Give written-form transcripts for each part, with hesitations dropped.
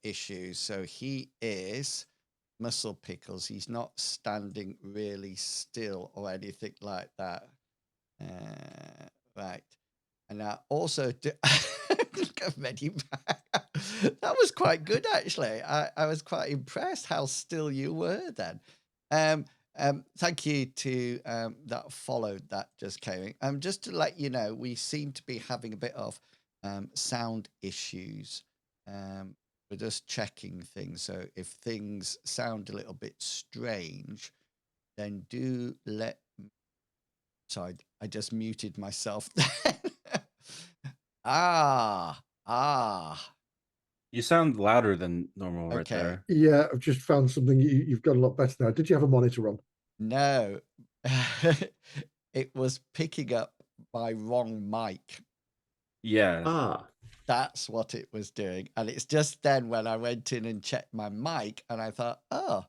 issues. So he is Muscle Pickles. He's not standing really still or anything like that. Right. And I also do. Look at Medivac. That was quite good, actually. I was quite impressed how still you were then. Thank you to that followed that just came in. Just to let you know, we seem to be having a bit of sound issues. We're just checking things. So if things sound a little bit strange, then do let. Sorry, I just muted myself. Ah. You sound louder than normal right Okay. there. Yeah, I've just found something. You've got a lot better now. Did you have a monitor on? No. It was picking up my wrong mic. Yeah. That's what it was doing. And it's just then when I went in and checked my mic and I thought, oh,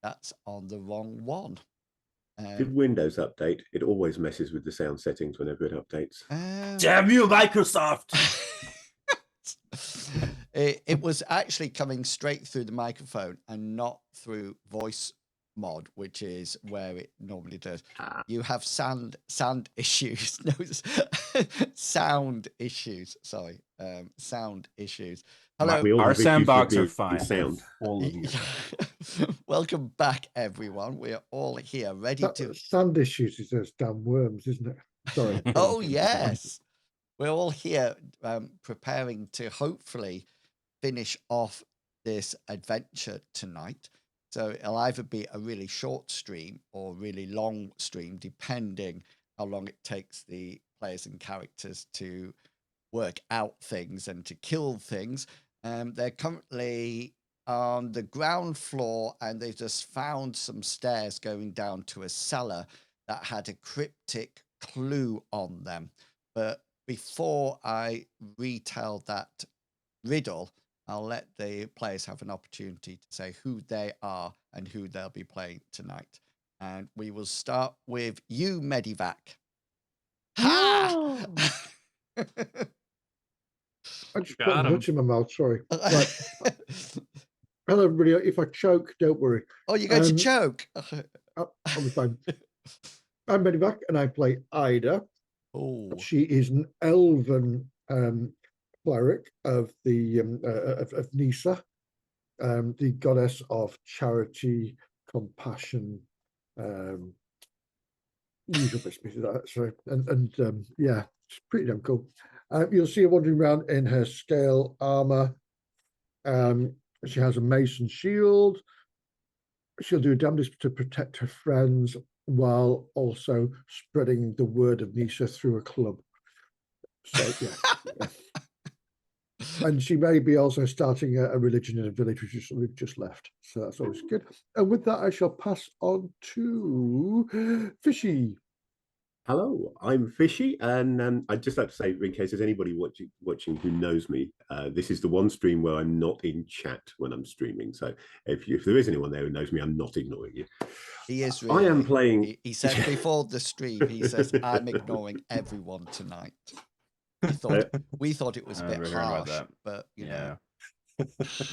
that's on the wrong one. Did Windows update? It always messes with the sound settings whenever it updates. Damn you, Microsoft! It was actually coming straight through the microphone and not through voice mod, which is where it normally does. You have sound issues. No, sound issues. Sorry, sound issues. Hello. Our sandbox are fine. Sound. Welcome back, everyone. We're all here, ready to. Sound issues is those damn worms, isn't it? Sorry. Oh yes, we're all here, preparing to hopefully finish off this adventure tonight. So it'll either be a really short stream or really long stream, depending how long it takes the players and characters to work out things and to kill things. They're currently on the ground floor and they've just found some stairs going down to a cellar that had a cryptic clue on them. But before I retell that riddle, I'll let the players have an opportunity to say who they are and who they'll be playing tonight. And we will start with you, Medivac. Ha! I just put a touch in my mouth, sorry. Right. Hello, everybody. If I choke, don't worry. Oh, you're going to choke? I'll be fine. I'm Medivac, and I play Ida. Oh. She is an elven cleric of the of Nisa, the goddess of charity, compassion, usual bits of that. Sorry, and yeah, it's pretty damn cool. You'll see her wandering around in her scale armor. She has a mason shield. She'll do damage to protect her friends while also spreading the word of Nisa through a club. So yeah. And she may be also starting a religion in a village which we've just left. So that's always good. And with that, I shall pass on to Fishy. Hello, I'm Fishy, and I'd just like to say, in case there's anybody watching who knows me, this is the one stream where I'm not in chat when I'm streaming. So if there is anyone there who knows me, I'm not ignoring you. He is really. I am playing. He said before the stream, he says, I'm ignoring everyone tonight. We thought it was a bit harsh, but you know.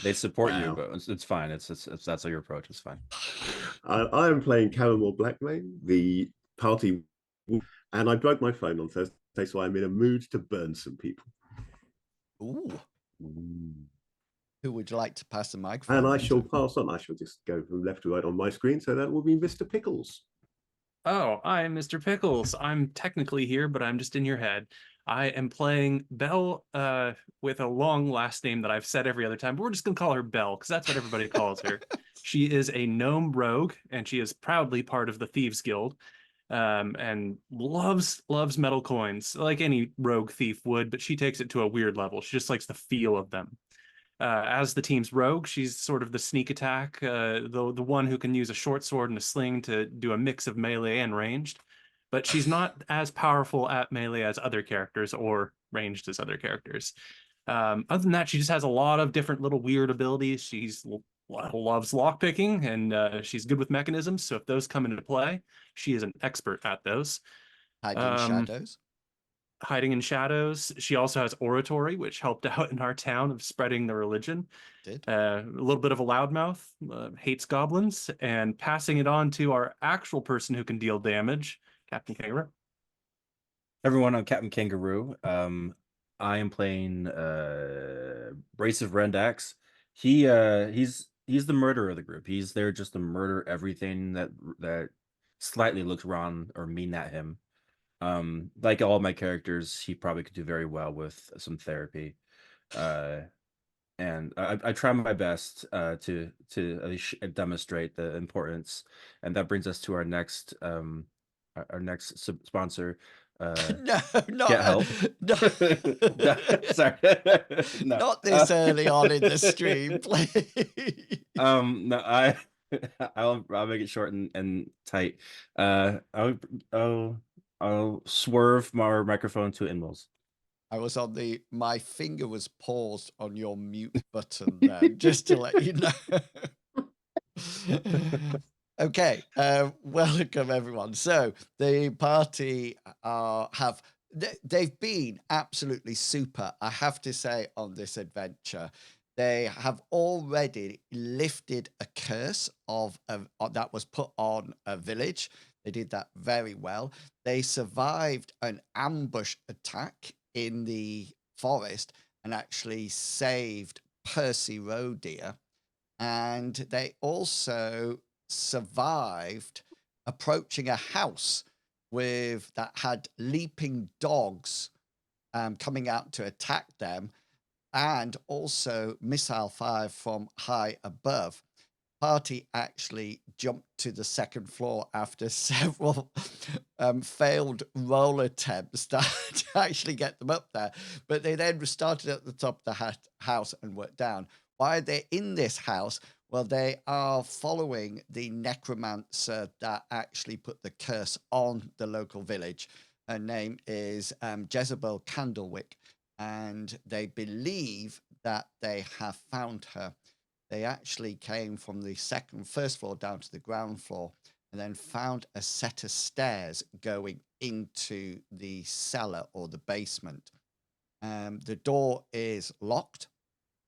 They support you, but it's fine. It's that's your approach. It's fine. I am playing Caramel Blackmane, the party, and I broke my phone on Thursday, so I'm in a mood to burn some people. Ooh. Who would you like to pass the microphone? And I shall pass on. I shall just go from left to right on my screen, so that will be Mr. Pickles. Oh, I'm Mr. Pickles. I'm technically here, but I'm just in your head. I am playing Belle with a long last name that I've said every other time, but we're just going to call her Belle because that's what everybody calls her. She is a gnome rogue, and she is proudly part of the Thieves Guild, and loves metal coins, like any rogue thief would, but she takes it to a weird level. She just likes the feel of them. As the team's rogue, she's sort of the sneak attack, the one who can use a short sword and a sling to do a mix of melee and ranged. But she's not as powerful at melee as other characters or ranged as other characters. Other than that, she just has a lot of different little weird abilities. She's loves lockpicking, and she's good with mechanisms. So if those come into play, she is an expert at those. Hiding shadows. hiding in shadows. She also has oratory, which helped out in our town of spreading the religion. Did. A little bit of a loudmouth, hates goblins, and passing it on to our actual person who can deal damage, Captain Kangaroo. Everyone, I'm Captain Kangaroo. I am playing Brasive Rendax. He's the murderer of the group. He's there just to murder everything that slightly looks wrong or mean at him. Like all my characters, he probably could do very well with some therapy. And I try my best to demonstrate the importance, and that brings us to our next sponsor. No, Get help. no, No, sorry. No. not this early on in the stream, please. No, I'll make it short and tight. I'll swerve my microphone to Inwells. I was on my finger was paused on your mute button there, just to let you know. Okay, welcome everyone. So the party they've been absolutely super, I have to say, on this adventure. They have already lifted a curse that was put on a village. They did that very well. They survived an ambush attack in the forest and actually saved Percy Roe Deer. And they also survived approaching a house that had leaping dogs coming out to attack them, and also missile fire from high above. Party actually jumped to the second floor after several failed roll attempts to actually get them up there. But they then started at the top of the house and worked down. Why are they in this house? Well, they are following the necromancer that actually put the curse on the local village. Her name is Jezebel Candlewick, and they believe that they have found her. They actually came from the first floor down to the ground floor, and then found a set of stairs going into the cellar or the basement. The door is locked,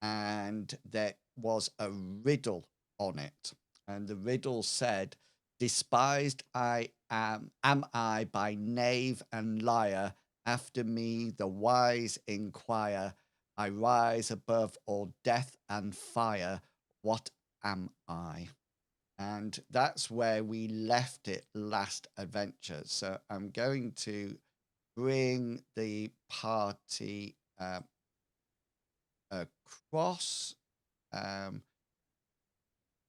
and there was a riddle on it. And the riddle said, "Despised I am I by knave and liar, after me the wise inquire. I rise above all death and fire. What am I?" And that's where we left it last adventure. So I'm going to bring the party across.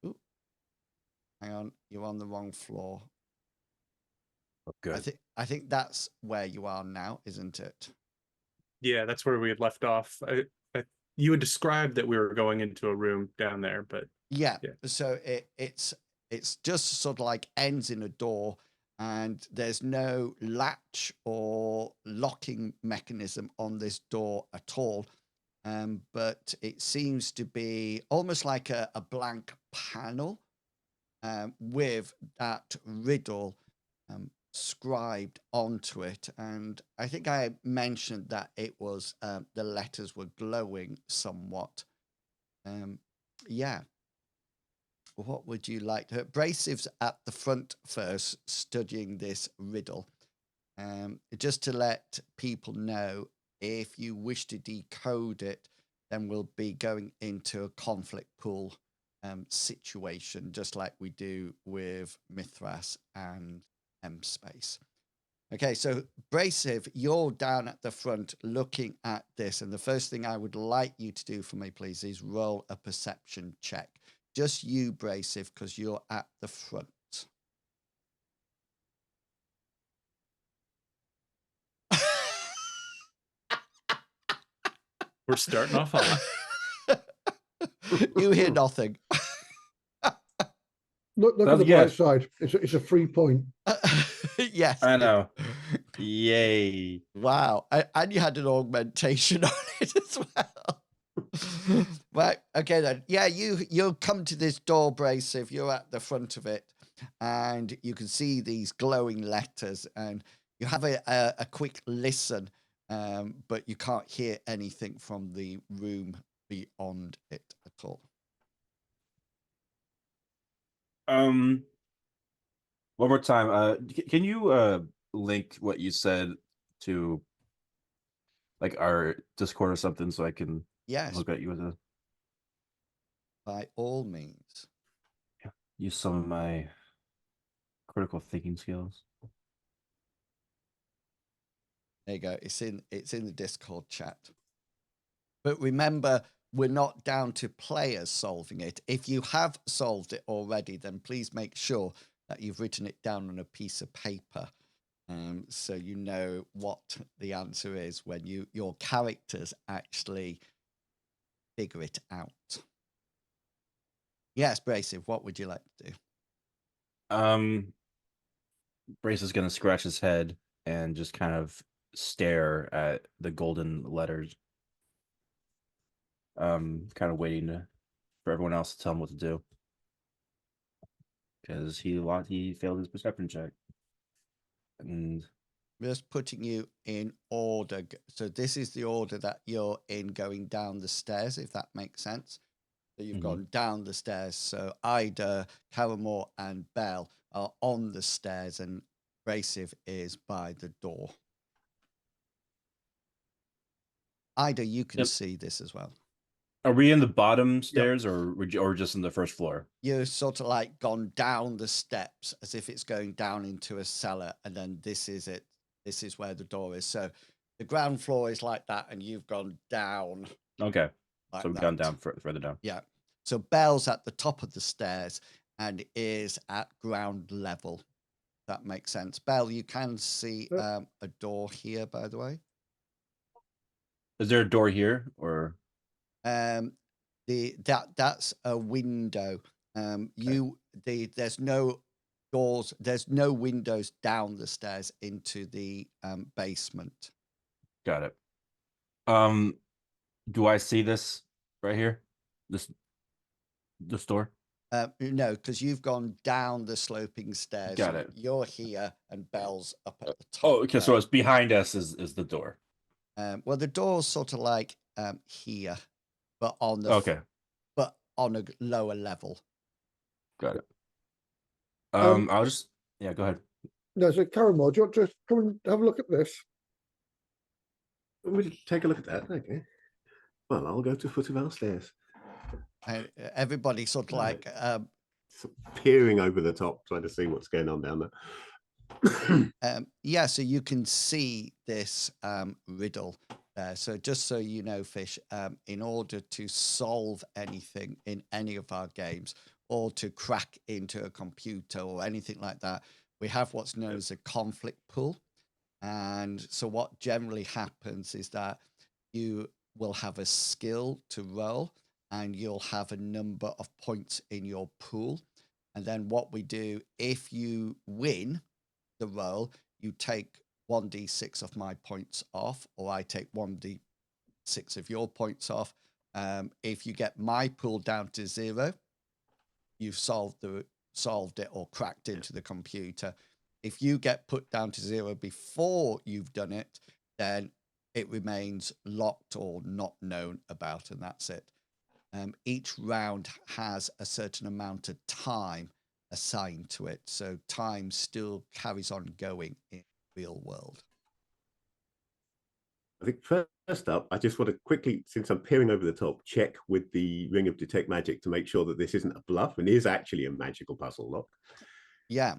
Ooh, hang on, you're on the wrong floor. Oh, good. I think that's where you are now, isn't it? Yeah, that's where we had left off. You had described that we were going into a room down there, but yeah. So it's just sort of like ends in a door, and there's no latch or locking mechanism on this door at all. But it seems to be almost like a blank panel with that riddle scribed onto it. And I think I mentioned that it was the letters were glowing somewhat. Yeah. What would you like to? Brasive's at the front first, studying this riddle. Just to let people know, if you wish to decode it, then we'll be going into a conflict pool situation, just like we do with Mithras and M-Space. Okay, so Brasive, you're down at the front looking at this, and the first thing I would like you to do for me, please, is roll a perception check. Just you, Brasive, because you're at the front. we're starting off hot. You hear nothing. Look at the bright side. It's a free point. Yes. I know. Yay. Wow. And you had an augmentation on it as well. Right. Okay, then. Yeah, you'll come to this door, Brasive. You're at the front of it, and you can see these glowing letters, and you have a quick listen but you can't hear anything from the room beyond it at all. One more time. Can you link what you said to like our Discord or something so I can Yes, look at you with a by all means. use some of my critical thinking skills. There you go. It's in the Discord chat. But remember, we're not down to players solving it. If you have solved it already, then please make sure that you've written it down on a piece of paper, so you know what the answer is when your characters actually figure it out. Yes, Brasive, what would you like to do? Brace is gonna scratch his head and just kind of stare at the golden letters. Kind of waiting for everyone else to tell him what to do. Because he failed his perception check. And Just putting you in order. So this is the order that you're in going down the stairs, if that makes sense. So you've gone down the stairs. So Ida, Caramore, and Belle are on the stairs, and Brasive is by the door. Ida, you can see this as well. Are we in the bottom stairs or just in the first floor? You're sort of like gone down the steps as if it's going down into a cellar, and then this is it. This is where the door is. So the ground floor is like that, and you've gone down. Okay. Like so we've gone down further down. Yeah. So Belle's at the top of the stairs and is at ground level. That makes sense. Belle, you can see a door here, by the way. Is there a door here or? That's a window. There's no doors. There's no windows down the stairs into the basement. Got it. Do I see this right here? This door? No, because you've gone down the sloping stairs. Got it. You're here, and Belle's up at the top. Oh, okay. So it's behind us is the door. Well, the door's sort of like here, but on the but on a lower level. Got it. I'll just go ahead. No, so Caramore, do you want to come and have a look at this? We'll take a look at that. Okay. Well, I'll go to the foot of our stairs. Everybody sort of like peering over the top, trying to see what's going on down there. Yeah, so you can see this riddle there. So just so you know, Fish, in order to solve anything in any of our games or to crack into a computer or anything like that, we have what's known as a conflict pool. And so what generally happens is that you will have a skill to roll, and you'll have a number of points in your pool. And then what we do, if you win the roll, you take 1d6 of my points off, or I take 1d6 of your points off. If you get my pool down to 0, you've solved it or cracked into the computer. If you get put down to 0 before you've done it, then it remains locked or not known about, and that's it. Each round has a certain amount of time assigned to it, so time still carries on going in the real world. I think first up, I just want to quickly, since I'm peering over the top, check with the Ring of Detect Magic to make sure that this isn't a bluff and is actually a magical puzzle lock. Yeah.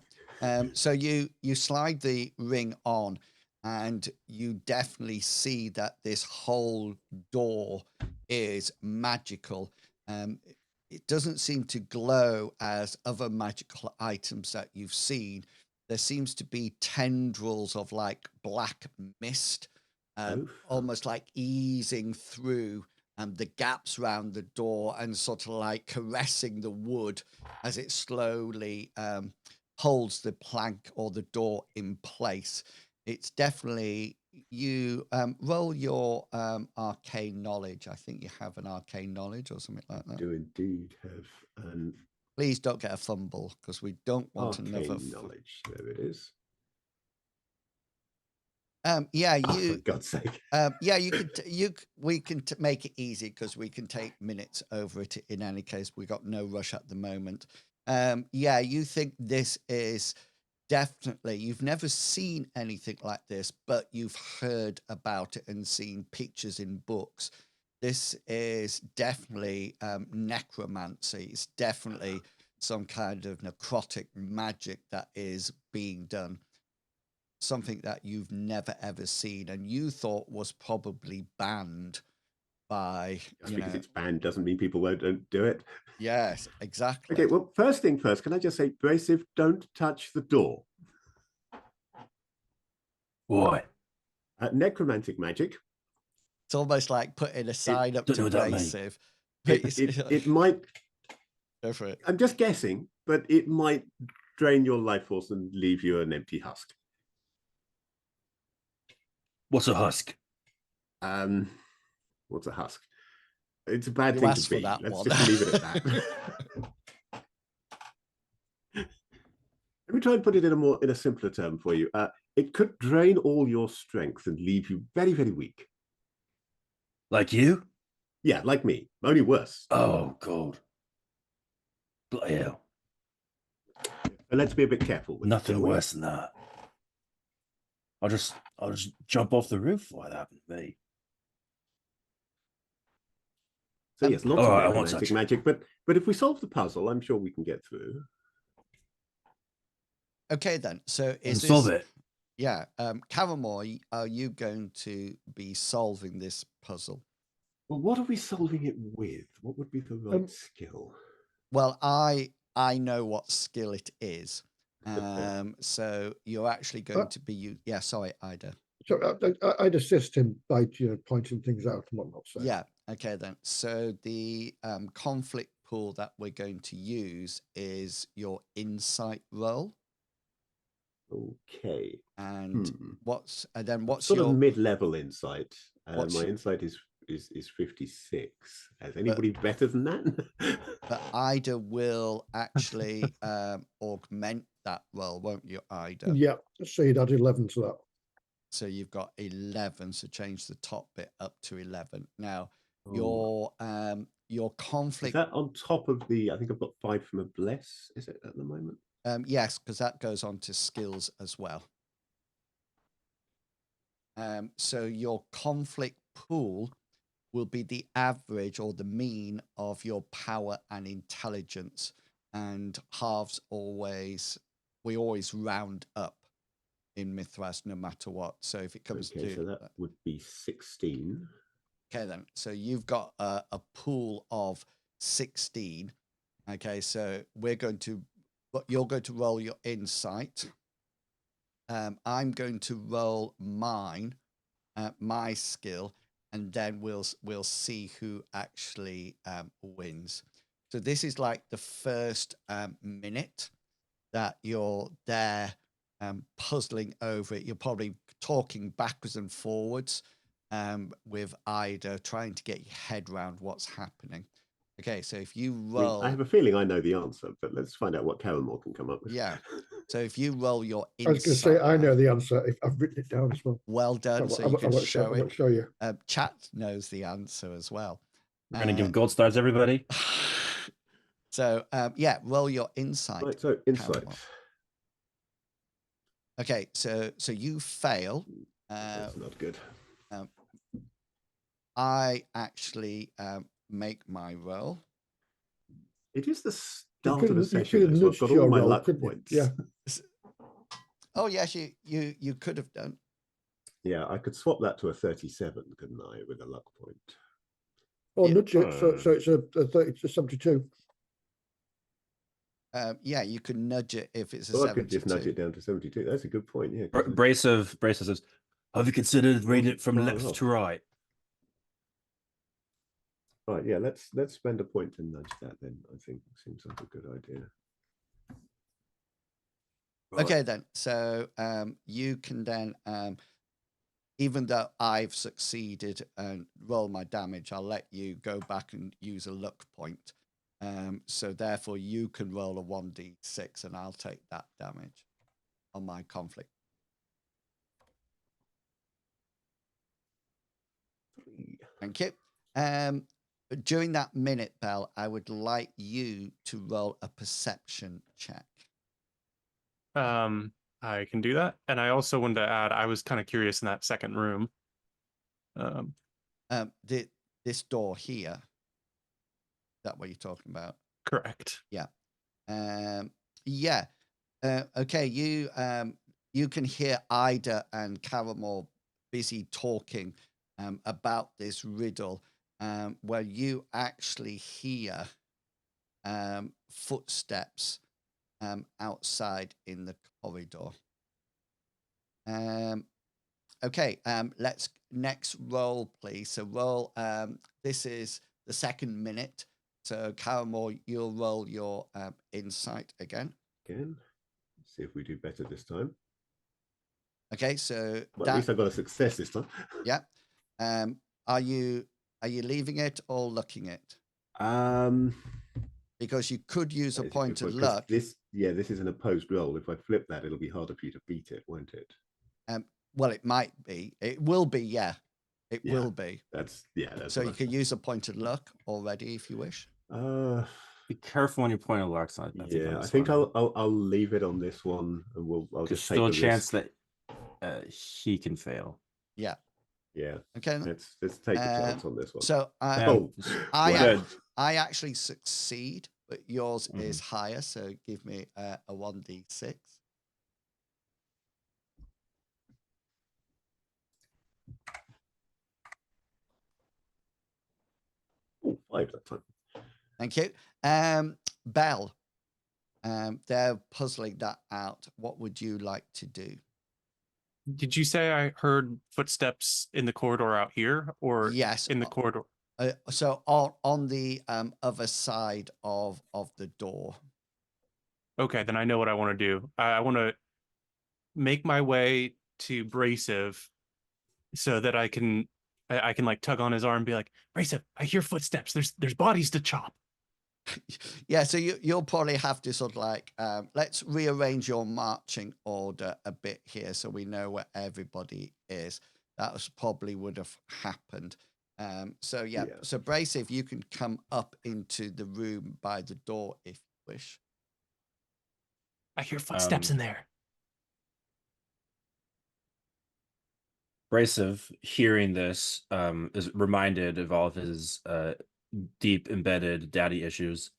So you slide the ring on, and you definitely see that this whole door is magical. It doesn't seem to glow as other magical items that you've seen. There seems to be tendrils of like black mist, almost like easing through the gaps around the door and sort of like caressing the wood as it slowly holds the plank or the door in place. It's definitely, you roll your arcane knowledge. I think you have an arcane knowledge or something like that. I do indeed have an Please don't get a fumble, because we don't want arcane another knowledge. There it is. Yeah, Oh, for you. God's sake. Yeah, you could. We can make it easy because we can take minutes over it. In any case, we got no rush at the moment. Yeah, you think this is definitely. You've never seen anything like this, but you've heard about it and seen pictures in books. This is definitely necromancy. It's definitely some kind of necrotic magic that is being done. Something that you've never ever seen and you thought was probably banned by, Just because it's banned doesn't mean people don't do it. Yes, exactly. Okay, well, first thing first, can I just say, Brasive, don't touch the door. Why? Necromantic magic. It's almost like putting a sign up don't to know what that Brasive. It might. Go for it. I'm just guessing, but it might drain your life force and leave you an empty husk. What's a husk? What's a husk? It's a bad You thing asked to for be. that Let's one. just leave it at that. Let me try and put it in a simpler term for you. It could drain all your strength and leave you very, very weak. Like you? Yeah, like me, only worse. Oh God. Bloody hell. But let's be a bit careful with Nothing it, shall we? worse than that. I'll just jump off the roof. What happened to me? So yes, lots All of right, I won't necromantic touch it. magic, but if we solve the puzzle, I'm sure we can get through. Okay then. So And is solve this it. Yeah, Caramoy, are you going to be solving this puzzle? Well, what are we solving it with? What would be the right skill? Well, I know what skill it is. So you're actually going to be yeah, sorry, Ida. So I'd assist him by pointing things out and whatnot. So. Yeah, okay then. So the conflict pool that we're going to use is your insight roll. Okay. And what's sort your of mid-level insight? what's My insight is 56. Has anybody better than that? But Ida will actually augment that roll, won't you, Ida? Yeah, so you'd add 11 to that. So you've got 11. So change the top bit up to 11. Now your conflict. Is that on top of the? I think I've got 5 from a bless. Is it at the moment? Yes, because that goes on to skills as well. So your conflict pool will be the average or the mean of your power and intelligence, and halves we always round up in Mithras no matter what. So if it comes to so that would be 16. Okay then, so you've got a pool of 16. Okay, so you're going to roll your insight. I'm going to roll mine, my skill, and then we'll see who actually wins. So this is like the first minute that you're there puzzling over it. You're probably talking backwards and forwards with Ida, trying to get your head around what's happening. Okay, so if you roll... I have a feeling I know the answer, but let's find out what Caramore can come up with. Yeah, so if you roll your insight... I was going to say, I know the answer. I've written it down as well. Well done, so you can show it. I won't show you. Chat knows the answer as well. We're going to give gold stars, everybody. So, yeah, roll your insight. Right, so insight. Okay, so you fail. That's not good. I actually make my roll. It is the start of a session. You I've got all my luck points. Yeah. Oh yes, you could have done. Yeah, I could swap that to a 37, couldn't I, with a luck point? Or nudge it, so it's a 72. Yeah, you can nudge it if it's a 72. I could just nudge it down to 72. That's a good point. Yeah. Brasive says, "Have you considered reading it from left to right?" Right. Yeah. Let's spend a point to nudge that. Then I think seems like a good idea. Right. Okay, then. So you can then, even though I've succeeded and roll my damage, I'll let you go back and use a luck point. So therefore, you can roll a 1d6, and I'll take that damage on my conflict. Thank you. During that minute, Belle, I would like you to roll a perception check. I can do that. And I also wanted to add, I was kind of curious in that second room. This door here. Is that what you're talking about? Correct. Yeah. Yeah. Okay. You can hear Ida and Caramel busy talking about this riddle, where you actually hear footsteps outside in the corridor. Okay. Let's next roll, please. So roll. This is the second minute. So Caramel, you'll roll your insight again. Again, see if we do better this time. Okay, so Well, at least I got a success this time. Yeah. Are you leaving it or looking it? Because you could use a point of luck. This is an opposed roll. If I flip that, it'll be harder for you to beat it, won't it? Well, it might be. It will be. Yeah, it will be. That's so you can use a point of luck already if you wish. Be careful on your point of luck. I think I'll leave it on this one, and I'll just take still a the chance risk. that he can fail. Yeah. Yeah. Okay. Let's take the chance on this one. So good. I actually succeed, but yours is higher. So give me a 1d6. Oh, 5 that time. Thank you. Belle, they're puzzling that out. What would you like to do? Did you say I heard footsteps in the corridor out here, or yes, in the corridor? So on the other side of the door. Okay, then I know what I want to do. I want to make my way to Brasive so that I can like tug on his arm and be like, Brasive, I hear footsteps. There's bodies to chop. Yeah, so you'll probably have to sort of like, let's rearrange your marching order a bit here so we know where everybody is. That probably would have happened. So Brasive, you can come up into the room by the door if you wish. I hear footsteps in there. Brasive, hearing this, is reminded of all of his deep embedded daddy issues,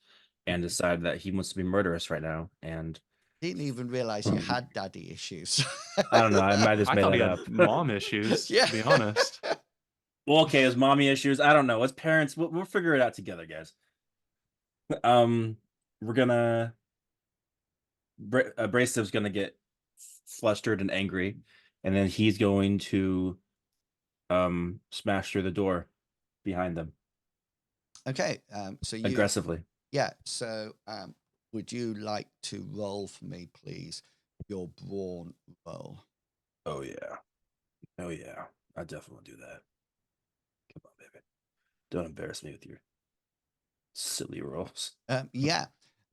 and decided that he wants to be murderous right now. And didn't even realize you had daddy issues. I don't know. I might just made thought that he up. had mom issues. Yeah. To be honest. Well, okay, his mommy issues. I don't know. As parents, we'll figure it out together, guys. We're gonna. Brasive's gonna get flustered and angry, and then he's going to smash through the door behind them. Okay, so you aggressively. Yeah, so would you like to roll for me, please? Your brawn roll. Oh yeah, I definitely do that. Come on, baby, don't embarrass me with your silly rolls. Yeah,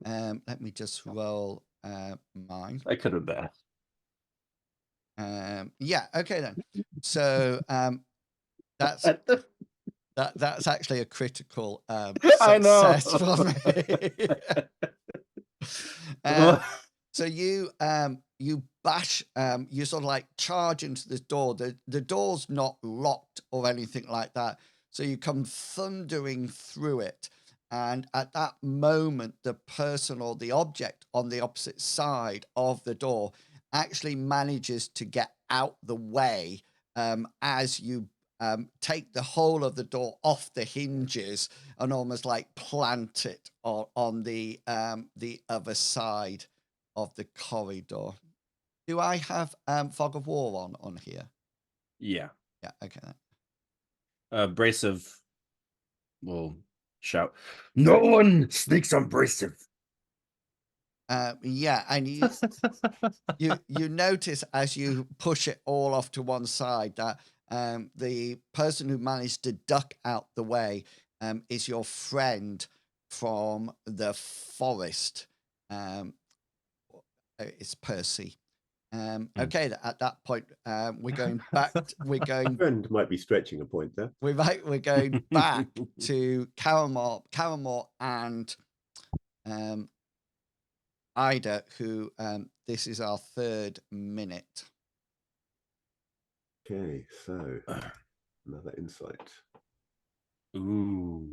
let me just roll mine. I could have been bad. Yeah, okay then. So that's actually a critical success for me. So you bash, you sort of like charge into this door. The door's not locked or anything like that. So you come thundering through it. And at that moment, the person or the object on the opposite side of the door actually manages to get out the way as you take the whole of the door off the hinges and almost like plant it on the other side of the corridor. Do I have Fog of War on here? Yeah. Yeah. Okay. Brasive will shout, "No one sneaks on Brasive." Yeah, and you notice as you push it all off to one side that the person who managed to duck out the way is your friend from the forest. It's Percy. Okay, at that point, we're going back. We're going. Friend might be stretching a point there. We're going back to Caramore, and Ida, who this is our 3rd minute. Okay, so another insight. Ooh.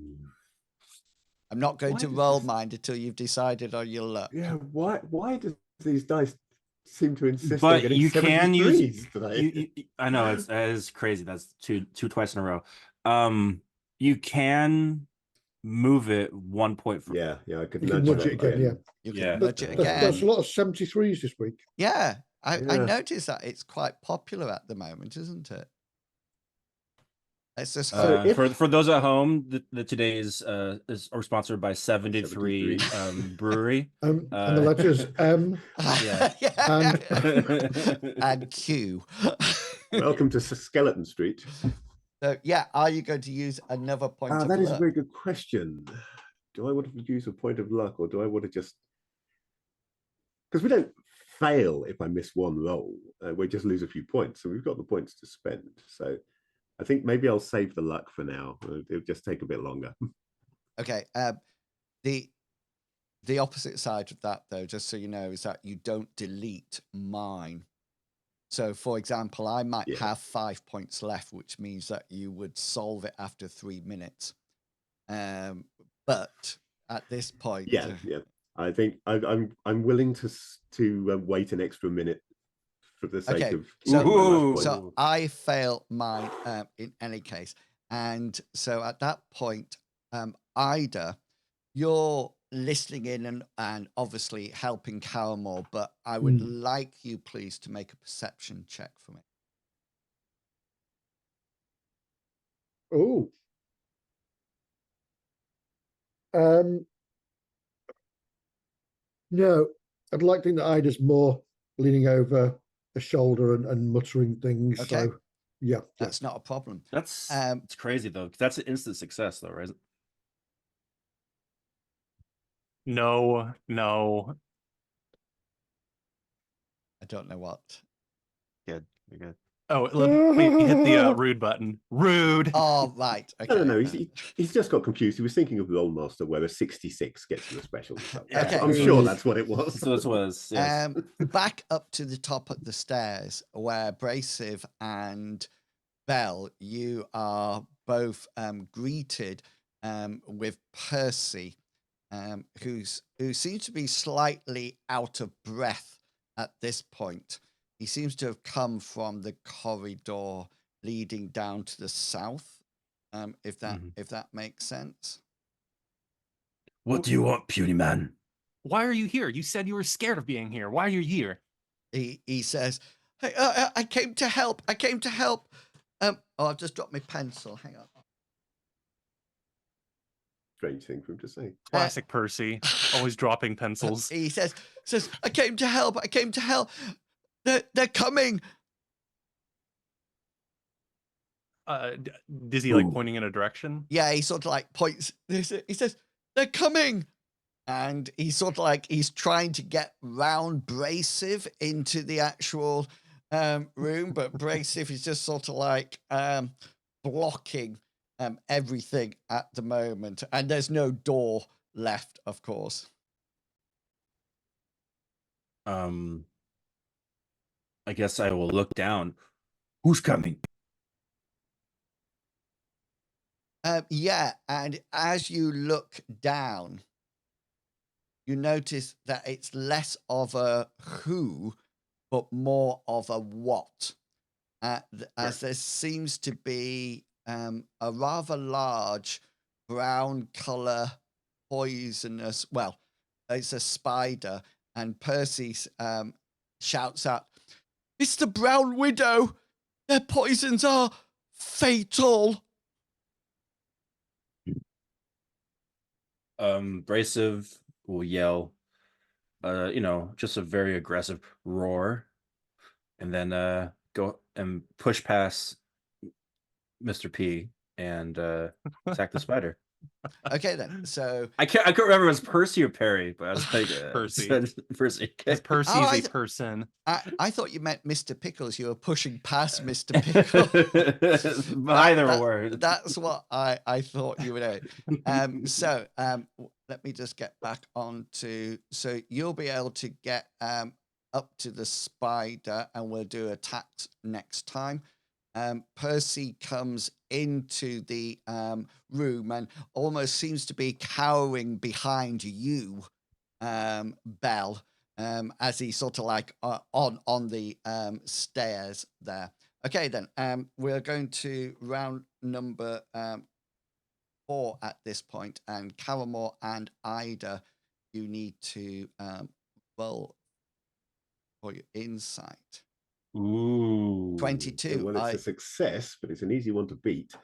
I'm not going Why to does roll this- mine until you've decided on your luck. Yeah, why do these dice seem to insist on But getting you can use 73s today? I know it's crazy. That's two twice in a row. You can move it 1 point from Yeah, I could You can nudge nudge it it again, yeah. You can Yeah. nudge it That's a again. lot of 73s this week. Yeah, I Yeah. noticed that it's quite popular at the moment, isn't it? It's just So if- for those at home, the today's is sponsored by 73 Brewery. And the letters M. Yeah. and Q. Welcome to Skeleton Street. So yeah, are you going to use another point of That is a luck? very good question. Do I want to use a point of luck, or do I want to just... Because we don't fail if I miss one roll. We just lose a few points, so we've got the points to spend. So I think maybe I'll save the luck for now. It'll just take a bit longer. Okay. The opposite side of that, though, just so you know, is that you don't delete mine. So, for example, I might have 5 points left, which means that you would solve it after 3 minutes. But at this point, Yeah. I think I'm willing to wait an extra minute for the sake of keeping my last point. So I fail mine in any case, and so at that point, Ida, you're listening in and obviously helping Caramore, but I would like you please to make a perception check for me. Oh. No, I'd like to think that Ida's more leaning over a shoulder and muttering things. Okay. So yeah, That's not a problem. That's it's crazy though. 'Cause that's an instant success though, right? No. I don't know what. Good. You're good. Oh, we hit the rude button. Rude. Oh, right. Okay. No. He's just got confused. He was thinking of Rollmaster, where a 66 gets you a special. Okay. I'm sure that's what it was. So this was yes. Back up to the top of the stairs where Brasive and Belle, you are both greeted with Percy, who seems to be slightly out of breath at this point. He seems to have come from the corridor leading down to the south, if that makes sense. What do you want, puny man? Why are you here? You said you were scared of being here. Why are you here? He says, "Hey, I came to help. I came to help." I've just dropped my pencil. Hang on. Strange thing for him to say. Classic Percy, always dropping pencils. He says, "I came to help. I came to help. They're coming." Is he like pointing in a direction? Yeah, he sort of like points. He says, "They're coming," and he's sort of like he's trying to get round Brasive into the actual room, but Brasive is just sort of like blocking everything at the moment, and there's no door left, of course. I guess I will look down. Who's coming? Yeah, and as you look down, you notice that it's less of a who, but more of a what. As there seems to be a rather large brown color poisonous, well, it's a spider, and Percy shouts out, "Mr. Brown Widow, their poisons are fatal." Brasive will yell, just a very aggressive roar, and then go and push past Mr. P and attack the spider. Okay then. So I couldn't remember if it was Percy or Perry, but I was like Percy. Percy. Because Percy Oh, is a person. I thought you meant Mr. Pickles. You were pushing past Mr. Pickles. Either word. That's what I thought you were doing. So let me just get back on to. So you'll be able to get up to the spider, and we'll do attacks next time. Percy comes into the room and almost seems to be cowering behind you, Belle, as he's sort of like on the stairs there. Okay, then we're going to round number 4 at this point, and Caramore and Ida, you need to roll for your insight. Ooh. 22. Well, it's a success, but it's an easy one to beat.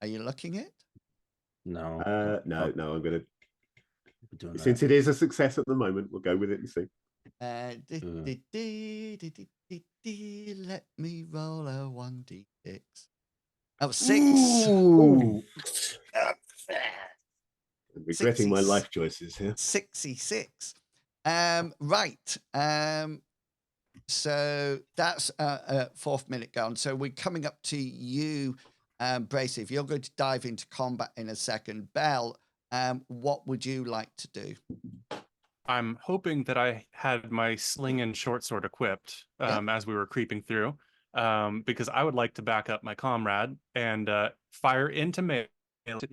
Are you looking it? No. No, I'm going to. Doing Since it is a success at the moment, we'll go with it and see. Let me roll a 1d6. Oh, 6. Ooh. I'm regretting my 66. life choices here. 66. Right. So that's 4th minute gone. So we're coming up to you, Brasive. You're going to dive into combat in a second. Belle, what would you like to do? I'm hoping that I had my sling and short sword equipped as we were creeping through, because I would like to back up my comrade and fire into melee.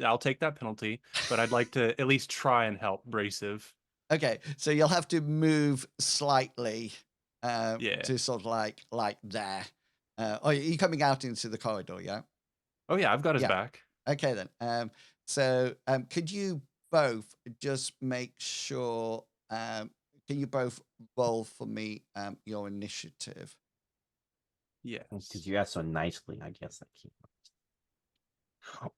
I'll take that penalty, but I'd like to at least try and help Brasive. Okay, so you'll have to move slightly Yeah. to sort of like there. Are you coming out into the corridor? Yeah. Oh yeah, I've got his back. Okay then. So could you both just make sure? Can you both roll for me your initiative? Yes. Because you asked so nicely, I guess I can't.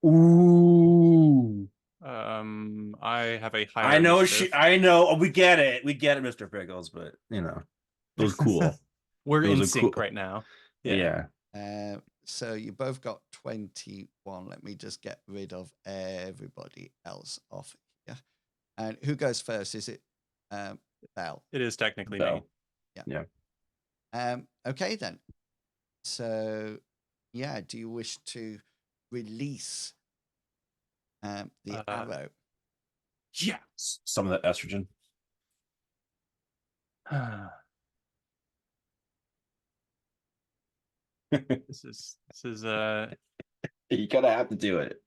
Ooh. I have a higher I know initiative. I know. We get it, Mr. Pickles. But it was cool. We're It was in a sync cool- right now. Yeah. So you both got 21. Let me just get rid of everybody else off here. And who goes first? Is it Belle? It is technically Belle. me. Yeah. Okay then. So yeah, do you wish to release the arrow? Yeah. Some of that estrogen. This is You gotta have to do it.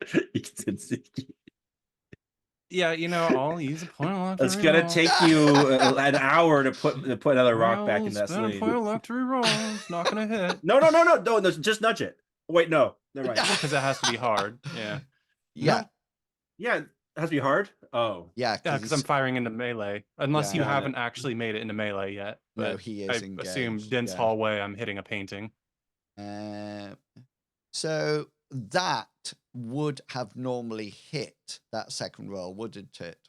yeah, I'll use a point of luck. It's gonna take you an hour to put another rock back in that Spend a sling. point of luck to reroll. It's not gonna hit. No, just nudge it. Wait, no, never mind. Because it has to be hard. Yeah. Yeah. No. Yeah, it has to be hard. Oh. Yeah, Because I'm firing into melee. Unless you Got haven't it. actually made it into melee yet. No, But he I is engaged. assume dense yeah. hallway, I'm hitting a painting. So that would have normally hit that second roll, wouldn't it?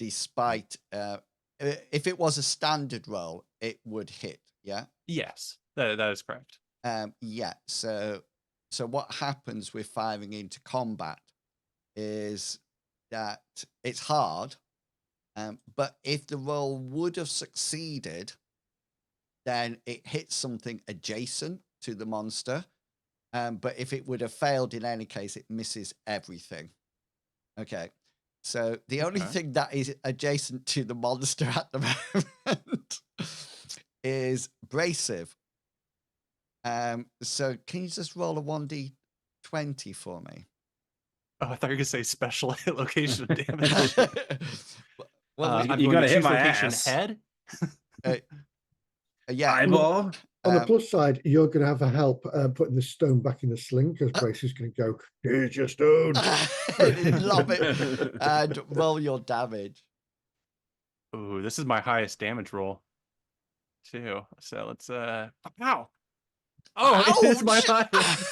Despite if it was a standard roll, it would hit. Yeah. Yes, that is correct. Yeah. So what happens with firing into combat is that it's hard, but if the roll would have succeeded, then it hits something adjacent to the monster. But if it would have failed in any case, it misses everything. Okay. So the only thing that is adjacent to the monster at the moment is Brasive. So can you just roll a 1d20 for me? Oh, I thought you were going to say special hit location of damage. Well, I'm you going gotta to hit choose my location ass. head. yeah. Eyeball. On the plus side, you're going to have a help putting the stone back in the sling because Brace is going to go, here's your stone. Love it. And roll your damage. Ooh, this is my highest damage roll, too. So let's ow. Oh, it's my highest.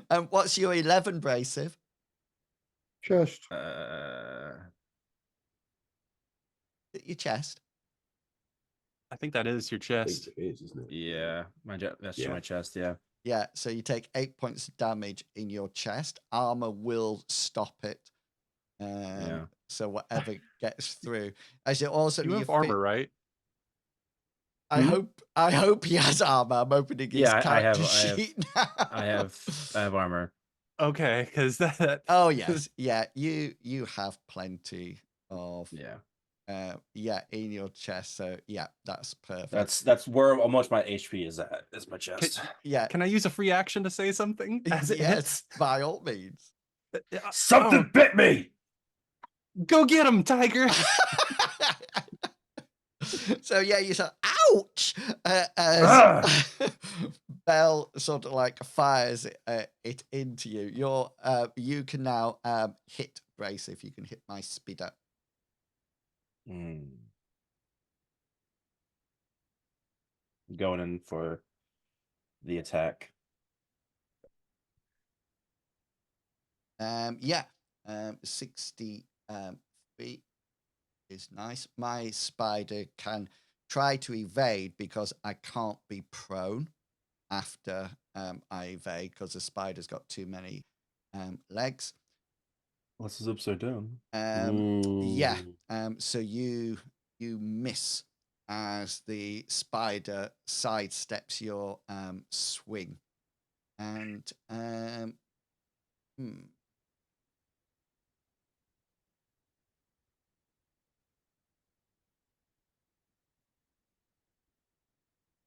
And what's your 11, Brasive? Chest. Your chest. I think that is your chest. It is, isn't it? Yeah, that's my chest. Yeah. Yeah, so you take 8 points of damage in your chest. Armor will stop it. Yeah. So whatever gets through. As it also You have armor, right? I Hmm? hope he has armor. I'm opening his Yeah, I have- character I have- sheet now. I have armor. Okay, because that. Oh yes, yeah. You have plenty of Yeah. in your chest. So yeah, that's perfect. That's where almost my HP is at. Is my chest. Yeah. Can I use a free action to say something? As it Yes, by all means. hits? Something bit me. Go get him, tiger! So yeah, you say ouch as Bell sort of like fires it into you. You can now hit Brasive. You can hit my speeder. Going in for the attack. Yeah, 60 feet is nice. My spider can try to evade because I can't be prone after I evade because the spider's got too many legs. What's this upside down? Yeah. So you miss as the spider sidesteps your swing, and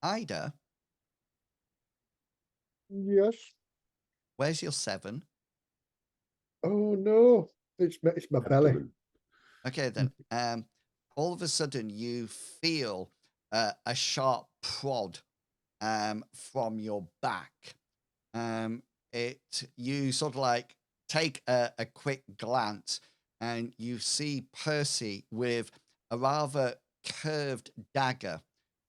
Ida, Yes. where's your 7? Oh no, it's my belly. Abdomen. Okay then. All of a sudden you feel a sharp prod from your back. You sort of like take a quick glance and you see Percy with a rather curved dagger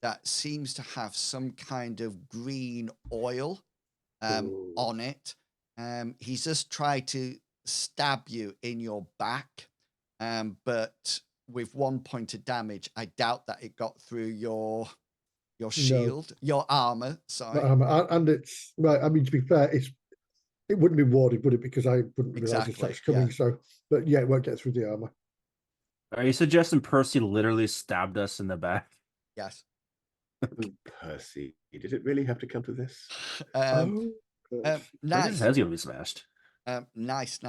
that seems to have some kind of green oil on it. He's just tried to stab you in your back, but with 1 point of damage. I doubt that it got through your shield, your armor. Sorry. And it's right. I mean, to be fair, it wouldn't be warded, would it? Because I wouldn't realize the Exactly, attack's coming. yeah. So, but yeah, it won't get through the armor. Are you suggesting Percy literally stabbed us in the back? Yes. Percy, did it really have to come to this? Percy's Nice. head's gonna be smashed. Nice.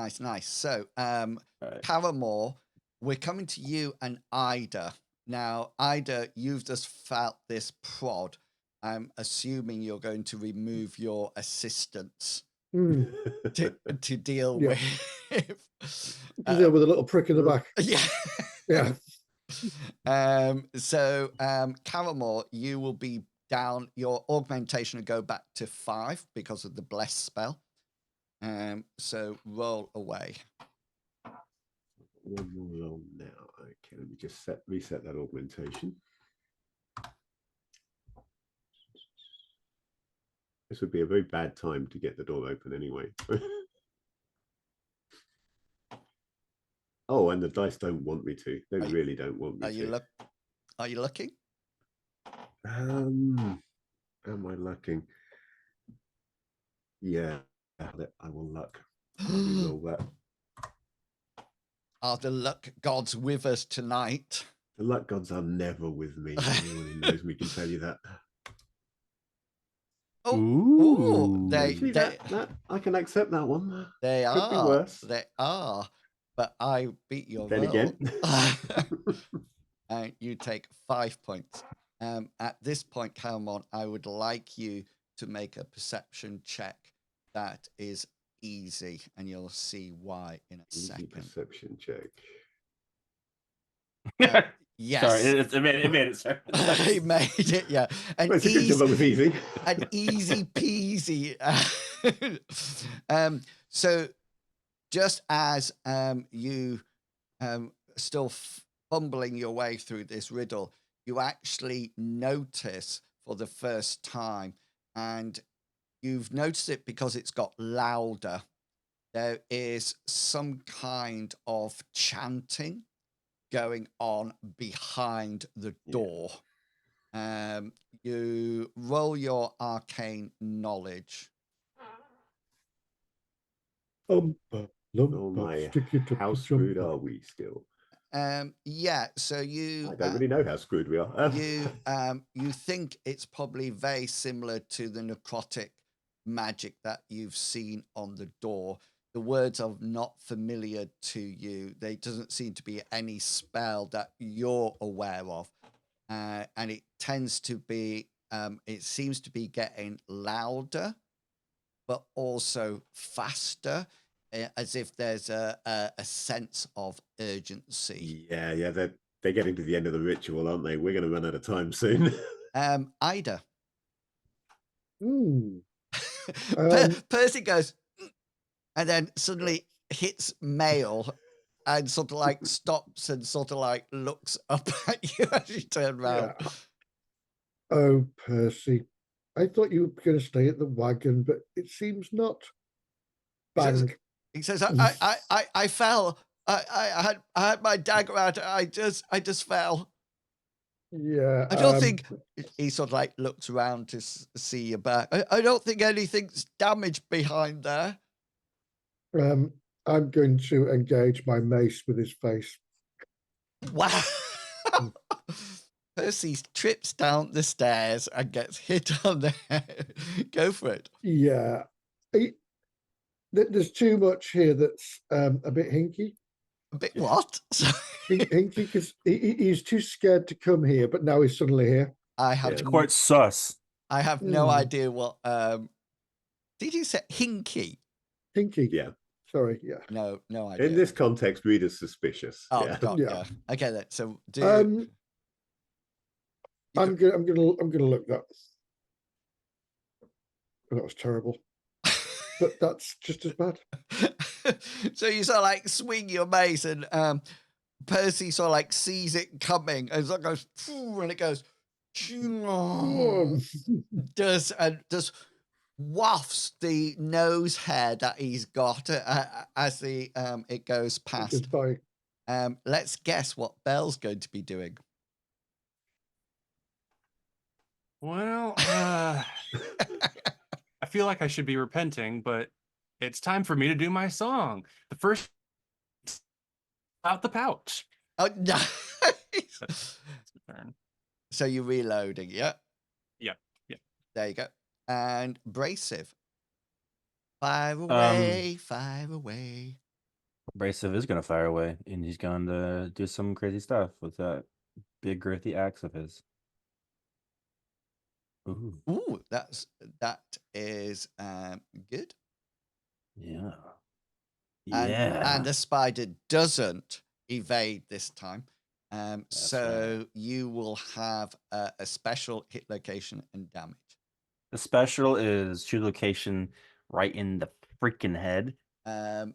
So, Right. Paramore, we're coming to you and Ida. Now, Ida, you've just felt this prod. I'm assuming you're going to remove your assistance to deal Yeah. with. Deal with a little prick in the back. Yeah. Yeah. So, Paramore, you will be down. Your augmentation will go back to 5 because of the bless spell. So roll away. One more roll now. Okay, let me just reset that augmentation. This would be a very bad time to get the door open anyway. Oh, and the dice don't want me to. They really don't want me to. Are you looking? Am I looking? Yeah, I will luck. Roll that. Are the luck gods with us tonight? The luck gods are never with me. Anyone who knows me can tell you that. Actually, that I can accept that one. They Could be are. worse. They are. But I beat your Then roll. again. You take 5 points. At this point, Calmon, I would like you to make a perception check that is easy, and you'll see why in a second. Perception check. Yes. Sorry, it made it. Sorry. He made it, yeah. An Well, it's a good job it was easy. An easy peasy. So just as you still fumbling your way through this riddle, you actually notice for the first time, and you've noticed it because it's got louder. There is some kind of chanting going on behind the door. You roll your arcane knowledge. Oh my, sticky to how screwed are we still? Yeah, so you I don't really know how screwed we are. you think it's probably very similar to the necrotic magic that you've seen on the door. The words are not familiar to you. There doesn't seem to be any spell that you're aware of, and it tends to be. It seems to be getting louder, but also faster, as if there's a sense of urgency. Yeah, they're getting to the end of the ritual, aren't they? We're going to run out of time soon. Ida. Ooh. Percy goes, "Mm," and then suddenly hits mail and sort of like stops and sort of like looks up at you as you turn around. Yeah. Oh, Percy, I thought you were going to stay at the wagon, but it seems not. Bang. He says, I fell. I had my dagger out. I just fell. Yeah. I don't think he sort of like looks around to see you back. I don't think anything's damaged behind there. I'm going to engage my mace with his face. Wow. Percy trips down the stairs and gets hit on the head. Go for it. Yeah. There's too much here that's a bit hinky. A bit what? Hinky because he's too scared to come here, but now he's suddenly here. I have It's quite sus. I have no idea what. Did you say hinky? Hinky. Yeah. Sorry. Yeah. No idea. In this context, reader's suspicious. Oh yeah. God, Yeah. yeah. Okay, then. So do. I'm gonna look that. That was terrible. But that's just as bad. So you sort of like swing your mace, and Percy sort of like sees it coming, and it goes, and it goes, just wafts the nose hair that he's got as the it goes past. Just by. Let's guess what Belle's going to be doing. Well, I feel like I should be repenting, but it's time for me to do my song. The first out the pouch. Oh, nice. That's the turn. So you're reloading, yeah? Yeah. There you go. And Brasive. Fire away, fire away. Brasive is going to fire away, and he's going to do some crazy stuff with that big girthy axe of his. Ooh, that is good. Yeah. And the spider doesn't evade this time. So right. you will have a special hit location and damage. The special is choose location right in the freaking head.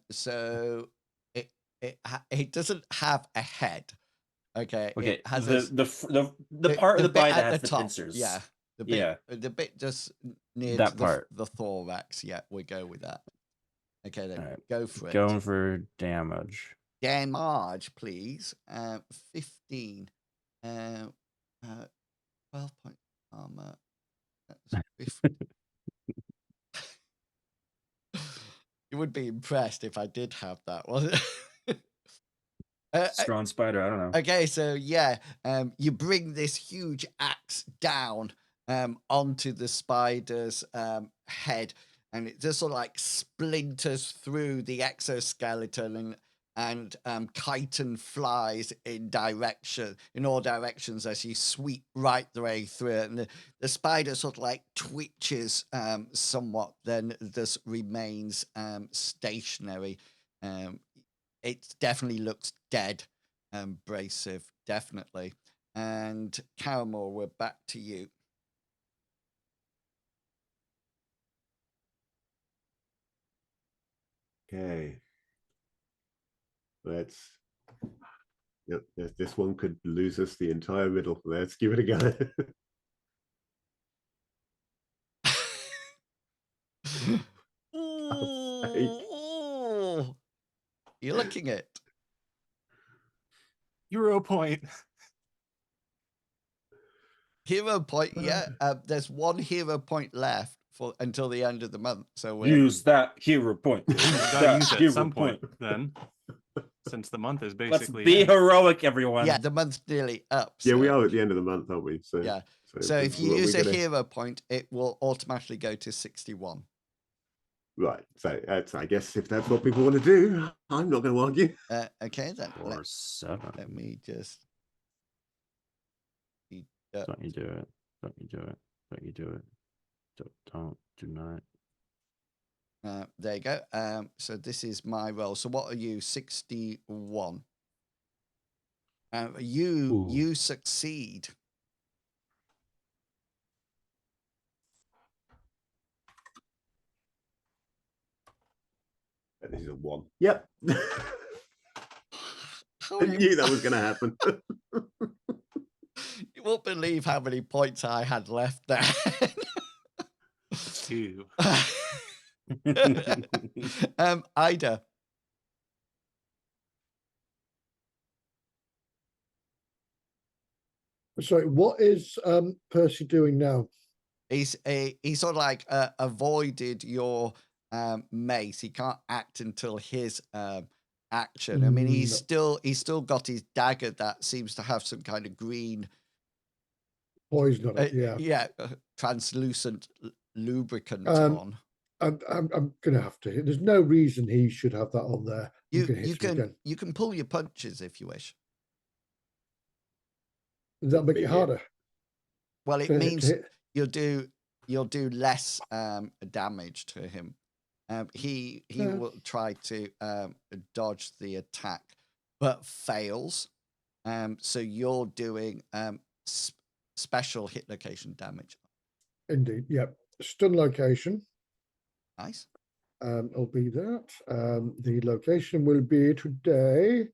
So it doesn't have a head. Okay. Okay. It has the part of the body that has the top, pincers. Yeah. The bit just near that to part. the thorax. Yeah, we go with that. Okay, then Right. go for it. Going for damage. Damage, please. 15. 12 point armor. That's 50. You would be impressed if I did have that, wasn't it? Strong spider, I don't know. Okay, so yeah, you bring this huge axe down onto the spider's head, and it just sort of like splinters through the exoskeleton, and chitin flies in all directions as you sweep right the way through it, and the spider sort of like twitches somewhat, then just remains stationary. It definitely looks dead. Brasive, definitely. And Caramel, we're back to you. Okay. Yep, this one could lose us the entire riddle. Let's give it a go. Ooh, you're looking at. Euro point. Hero point, yeah. There's 1 hero point left for until the end of the month. So we're Use that hero point. You gotta use it at some point then, since the month is Let's basically be in. heroic, everyone. yeah, the month's nearly up. Yeah, we so- are at the end of the month, aren't we? So Yeah. So if you we're use a gonna- hero point, it will automatically go to 61. Right. So I guess if that's what people want to do, I'm not going to argue. Okay, then. Or 7. Let me just. Don't you do it? Don't you do it? Don't you do it? Do not. There you go. So this is my roll. So what are you? 61. You succeed. This is a 1. Yep. How I you- knew that was going to happen. You won't believe how many points I had left there. 2. Ida. Sorry, what is Percy doing now? He sort of like avoided your mace. He can't act until his action. I mean, he's still got his dagger that seems to have some kind of green Poison on it, yeah. translucent lubricant Um, on. I'm gonna have to. There's no reason he should have that on there. You can hit him again. you can pull your punches if you wish. Does that make it Yeah. harder? Well, it to means hit? you'll do less damage to him. He Yeah. will try to dodge the attack, but fails. So you're doing special hit location damage. Indeed, yep. Stun location. Nice. Will be that. The location will be today.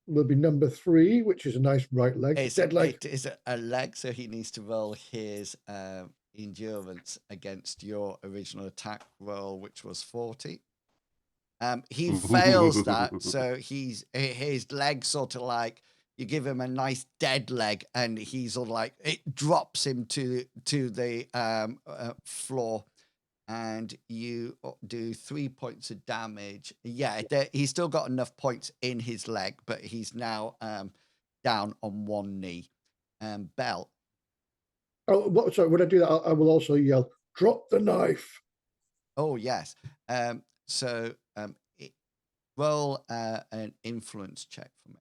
Will be number 3, which is a nice right leg. Dead leg. It is a leg, so he needs to roll his endurance against your original attack roll, which was 40. He fails that, so his leg sort of like, you give him a nice dead leg, and he's sort of like, it drops him to the floor, and you do 3 points of damage. Yeah, he's still got enough points in his leg, but he's now down on 1 knee. Bell. Oh, what? Sorry. When I do that, I will also yell, "Drop the knife!" Oh yes. So roll an influence check for me.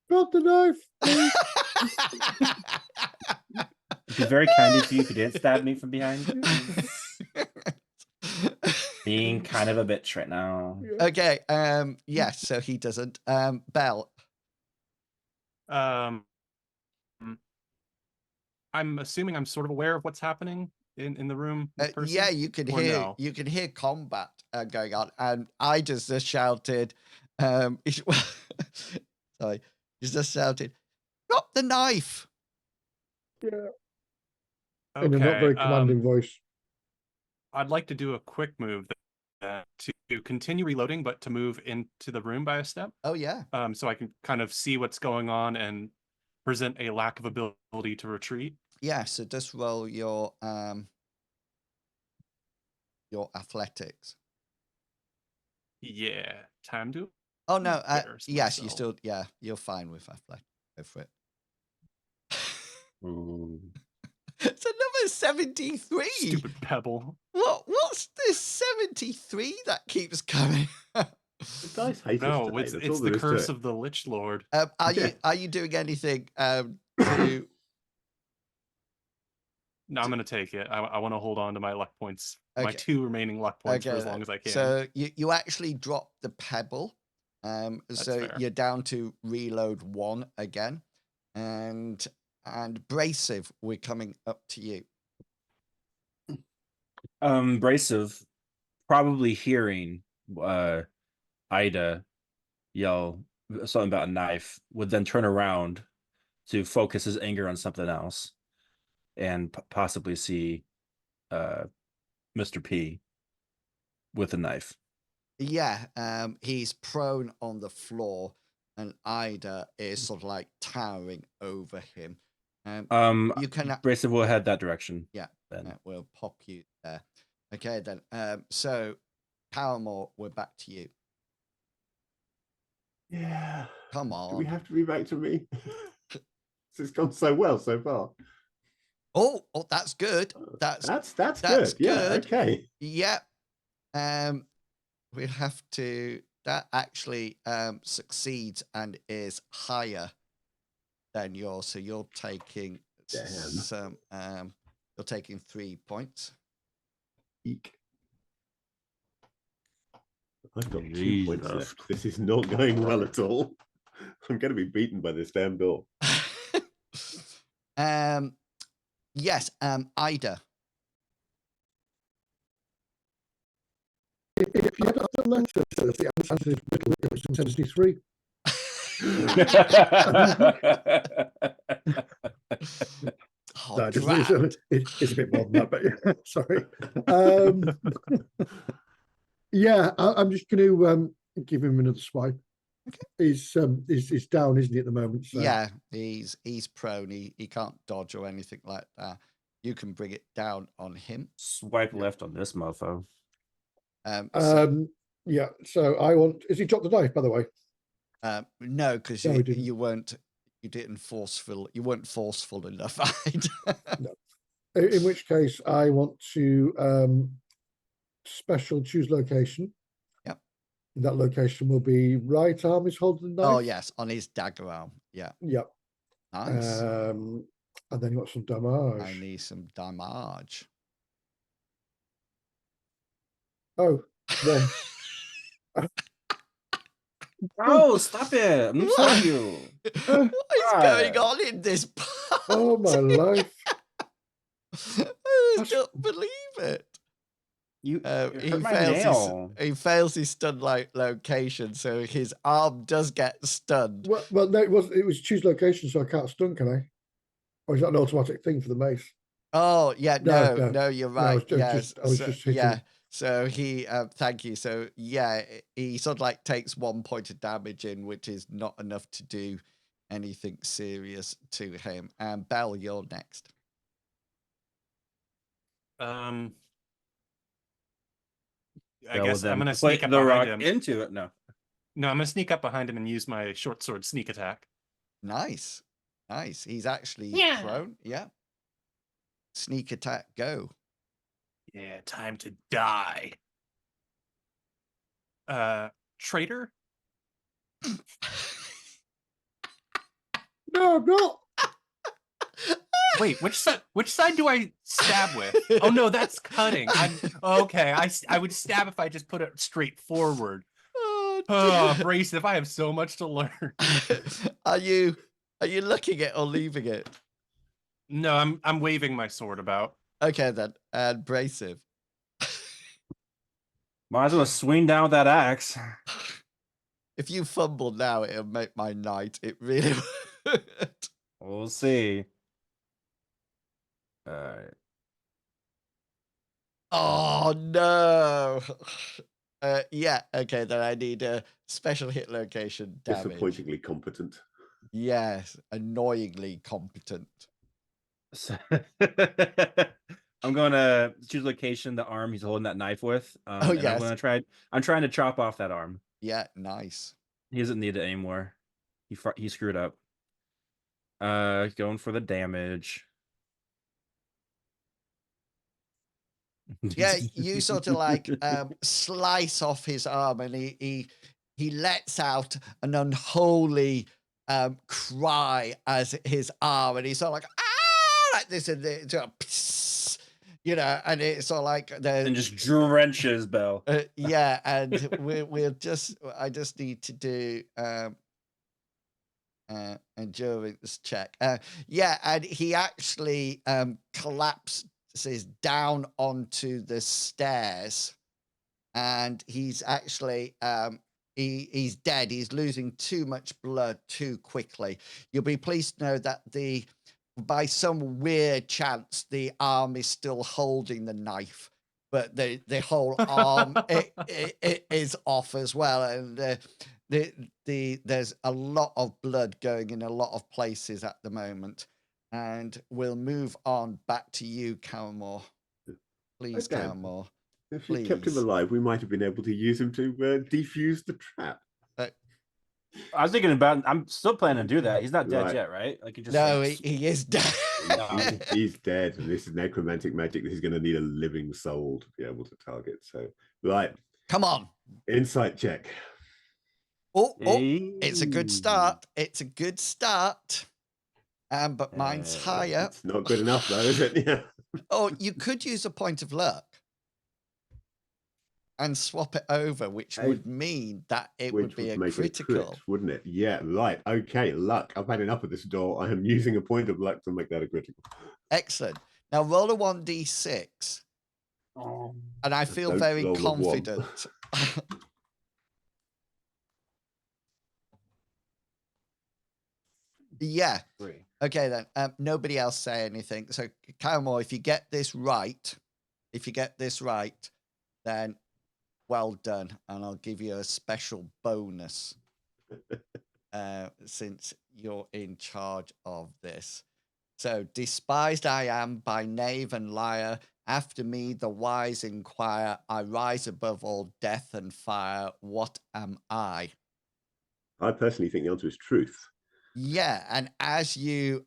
Drop the knife. please." It'd be very kind of you if you didn't stab me from behind. Being kind of a bitch right now. Yeah. Okay. Yes. So he doesn't. Bell. I'm assuming I'm sort of aware of what's happening in the room. with Percy, Yeah, you can or hear no? you can hear combat going on, and I just shouted. Sorry, just shouted, "Drop the knife!" Yeah. Okay. In a not very commanding voice. I'd like to do a quick move to continue reloading, but to move into the room by a step. Oh yeah. So I can kind of see what's going on and present a lack of ability to retreat. Yeah. So just roll your athletics. Yeah, time to. Oh no. Embarrass Yes, you myself. still. Yeah, you're fine with athletics. Go for it. It's another 73. Stupid pebble. What's this 73 that keeps coming? The dice hate us No, today, it's that's all the there is to curse it. of the Lich Lord. Are you doing anything to? No, I'm gonna take it. I want to hold on to my luck points, my Okay. 2 remaining luck points for as then. long as I can. So you actually drop the pebble. So fair. you're down to reload 1 again, and Brasive, we're coming up to you. Brasive, probably hearing Ida yell something about a knife, would then turn around to focus his anger on something else, and possibly see Mr. P with a knife. Yeah, he's prone on the floor, and Ida is sort of like towering over him. You can Brasive will head that direction. Yeah, then we'll pop you there. Okay, then. So, Paramore, we're back to you. Yeah. Come Do we on. have to be back to me? It's gone so well so far. Oh, that's good. That's good. Yeah. good. Okay. Yeah. We have to. That actually succeeds and is higher than yours. So you're taking some. You're taking 3 points. Eek. I've got 2 points left. This is not going well at all. I'm going to be beaten by this damn door. Yes. Ida. If you had other letters, the answer is riddle. It was intensity 3. Oh, No, it's a bit more than that, but yeah, sorry. Yeah, I'm just going to give him another swipe. Okay. He's down, isn't he, at the moment? So. Yeah, he's prone. He can't dodge or anything like that. You can bring it down on him. Swipe left on this mofo. Yeah. So I want. Is he dropped the dice, by the way? No, because No, you weren't. You didn't forceful. You weren't forceful enough. No. In which case, I want to special choose location. Yep. That location will be right arm is holding the knife. Oh yes, on his dagger arm. Yeah. Yep. Nice. And then you got some damage. I need some damage. Oh, one. Oh, stop it! I'm telling you. What is going on in this party? Oh my life! I don't believe it. You he fails his stun like location, so his arm does get stunned. Well, no, it was choose location, so I can't stun, can I? Or is that an automatic thing for the mace? Oh yeah, no, you're right. Yes, I was just hitting. Yeah. So he, thank you. So yeah, he sort of like takes 1 point of damage in, which is not enough to do anything serious to him. And Belle, you're next. I Belle guess will I'm then gonna sneak up the rock behind him. into it. No, I'm gonna sneak up behind him and use my short sword sneak attack. Nice. He's actually prone. Yeah. Sneak attack, go. Yeah, time to die. Traitor? No, I'm not. Wait, which side do I stab with? Oh no, that's cutting. Okay. I would stab if I just put it straight forward. Oh, Brasive, I have so much to learn. Are you looking at or leaving it? No, I'm waving my sword about. Okay then, and Brasive. might as well swing down with that axe. If you fumble now, it'll make my night. It really would. We'll see. All right. Oh no. Yeah. Okay, then I need a special hit location damage. Disappointingly competent. Yes, annoyingly competent. So I'm going to choose location, the arm he's holding that knife with. Oh and yes. I'm trying to chop off that arm. Yeah, nice. He doesn't need it anymore. He screwed up. Going for the damage. Yeah, you sort of like slice off his arm, and he lets out an unholy cry as his arm, and he's sort of like like this, and it's sort of, pss, you know, and it's sort of like and just drenches Belle. Yeah, and I just need to do endurance check. Yeah, and he actually collapses down onto the stairs, and he's actually he's dead. He's losing too much blood too quickly. You'll be pleased to know that by some weird chance, the arm is still holding the knife, but the whole arm it is off as well, and there's a lot of blood going in a lot of places at the moment. And we'll move on back to you, Calmore. Please, Dan, Calmore. if you kept him Please. alive, we might have been able to use him to defuse the trap. I was thinking about. I'm still planning to do that. He's not dead Right. yet, right? Like he just. No, like, he is dead. He's dead, and this is necromantic magic. This is going to need a living soul to be able to target. So, right, Come on. insight check. Oh, it's a good start. It's a good start. But mine's higher. It's not good enough, though, is it? Yeah. Oh, you could use a point of luck and swap it over, which would mean that it would be a make critical. It a crit, wouldn't it? Yeah, right. Okay, luck. I've had enough of this door. I am using a point of luck to make that a critical. Excellent. Now roll a 1d6. And I feel Don't very roll a one. confident. Yeah. 3. Okay, then. Nobody else say anything. So, Calmore, if you get this right, then well done. And I'll give you a special bonus since you're in charge of this. So, despised I am by knave and liar. After me, the wise inquire. I rise above all death and fire. What am I? I personally think the answer is truth. Yeah, and as you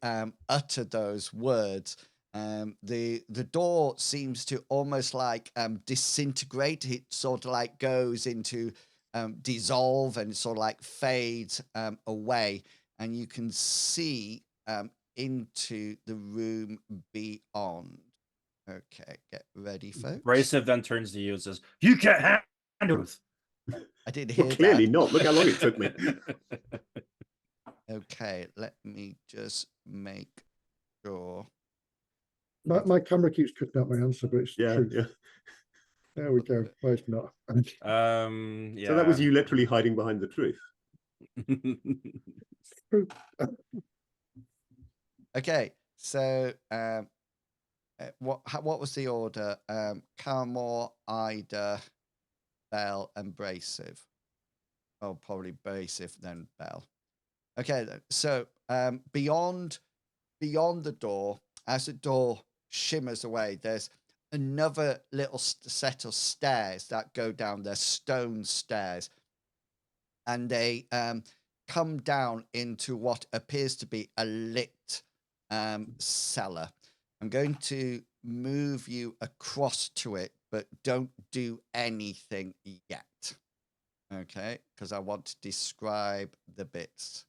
utter those words, the door seems to almost like disintegrate. It sort of like goes into dissolve and sort of like fades away, and you can see into the room beyond. Okay, get ready, folks. Brasive then turns to you and says, "You can't handle it." I did hear Well, clearly that. not. Look how long it took me. Okay, let me just make sure. My camera keeps cutting out my answer, but it's Yeah, true. yeah. There we go. Well, it's not. Yeah. So that was you literally hiding behind the truth. True. Okay, so what was the order? Calmore, Ida, Bell, and Brasive. Oh, probably Brasive, then Bell. Okay, then. So beyond the door, as the door shimmers away, there's another little set of stairs that go down. They're stone stairs, and they come down into what appears to be a lit cellar. I'm going to move you across to it, but don't do anything yet. Okay, because I want to describe the bits.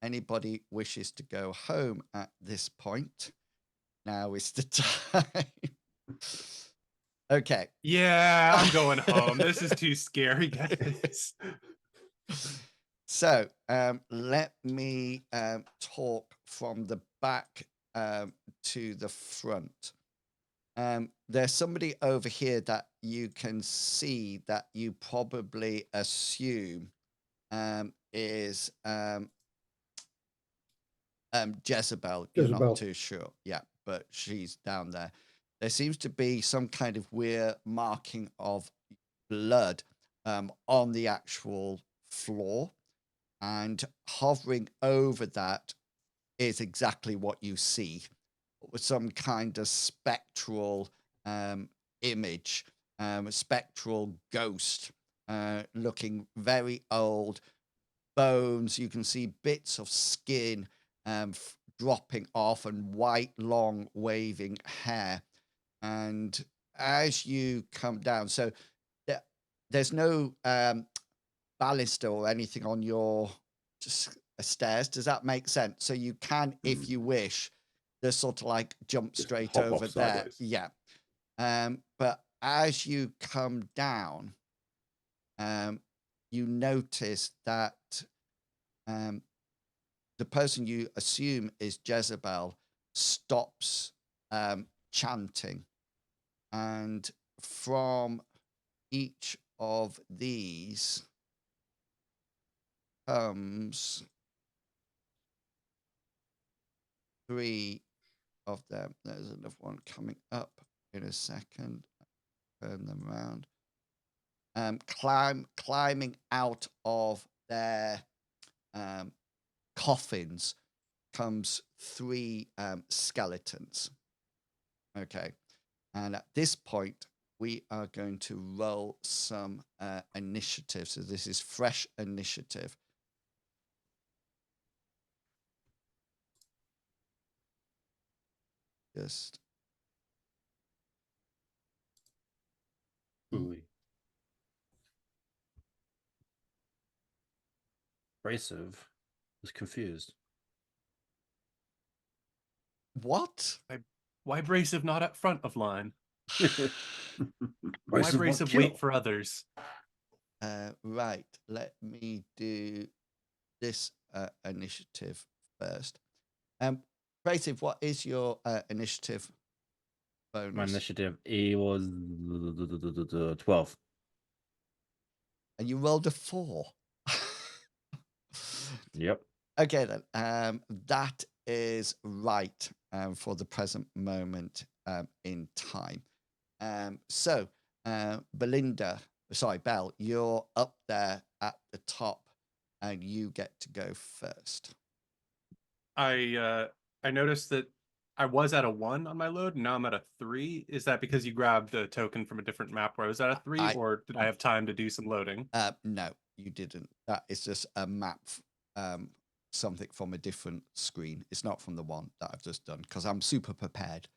Anybody wishes to go home at this point, now is the time. Okay. Yeah, I'm going home. This is too scary, guys. So let me talk from the back to the front. There's somebody over here that you can see that you probably assume is Jezebel. You're Jezebel. not too sure. Yeah, but she's down there. There seems to be some kind of weird marking of blood on the actual floor, and hovering over that is exactly what you see, with some kind of spectral image, spectral ghost, looking very old. Bones, you can see bits of skin dropping off, and white, long, waving hair. And as you come down, so there's no baluster or anything on your stairs. Does that make sense? So you can, if you wish, just sort of like jump Just straight hop over off there. sideways. Yeah. But as you come down, you notice that the person you assume is Jezebel stops chanting, and from each of these comes 3 of them. There's another one coming up in a second. turn them around. Climbing out of their coffins comes 3 skeletons. Okay, and at this point we are going to roll some initiative. So this is fresh initiative. Just Ooh. Brasive is confused. what? Why Brasive not at front of line? Why Brasive won't Brasive kill. wait for others? Right, let me do this initiative first. Brasive, what is your initiative bonus? My initiative was 12. And you rolled a 4. Yep. Okay, then. That is right for the present moment in time. So, Belle, you're up there at the top, and you get to go first. I noticed that I was at a 1 on my load. Now I'm at a 3. Is that because you grabbed the token from a different map where I was at a 3, or did I have time to do some loading? No, you didn't. That is just a map, something from a different screen. It's not from the one that I've just done because I'm super prepared.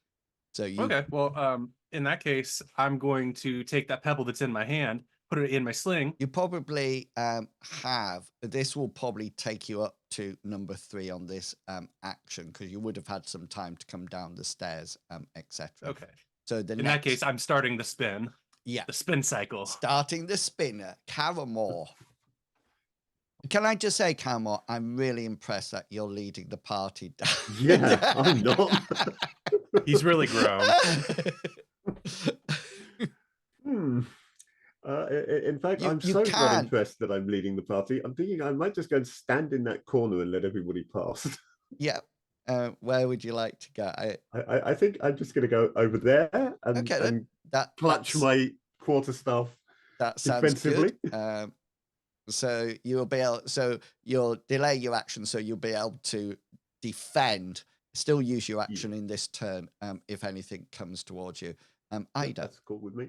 So you Okay, well, in that case, I'm going to take that pebble that's in my hand, put it in my sling. You probably have. This will probably take you up to number 3 on this action because you would have had some time to come down the stairs, etc. Okay. So In that case, I'm starting the spin. Yeah, The spin cycle. starting the spinner, Caramore. Can I just say, Caramore, I'm really impressed that you're leading the party down. Yeah, I'm not. He's really grown. In fact, I'm you so not can. impressed that I'm leading the party. I'm thinking I might just go and stand in that corner and let everybody pass. Yeah. Where would you like to go? I think I'm just going to go over there and, Okay, and that clutch my quarterstaff that sounds defensively. good. So you'll be able. So you'll delay your action, so you'll be able to defend. Still use your action in this turn, if anything comes towards you. Ida, That's cool with me.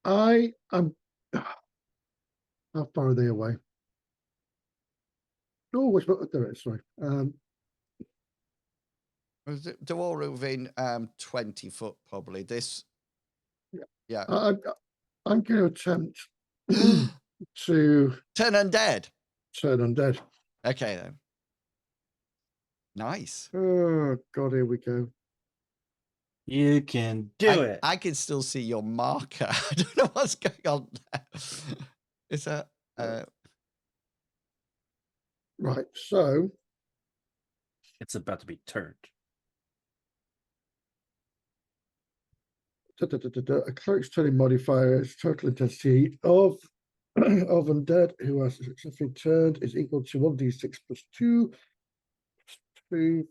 I am. How far are they away? Oh, which there it is, sorry. they're all within 20 foot, probably. This, yeah. I'm going to attempt to turn undead. Turn undead. Okay then. Nice. Oh God, here we go. You can do it. I can still see your marker. I don't know what's going on there. Is that right? So it's about to be turned. A cleric's turning modifier is total intensity of undead who has successfully turned is equal to 1d6 plus 2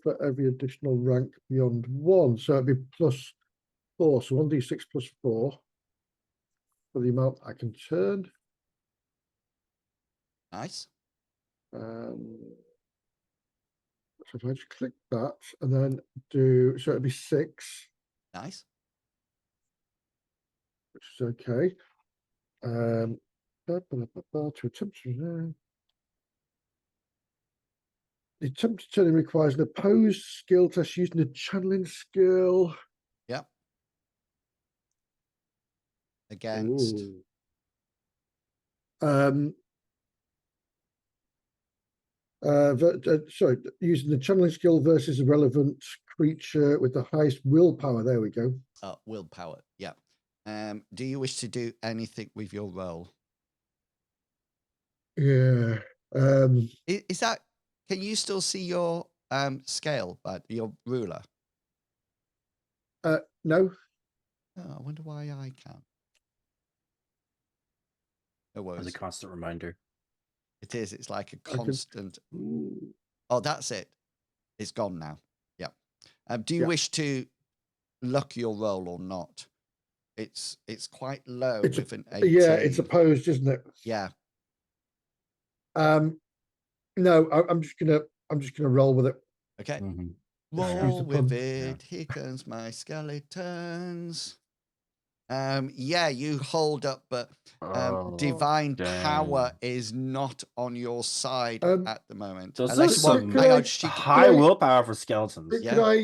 for every additional rank beyond 1. So it'd be plus 4. So 1d6 plus 4 for the amount I can turn. nice? So if I just click that and then do, so it'd be 6. Nice. Which is okay. To attempt to the attempt to turn requires an opposed skill test using a channeling skill. Yep. Against. Ooh. Sorry, using the channeling skill versus a relevant creature with the highest willpower. There we go. Willpower. Yeah. Do you wish to do anything with your roll? Yeah. Is that? Can you still see your scale, but your ruler? No. Oh, I wonder why I can't. No worries. As a constant reminder. It is. It's like a constant. Oh, that's it. It's gone now. Do you Yeah. wish to luck your roll or not? It's quite low It's with an 18. Yeah, it's opposed, isn't it? Yeah. No, I'm just gonna roll with it. Okay. Mhm. Roll the with pun. it. Here comes my skeletons. Yeah, you hold up, but divine power dang. is not on your side at the moment. Those Unless are you want, some hang on, high willpower for skeletons. Could Yeah. I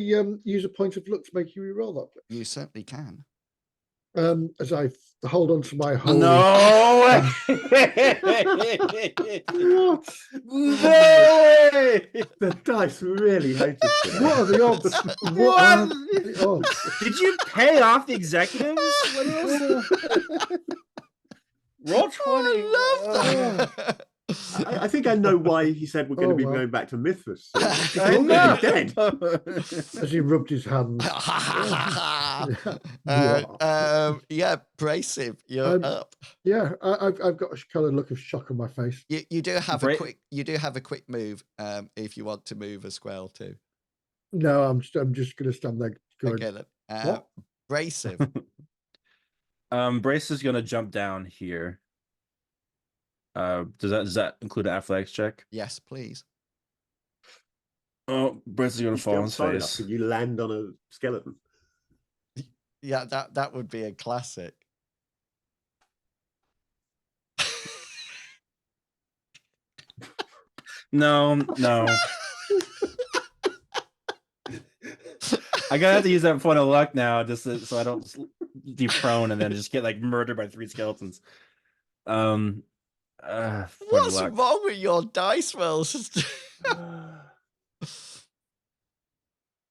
use a point of luck to make you re-roll that, please? you certainly can. As I hold on to my holy. No way! What? No way! The dice really hate us today. What are the odds? What are the odds? Did you pay off the executives? What is Roll 20. I love that. I think I know why he said we're going to be well. going back to Mithras. Soon. I We're all know. going to be dead. As he rubbed his hands. Yeah, Brasive, you're up. Yeah, I've got a kind of look of shock on my face. You do have a quick move if you want to move as well too. No, I'm just gonna stand there going, Okay then. what? Brasive. Brace is gonna jump down here. Does that include an athletics check? Yes, please. Oh, Brace is gonna fall on his Far enough, face. and you land on a skeleton. Yeah, that would be a classic. No. I gotta have to use that point of luck now, just so I don't be prone and then just get like murdered by 3 skeletons. Point of What's luck. wrong with your dice rolls?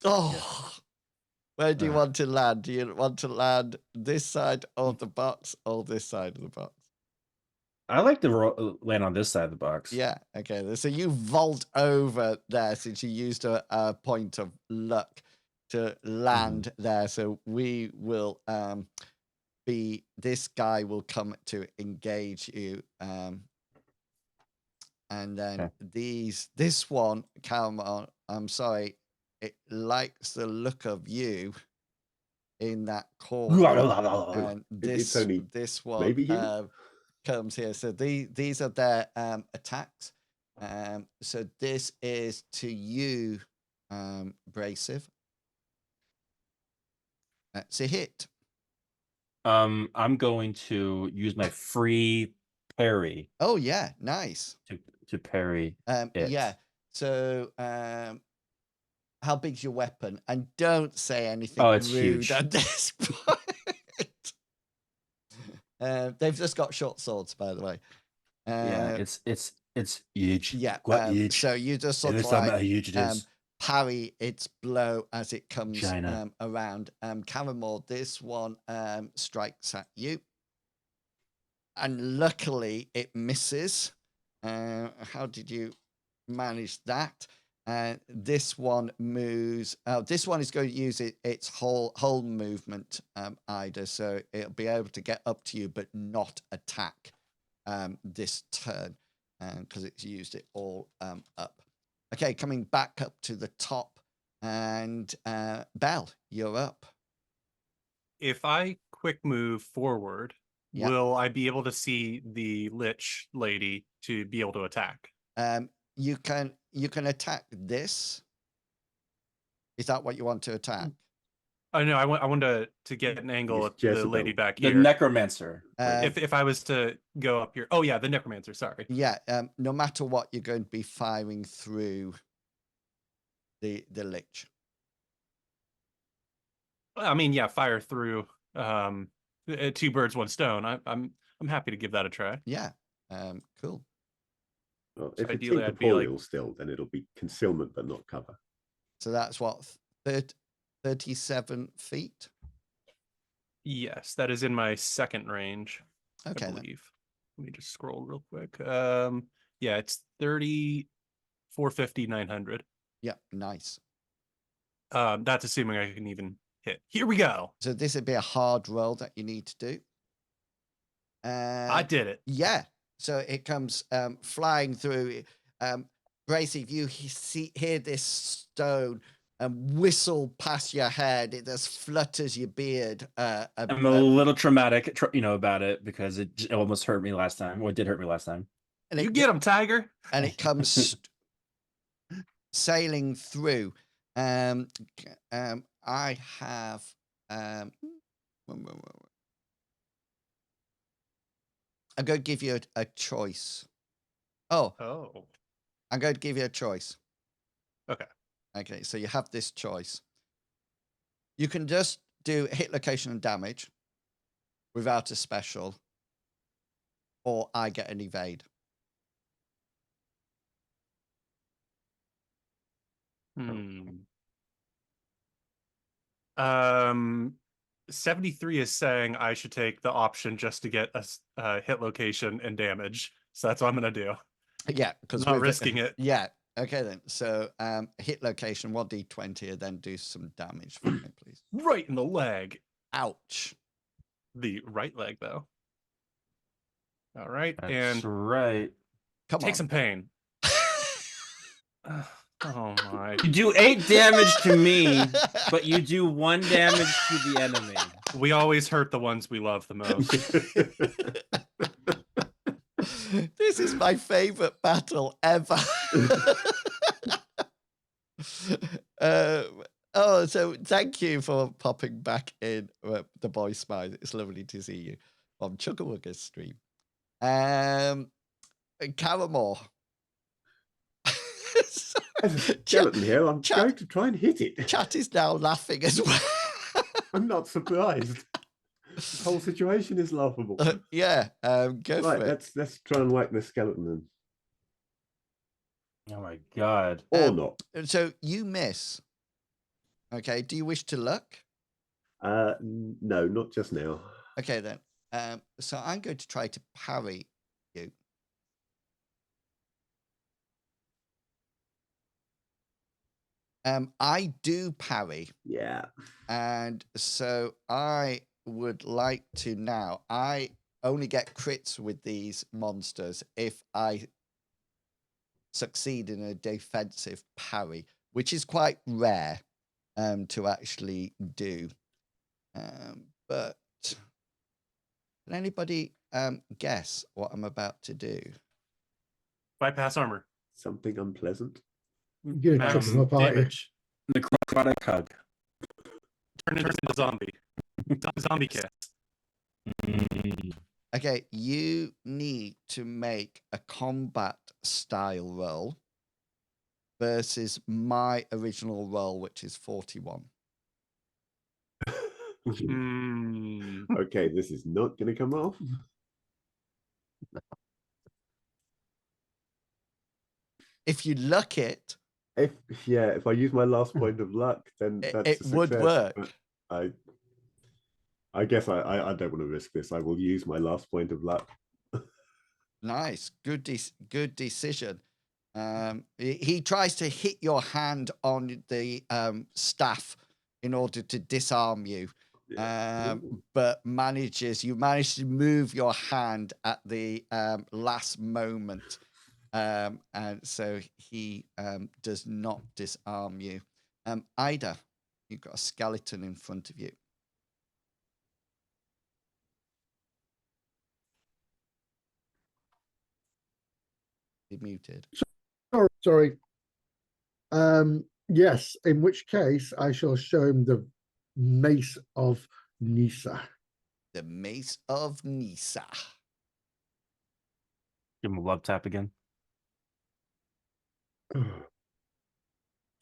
Oh, where do you want to land? Do you want to land this side of the box or this side of the box? I like to land on this side of the box. Yeah, okay. So you vault over there since you used a point of luck to land there. So we will this guy will come to engage you. And then this one, come on, I'm sorry, it likes the look of you in that corner. And this one maybe you? comes here. So these are their attacks. So this is to you, Brasive. That's a hit. I'm going to use my free parry. Oh yeah, nice. To parry it. Yeah. So how big's your weapon? And don't say anything it's rude huge. at this point. They've just got short swords, by the way. Yeah, it's huge. Yeah. Quite huge. So you just sort of how huge it is. parry its blow as it comes China. around. Caramore, this one strikes at you. And luckily it misses. How did you manage that? This one moves. This one is going to use its whole movement, Ida. So it'll be able to get up to you, but not attack this turn because it's used it all up. Okay, coming back up to the top, and Belle, you're up. If I quick move forward, Yeah. will I be able to see the Lich lady to be able to attack? You can attack this. Is that what you want to attack? Oh no, I want to get an angle It's at the Jezebel. lady back The here. necromancer. If I was to go up here, oh yeah, the necromancer. Sorry. Yeah. No matter what, you're going to be firing through the lich. I mean, yeah, fire through 2 birds, 1 stone. I'm happy to give that a try. Yeah. Cool. Well, So if it's ideally, I'd be like- incorporeal still, then it'll be concealment but not cover. So that's what 37 feet. Yes, that is in my second range. Okay. I Then. believe. Let me just scroll real quick. Yeah, it's 30, 450, 900. Yeah. Nice. That's assuming I can even hit. Here we go. So this would be a hard roll that you need to do. I did it. Yeah. So it comes flying through. Brasive, you hear this stone whistle past your head. It just flutters your beard. I'm a little traumatic, about it because it almost hurt me last time. Well, it did hurt me last time. And You get him, Tiger. And it comes sailing through. I have. I'm going to give you a choice. Oh, I'm going to give you a choice. Okay, so you have this choice. You can just do hit location and damage without a special, or I get an evade. 73 is saying I should take the option just to get a hit location and damage. So that's what I'm gonna do. Yeah, because not risking it. Yeah. Okay then. So hit location 1d20 and then do some damage for me, please. Right in the leg. Ouch. The right leg though. All right. That's and right. Come take on. some pain. Oh my. You do 8 damage to me, but you do 1 damage to the enemy. We always hurt the ones we love the most. This is my favorite battle ever. So thank you for popping back in the boy smile. It's lovely to see you on Chugawugga's stream. Caramore. There's a skeleton here. I'm going to try and hit it. Chat is now laughing as well. I'm not surprised. This whole situation is laughable. Yeah, go for it. Let's try and whack the skeleton then. Oh my god. Or not. So you miss. Okay, do you wish to luck? No, not just now. Okay then. So I'm going to try to parry you. I do parry. Yeah. And so I would like to now. I only get crits with these monsters if I succeed in a defensive parry, which is quite rare to actually do. But can anybody guess what I'm about to do? Bypass armor. Something unpleasant. You're gonna chop him up, aren't you? Damage. Necrotic hug. Turn into zombie. Zombie kiss. Okay, you need to make a combat style roll versus my original roll, which is 41. Okay, this is not going to come off. If you luck it, if I use my last point of luck, then that's it would work. I guess I don't want to risk this. I will use my last point of luck. Nice, good decision. He tries to hit your hand on the staff in order to disarm you, but you manage to move your hand at the last moment, and so he does not disarm you. Ida, you've got a skeleton in front of you. You're muted. Sorry. Yes, in which case I shall show him the Mace of Nisa. The Mace of Nisa. Give him a love tap again. Do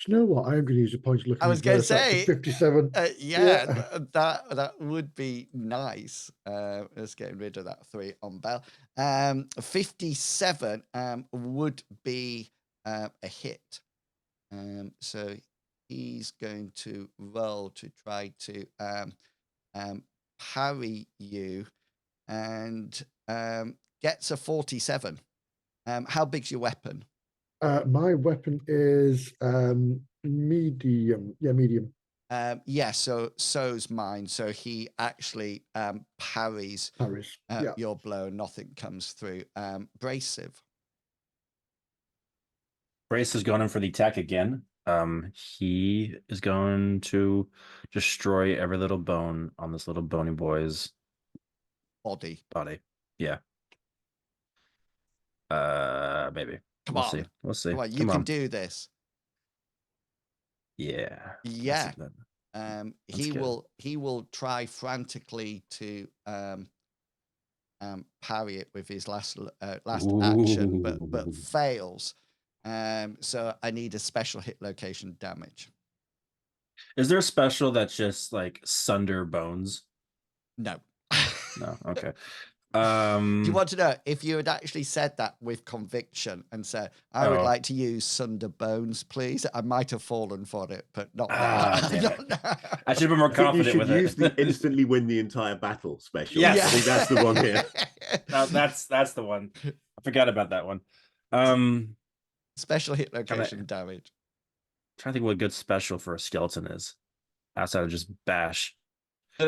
you know what? I am going to use a point of luck. I was going to say 57. That would be nice. Let's get rid of that 3 on Bell. 57 would be a hit. So he's going to roll to try to parry you, and gets a 47. How big's your weapon? My weapon is medium. Yeah, medium. So's mine. So he actually parries your blow. Nothing comes through. Brasive. Brace has gone in for the attack again. He is going to destroy every little bone on this little bony boy's Body. body. Yeah. Maybe. Come We'll on. see. We'll see. Come on, you Come can on. do this. Yeah. Yeah. That's He good. will try frantically to parry it with his last action, but Ooh. fails. So I need a special hit location damage. Is there a special that's just like sunder bones? No. No. Okay. Do you want to know if you had actually said that with conviction and said, I would Oh. like to use Sunder Bones, please? I might have fallen for it, but not Ah, now. damn Not it. now. I should have been more I think you confident should with use it. the instantly win the entire battle special. Yes. I think that's the one here. That's the one. I forgot about that one. Special hit location damage. Trying to think what a good special for a skeleton is outside of just bash.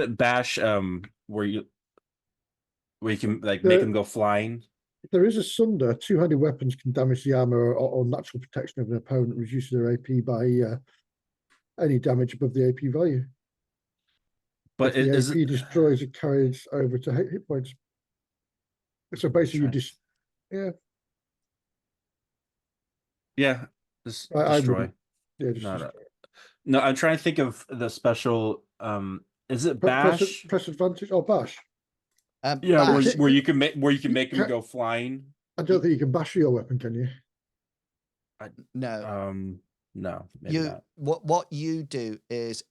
Bash, where you can like make them go flying. There is a Sunder. Two-handed weapons can damage the armor or natural protection of an opponent, reducing their AP by any damage above the AP value. But if the is AP it destroys, it carries over to hit points. So basically, you just yeah, just I destroy. wouldn't. Yeah, just No, destroy. no. I'm trying to think of the special. Is it bash? Press advantage or bash? Yeah, bash. where you can make them go flying. I don't think you can bash your weapon, can you? No. No, maybe not. What you do is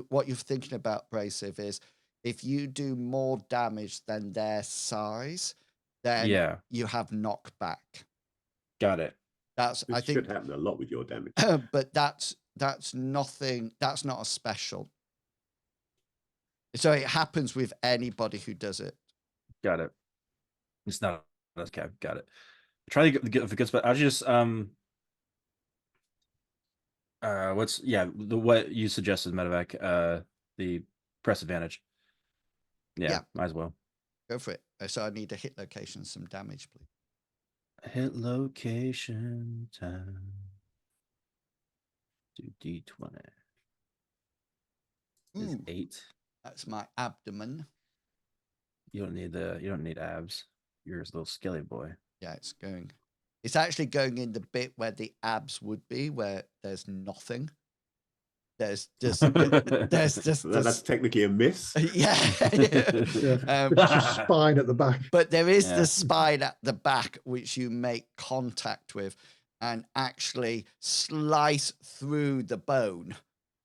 what you're thinking about, Brasive, is if you do more damage than their size, then you have knockback. Got it. This should happen a lot with your damage. But that's nothing. That's not a special. So it happens with anybody who does it. Got it. It's not. Okay, got it. Try to get a good spot. I just what you suggested, Medevac, the press advantage. Yeah, might as well. Go for it. So I need a hit location, some damage, please. Hit location time. Do D20. Is 8. That's my abdomen. You don't need abs. You're a little skelly boy. Yeah, it's actually going in the bit where the abs would be, where there's nothing. There's just that's technically a miss. Yeah. Just a spine at the back. But there is the spine at the back which you make contact with and actually slice through the bone.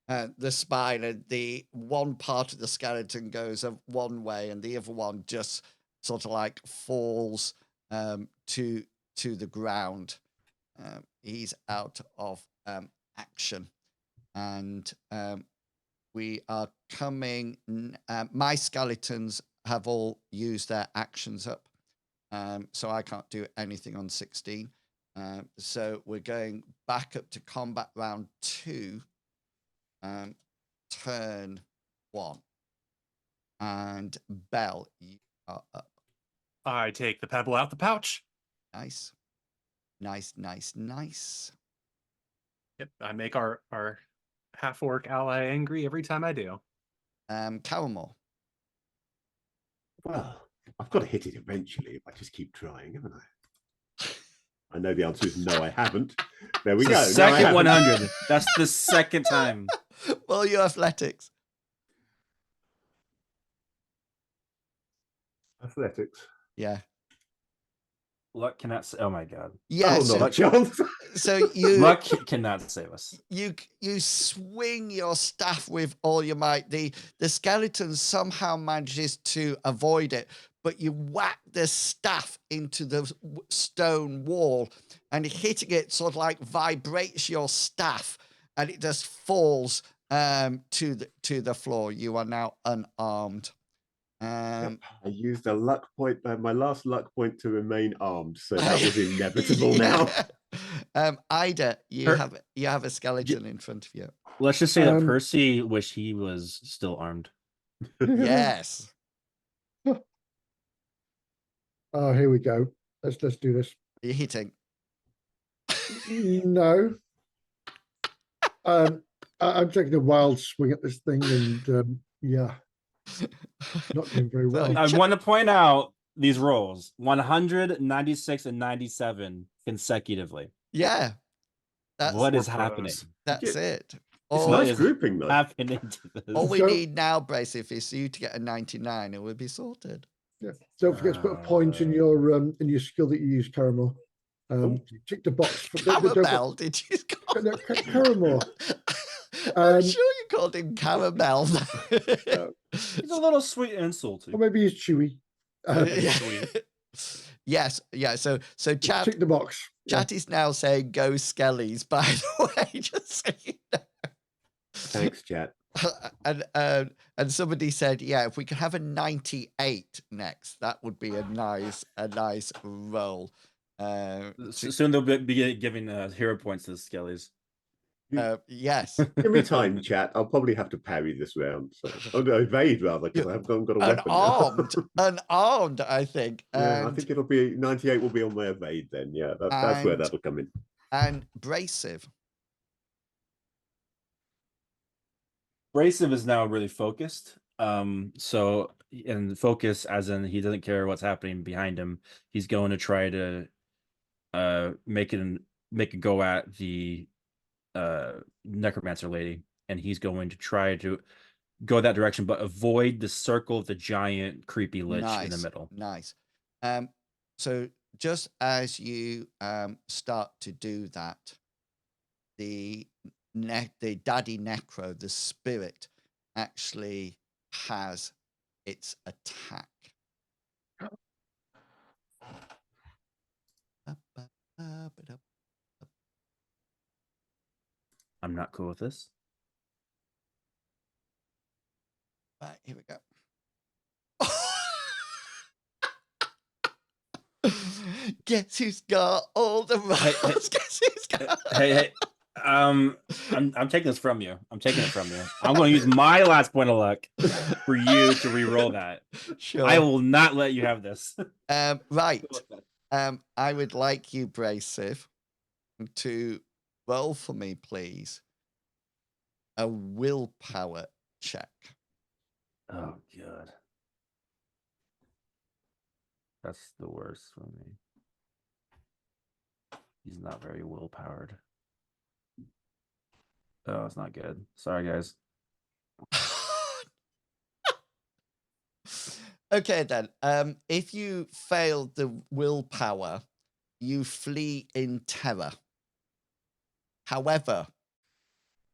The spine, and the one part of the skeleton goes one way and the other one just sort of like falls to the ground. He's out of action, and we are coming. My skeletons have all used their actions up, so I can't do anything on 16. So we're going back up to combat round 2. Turn 1. And Bell, you are up. I take the pebble out the pouch. Nice. Yep, I make our half-orc ally angry every time I do. Caramel. Well, I've got to hit it eventually if I just keep trying, haven't I? I know the answer is no, I haven't. There we go. Second 100. That's the second time. Well, your athletics. Athletics. Yeah. Luck cannot say. Oh my god. Yeah. Oh, not a chance. So you luck cannot save us. You swing your staff with all your might. The skeleton somehow manages to avoid it, but you whack the staff into the stone wall, and hitting it sort of like vibrates your staff, and it just falls to the floor. You are now unarmed. I used a luck point, my last luck point to remain armed, so that was inevitable now. Ida, you have a skeleton in front of you. Let's just say that Percy wished he was still armed. Yes. Oh, here we go. Let's do this. Are you hitting? No. I'm taking a wild swing at this thing, and yeah, not doing very well. So- I want to point out these rolls: 196 and 97 consecutively. Yeah, that's What is We're happening? close. that's it. It's All, What nice is grouping though. happening to this? all we So- need now, Brasive, is you to get a 99, and we'll be sorted. Yeah. Don't forget to put a point in your skill that you use, Caramel. Tick the box for Caramel, did you call No, him? Caramel. I'm sure you called him Caramel. It's a little sweet insult. Or maybe he's chewy. Yes, yeah. So chat Tick the box. chat is now saying go Skellies, by the way, just so you know. Thanks, chat. And somebody said, yeah, if we could have a 98 next, that would be a nice roll. Soon they'll be giving hero points to the Skellies. Yes. Give me time, chat. I'll probably have to parry this round. So evade rather, because I haven't got a weapon. Unarmed, I think. Yeah, I think it'll be 98 will be on my evade then. Yeah, that's where that'll come in. And Brasive. Brasive is now really focused. So and focus as in he doesn't care what's happening behind him. He's going to try to make a go at the necromancer lady, and he's going to try to go that direction, but avoid the circle of the giant creepy lich in the middle. Nice. So just as you start to do that, the daddy necro, the spirit, actually has its attack. I'm not cool with this. Right, here we go. Guess who's got all the rolls? Guess who's got? Hey, I'm taking this from you. I'm taking it from you. I'm going to use my last point of luck for you to re-roll that. Sure. I will not let you have this. Right. I would like you, Brasive, to roll for me, please. A willpower check. Oh god. That's the worst for me. He's not very willpowered. Oh, it's not good. Sorry, guys. Okay, then. If you fail the willpower, you flee in terror. However,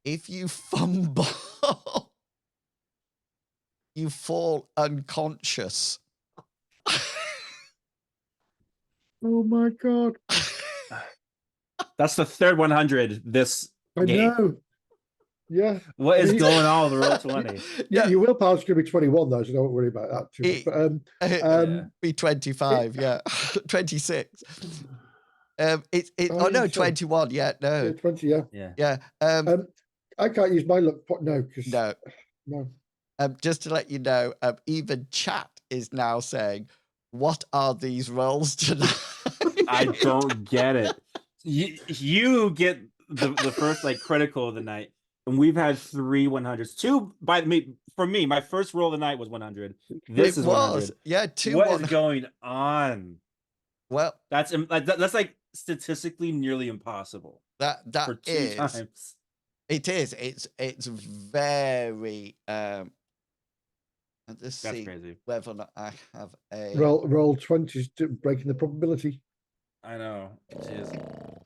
if you fumble, you fall unconscious. Oh my god. That's the third 100 this I game. know. Yeah. What is Yeah. going on with the roll 20? Yeah, your willpower's gonna be 21 though, so don't worry about that too much. But Be 25, yeah. 26. It's Oh, no, yeah, sorry. 21, yeah, no. yeah, 20, yeah. Yeah. Yeah. I can't use my luck point no, because No. no. Just to let you know, even chat is now saying, what are these rolls tonight? I don't get it. You get the first like critical of the night, and we've had 3 100s. 2 by me for me. My first roll of the night was 100. This is 100. Yeah, 2 What is going on? Well, That's like statistically nearly impossible. that For 2 is times. it is. It's very let's That's see crazy. whether or not I have a Roll 20s to breaking the probability. I know. Jeez.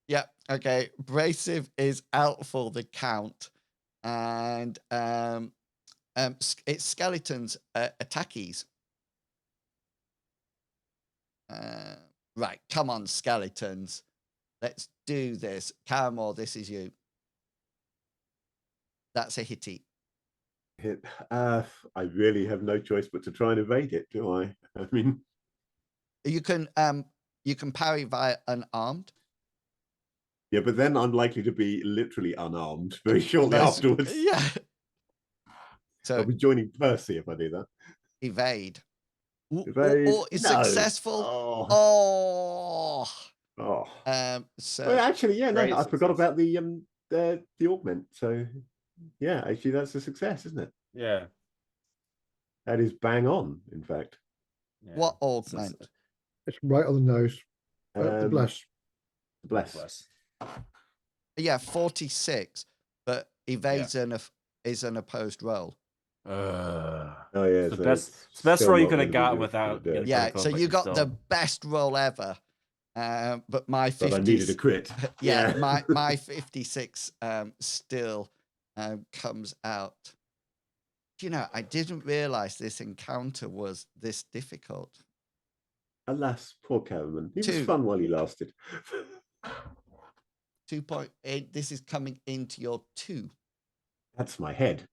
Yeah, okay. Brasive is out for the count. And it's skeletons attackies. Right, come on, skeletons. Let's do this. Caramel, this is you. That's a hitty. Hit. I really have no choice but to try and evade it, do I? I mean, You can parry via unarmed. yeah, but then I'm likely to be literally unarmed very shortly Unless- afterwards. Yeah. I'll So be joining Percy if I do that. evade. Evade. Or is No. successful. Oh. Oh. Oh. So Well, actually, yeah, no, Great I forgot success. about the augment. So, yeah, actually, that's a success, isn't it? Yeah. That is bang on, in fact. Yeah. what So- augment? It's right on the nose. The Um, bless. Bless. Bless. Yeah, 46, but evades is an opposed roll. Oh, yeah. It's the So best. It's the best still roll you not could have gonna be got good. without getting Yeah, critical, so but you you're got still... the best roll ever. But my 50, But I needed a crit. yeah, my 56 still comes out. You know, I didn't realize this encounter was this difficult. Alas, poor Caravan. He was 2. fun while he lasted. 2.8. This is coming into your 2. That's my head.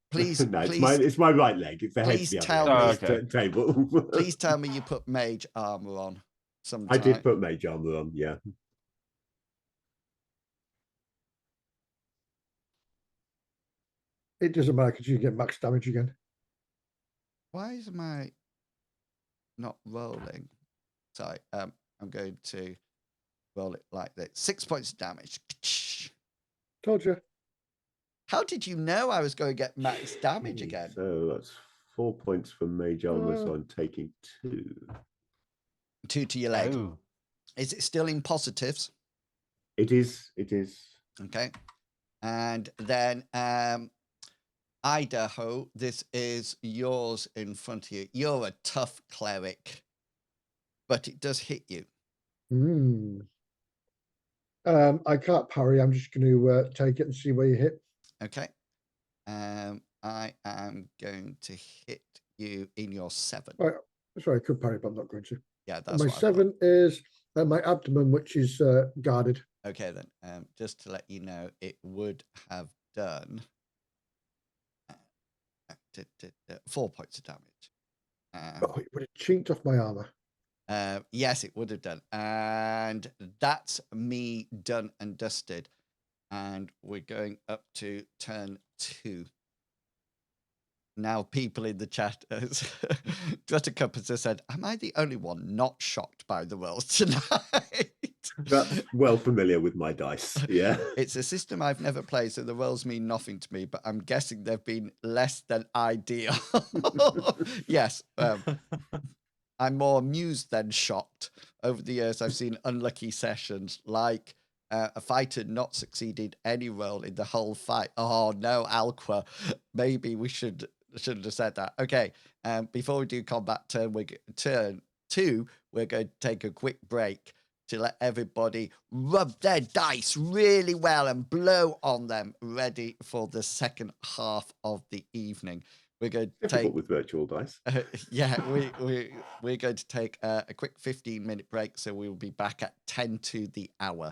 Please, no, please, it's my right leg. It's the head's please the tell other me- end of this table. please tell me you put mage armor on I sometime. did put mage armor on, yeah. It doesn't matter because you get max damage again. Why is my not rolling? Sorry, I'm going to roll it like this. 6 points of damage. Told you. How did you know I was going to get max damage again? So that's 4 points for mage armor, so I'm taking 2. 2 to your leg. Oh. Is it still in positives? It is. Okay. And then Idaho, this is yours in front of you. You're a tough cleric, but it does hit you. I can't parry. I'm just going to take it and see where you hit. Okay. I am going to hit you in your 7. Right. Sorry, I could parry, but I'm not going to. Yeah, And that's my what I thought. 7 is my abdomen, which is guarded. Okay, then. Just to let you know, it would have done 4 points of damage. Oh, it would have chinked off my armor. Yes, it would have done. And that's me done and dusted. And we're going up to turn 2. Now, people in the chat, Druttercup has said, am I the only one not shocked by the rolls tonight? That's well familiar with my dice, yeah. It's a system I've never played, so the rolls mean nothing to me, but I'm guessing they've been less than ideal. Yes, I'm more amused than shocked. Over the years, I've seen unlucky sessions like a fighter not succeeded any roll in the whole fight. Oh no, Alqua. Maybe we shouldn't have said that. Okay, before we do combat turn 2, we're going to take a quick break to let everybody rub their dice really well and blow on them, ready for the second half of the evening. We're going to Difficult take with virtual dice. yeah, we're going to take a quick 15-minute break, so we will be back at 10 to the hour.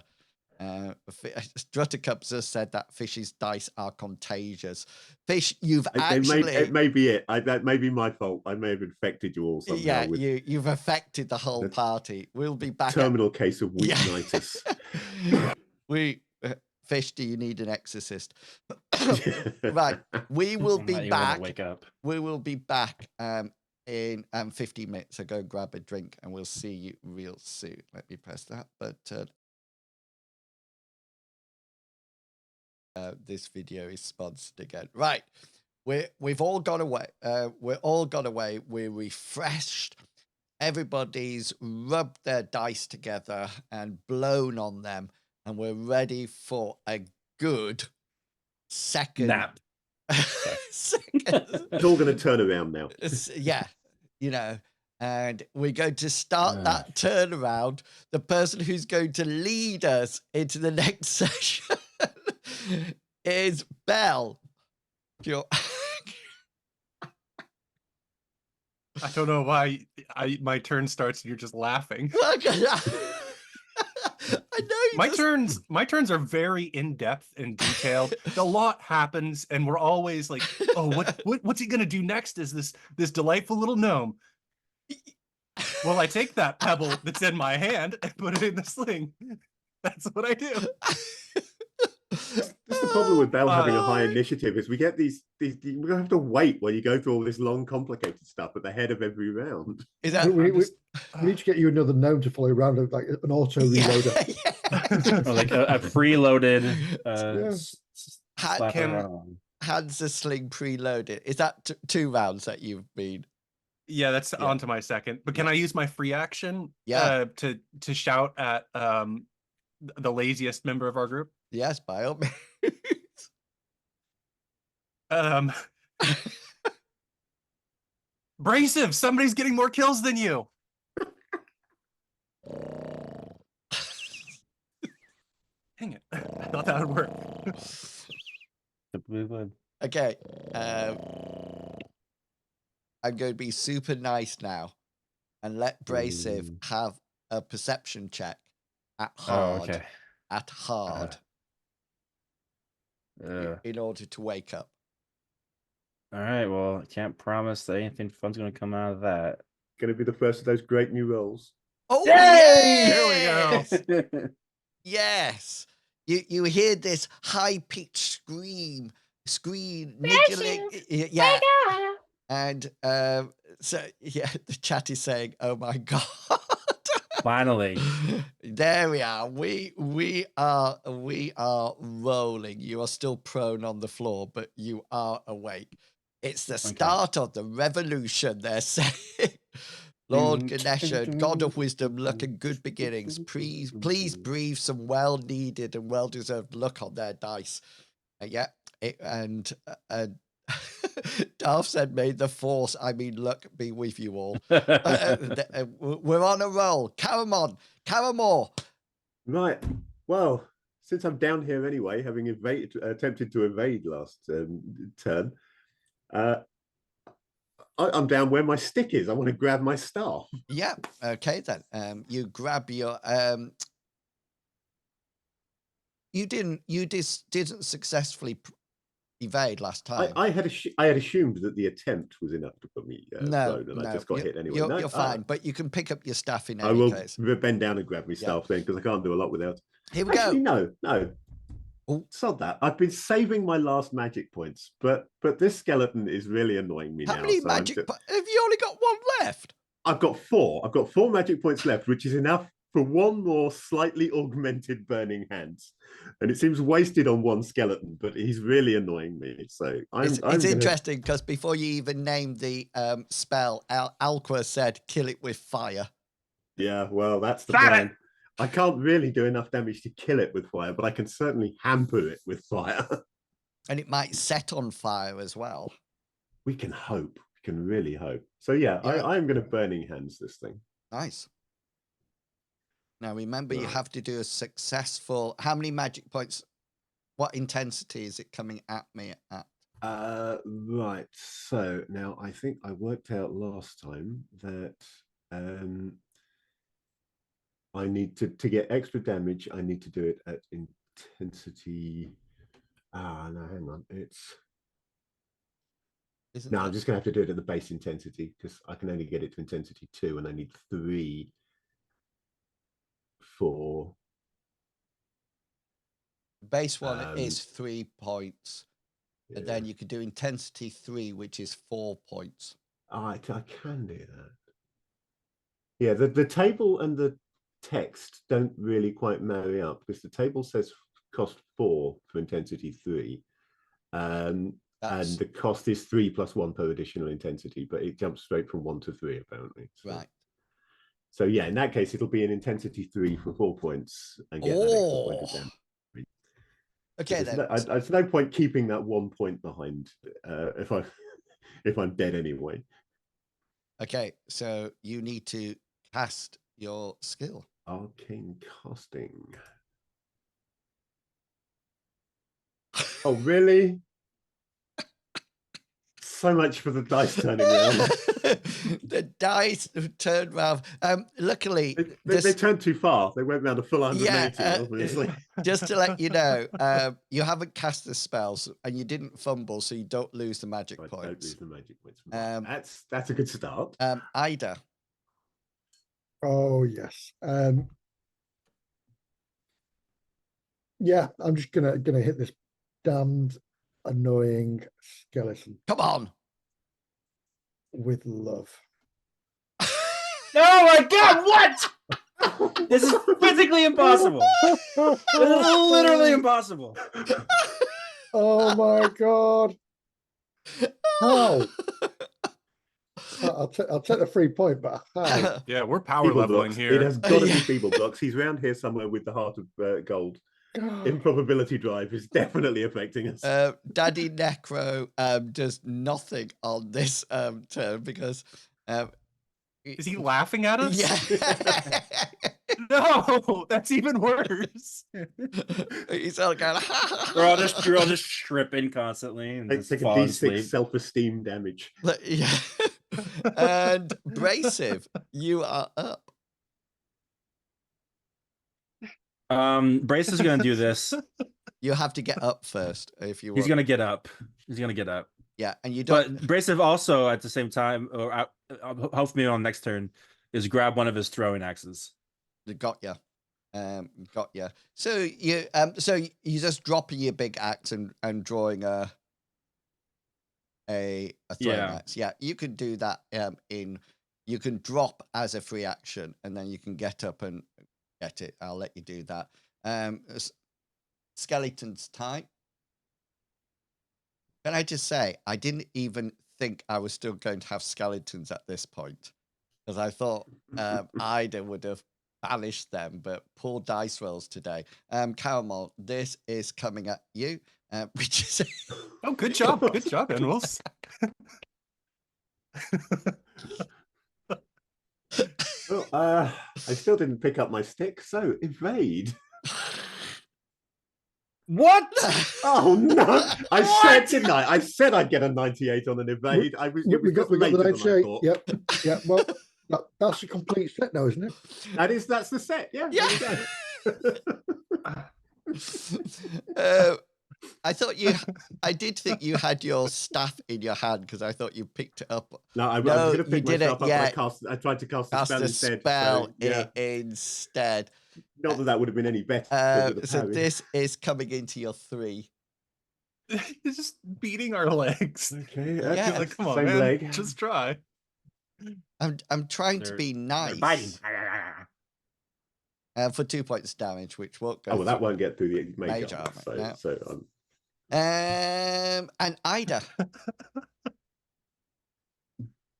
Druttercup just said that Fish's dice are contagious. Fish, you've actually... It may be it. That may be my fault. I may have infected you all somehow. Yeah, with you've affected the whole the party. We'll be back terminal case of weaknitis. Fish, do you need an exorcist? Right, we will be You wanna back. wake up. We will be back in 15 minutes. So go grab a drink and we'll see you real soon. Let me press that button. This video is sponsored again. Right, we've all got away. We're all got away. We're refreshed. Everybody's rubbed their dice together and blown on them, and we're ready for a good second Nap. second. It's all going to turn around now. Yeah, you know, and we're going to start that turnaround. The person who's going to lead us into the next session is Belle. I don't know why my turn starts and you're just laughing. I know My turns are very in depth and detailed. A lot happens, and we're always like, "Oh, what's he gonna do next?" Is this delightful little gnome? Well, I take that pebble that's in my hand and put it in the sling. That's what I do. That's the problem with Bell having a high Oh, initiative is we get these we have to wait while you go through all this long, complicated stuff at the head of every round. Is that We just- need to get you another gnome to follow around like an auto reloader. Or like a preloaded Yeah. slap Hack him. around. Hands a sling preloaded. Is that 2 rounds that you've been? Yeah, that's Yeah. on to my second. But can I use my free action Yeah. to shout at the laziest member of our group? Yes, by all means. Brasive, somebody's getting more kills than you. Dang it. I thought that would work. Okay. I'm going to be super nice now and let Brasive have a perception check at hard. Oh, okay. At hard. In order to wake up. All right. Well, I can't promise that anything fun's going to come out of that. Going to be the first of those great new rolls. Oh, There we go. Yes. You hear this high-pitched scream, niggling. Yeah. And so yeah, the chat is saying, "Oh my god!" Finally, there we are. We are rolling. You are still prone on the floor, but you are awake. It's the start of the revolution. They're saying. Lord Ganesha, God of wisdom, luck and good beginnings. Please breathe some well-needed and well-deserved luck on their dice. Darth said, "May the force, I mean luck, be with you all." We're on a roll. Caramore. Right. Well, since I'm down here anyway, having attempted to evade last turn, I'm down where my stick is. I want to grab my staff. Yeah. Okay then. You grab your. You didn't successfully evade last time. I had assumed that the attempt was enough to put me prone, and I just got hit anyway. You're fine, but you can pick up your staff in I any will case. bend down and grab my staff then, because I can't do a lot without. Here we go. No. Oh. Sod that. I've been saving my last magic points, but this skeleton is really annoying me now. How many magic points? Have you only got 1 left? I've got 4. I've got 4 magic points left, which is enough for 1 more slightly augmented burning hands. And it seems wasted on 1 skeleton, but he's really annoying me. So it's interesting because before you even named the spell, Alqua said, "Kill it with fire." Yeah, well, that's the plan. I can't really do enough damage to kill it with fire, but I can certainly hamper it with fire. And it might set on fire as well. We can hope. We can really hope. So yeah. I'm going to burning hands this thing. Nice. Now remember, you have to do a successful. How many magic points? What intensity is it coming at me at? Right. So now I think I worked out last time that I need to get extra damage. I need to do it at intensity. No, hang on. I'm just gonna have to do it at the base intensity because I can only get it to intensity 2, and I need 3 for. The base one is 3 points, and then Yeah. you could do intensity 3, which is 4 points. I can do that. Yeah, the table and the text don't really quite marry up because the table says cost 4 for intensity 3, and the cost is 3 plus 1 per additional intensity, but it jumps straight from 1 to 3 apparently. So. Right. So yeah, in that case, it'll be an intensity 3 for 4 points and get that extra point of damage. Okay, then. There's no point keeping that 1 point behind if I'm dead anyway. Okay, so you need to cast your skill. Arcane casting. Oh, really? So much for the dice turning around. The dice turned round. Luckily, they turned too far. They went round a full 180. Obviously. Just to let you know, you haven't cast the spells and you didn't fumble, so you don't lose the magic points. Don't lose the magic points. That's a good start. Ida. Oh yes. Yeah, I'm just gonna hit this damned annoying skeleton Come on. with love. Oh my god, what? This is physically impossible. This is literally impossible. Oh my god! How? I'll take the 3 point, but how? Yeah, we're power Feeble leveling blocks. here. It has got to be Yeah. feeble blocks. He's round here somewhere with the heart of gold. God. Improbability drive is definitely affecting us. Daddy Necro does nothing on this turn because Is he laughing at us? yeah. No, that's even worse. He's all going, We're all just tripping constantly and just Take a falling D6 asleep. self-esteem damage. yeah. And Brasive, you are up. Brace is gonna do this. You have to get up first if you want. He's gonna get up. He's gonna get up. Yeah, and you don't. But Brasive also at the same time, or hopefully on next turn, is grab one of his throwing axes. Got ya. Got ya. So you just dropping your big axe and drawing a throwing axe. Yeah, you can do that. You can drop as a free action, and then you can get up and get it. I'll let you do that. Skeleton's time. Can I just say, I didn't even think I was still going to have skeletons at this point, because I thought Ida would have banished them, but poor dice rolls today. Caramel, this is coming at you, which is Oh, good job, animals. Well, I still didn't pick up my stick, so evade. What? Oh no! I said, didn't I? I said I'd get a 98 on an evade. It was We got just the later than I 98. thought. Yep. Yeah. Well, that's a complete set now, isn't it? That's the set. Yeah. Yeah. There I did think you had your staff in your hand because I thought you picked it up. No, I was No, going to you pick my didn't stuff up. yet. I tried to cast a Cast spell a instead. spell So, yeah. instead. Not that that would have been any better. with the So parry. this is coming into your 3. He's just beating our legs. Okay. Yeah. Okay. Like, come on, Same man. leg. Just try. I'm trying to They're- be they're nice. biting. For 2 points damage, which won't go. Oh well, that through. won't get through the mage Mage armor. armor, So, no. so And Ida.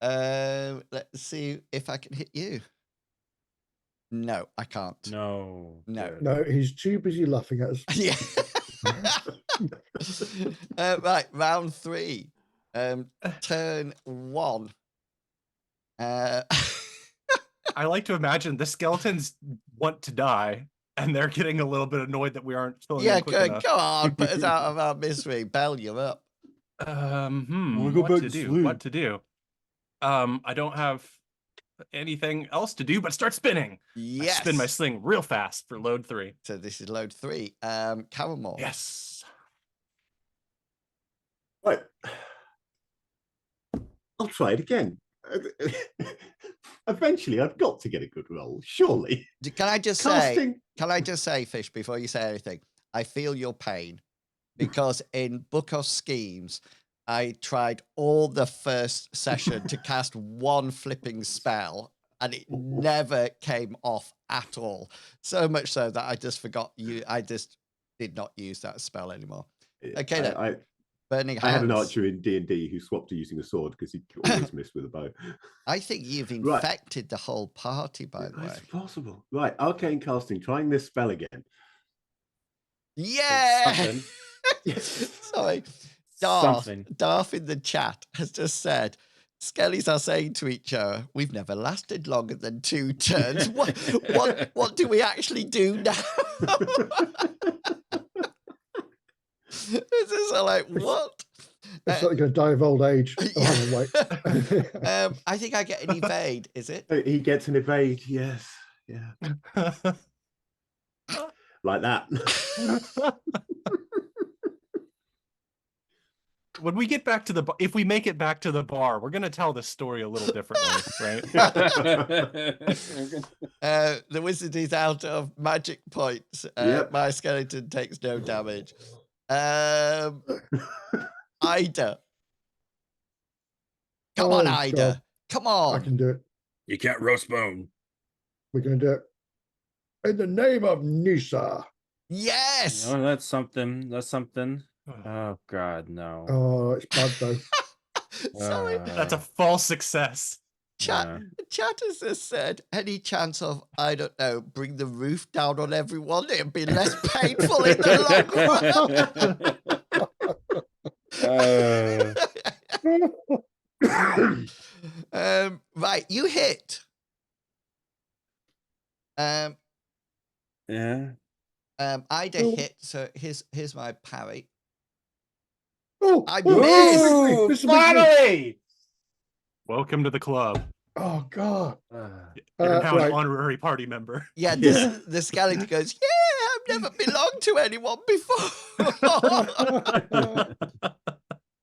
Let's see if I can hit you. No, I can't. No. No. Good. No, he's too busy laughing at us. Yeah. Right, round 3. Turn 1. I like to imagine the skeletons want to die, and they're getting a little bit annoyed that we aren't filling Yeah, in quick enough. go on, put us out of our misery. Bell, you're up. wanna go What back to to do? sleep. What to do? I don't have anything else to do but start spinning. I Yes. spin my sling real fast for load 3. So this is load 3. Caramel. Yes. right. I'll try it again. Eventually, I've got to get a good roll. Surely. Can I just say, Fish, before you say anything, I feel your pain because in Book of Schemes, I tried all the first session to cast one flipping spell and it never came off at all. So much so that I just forgot I just did not use that spell anymore. Okay, then. Burning Hands. I had an archer in D&D who swapped to using a sword because he always missed with a bow. I think you've infected the whole party, by the way. It's possible. Right, arcane casting, trying this spell again. Yeah! Something. Sorry. Darth Something. in the chat has just said, Skellies are saying to each other, we've never lasted longer than 2 turns. What do we actually do now? This is like, what? It's like going to die of old age. Oh, hang on, wait. I think I get an evade, is it? He gets an evade, yes. Yeah. Like that. when we get back to the if we make it back to the bar, we're gonna tell this story a little differently, right? The wizard is out of magic points. Yep. My skeleton takes no damage. Ida. Come on, Oh, Ida. God. Come I on. can do it. You can't roast bone. We're going to do it. In the name of Nisa. Yes. Oh, that's something. That's something. Oh God, no. Oh, it's bad though. Sorry. That's a false success. Chat has just said, any chance of, I don't know, bring the roof down on everyone? It'd be less painful in the long run. Right, you hit. Yeah. Ida Oh. hit, so here's my parry. Oh, I oh, missed. this will be good. Finally! Welcome to the club. Oh, God. You're now right. an honorary party member. Yeah, Yeah. the skeleton goes, yeah, I've never belonged to anyone before.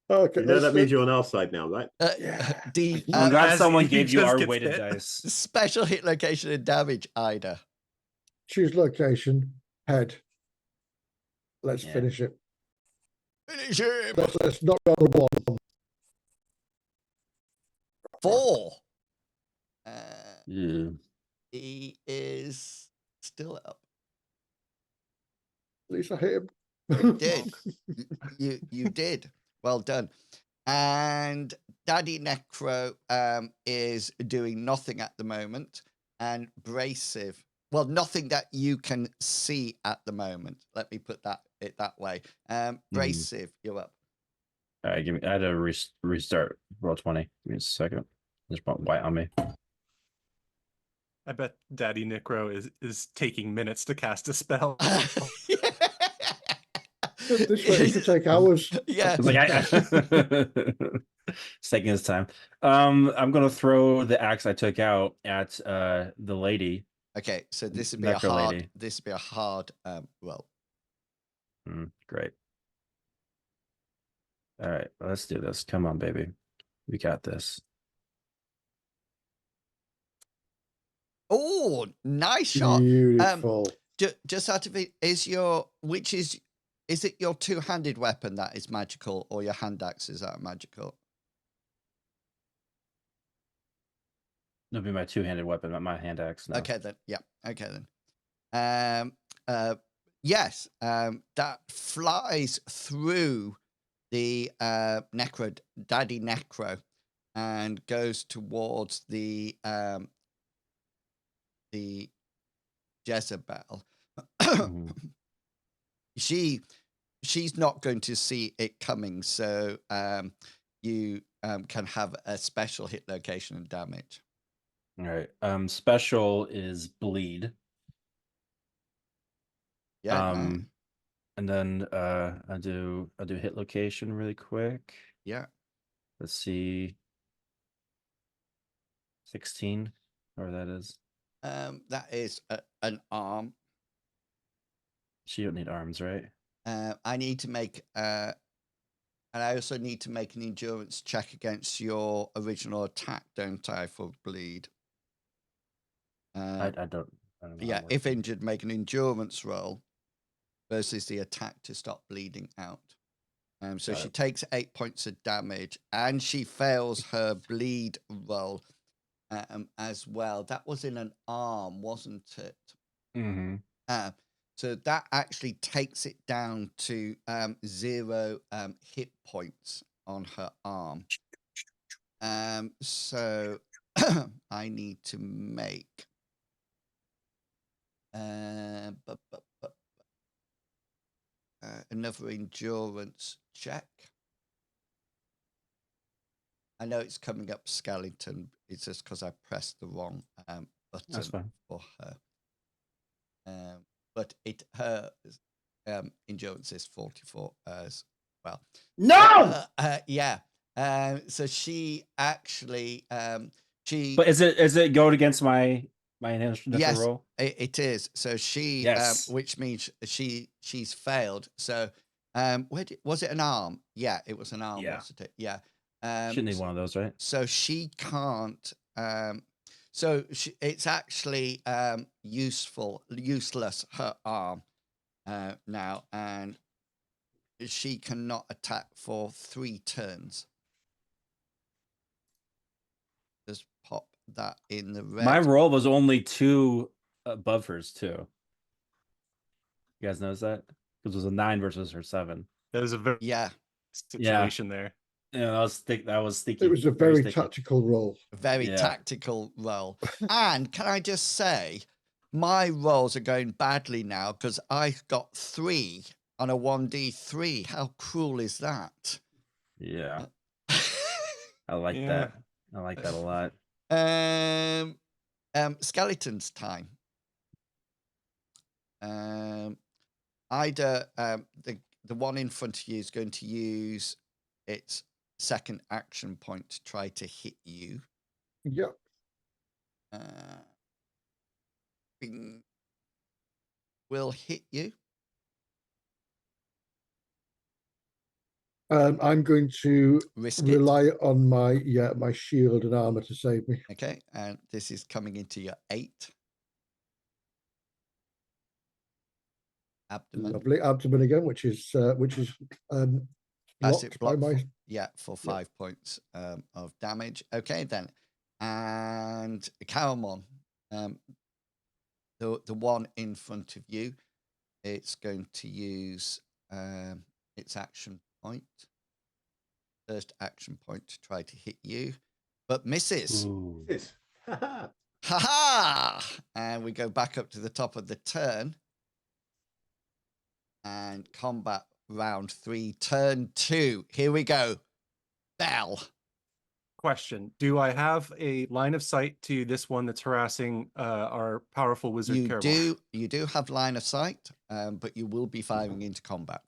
Okay. You know that means you're on our side now, right? Yeah. I'm glad As someone he gave you just our gets weighted hit. dice. Special hit location and damage, Ida. Choose location, head. Let's Yeah. finish it. Finish him. Let's not roll a 1. 4. Yeah. He is still up. At least I hit him. Did. You did. Well done. And Daddy Necro is doing nothing at the moment. And Brasive, well, nothing that you can see at the moment. Let me put it that way. Brasive, you're up. All right, I had to restart roll 20. Give me a second. There's one white on me. I bet Daddy Necro is taking minutes to cast a spell. This way to take hours. Yeah. It's like it's taking his time. I'm gonna throw the axe I took out at the lady. Okay, so this would be Necro a hard. lady. This would be a hard roll. Great. All right, let's do this. Come on, baby. We got this. Oh, nice shot. Beautiful. Just out of it, is it your two-handed weapon that is magical, or your hand axes that are magical? It'll be my two-handed weapon, not my hand axe. No. Okay then. Yeah. Okay then. Yes. That flies through the Daddy Necro, and goes towards the Jezebel. She's not going to see it coming, so you can have a special hit location and damage. All right. Special is bleed. Yeah. Nice. And then I'll do hit location really quick. Yeah. Let's see. 16, or that is. That is an arm. She don't need arms, right? I need to make and I also need to make an endurance check against your original attack, don't I, for bleed? I don't know Yeah, how it if works. injured, make an endurance roll versus the attack to stop bleeding out. So Got she it. takes 8 points of damage, and she fails her bleed roll as well. That was in an arm, wasn't it? Mm-hmm. So that actually takes it down to 0 hit points on her arm. So I need to make another endurance check. I know it's coming up skeleton. It's just because I pressed the wrong That's button fine. for her. But her endurance is 44 as well. No. Yeah. So she actually But is it going against my initial yes, roll? it is. So she Yes. which means she's failed. So Was it an arm? Yeah, it was an arm, Yeah. wasn't it? Yeah. Shouldn't need one of those, right? So she can't. It's actually useless, her arm now, and she cannot attack for 3 turns. Just pop that in the red. My roll was only 2 above hers too. You guys notice that? Because it was a 9 versus her 7. That was a very Yeah, situation there. Yeah, that was sticky. It was a very sticky. tactical roll. very Yeah. tactical roll. And can I just say, my rolls are going badly now because I got 3 on a 1d3. How cruel is that? Yeah, I like Yeah. that. I like that a lot. Skeleton's time. Either the one in front of you is going to use its second action point to try to hit you. Yep. Bing. Will hit you. I'm going to Risk it. rely on my my shield and armor to save me. Okay, and this is coming into your 8. Abdomen. Lovely abdomen again, which is That's blocked it, by blocked my. Yeah, for 5 points of damage. Okay, then. And Caramon, the one in front of you, it's going to use its action point. First action point to try to hit you, but misses. Ooh. Yes. Ha ha! And we go back up to the top of the turn. And combat round 3, turn 2. Here we go. Bell. Question: do I have a line of sight to this one that's harassing our powerful wizard? You Caramon? do have line of sight, but you will be firing into combat.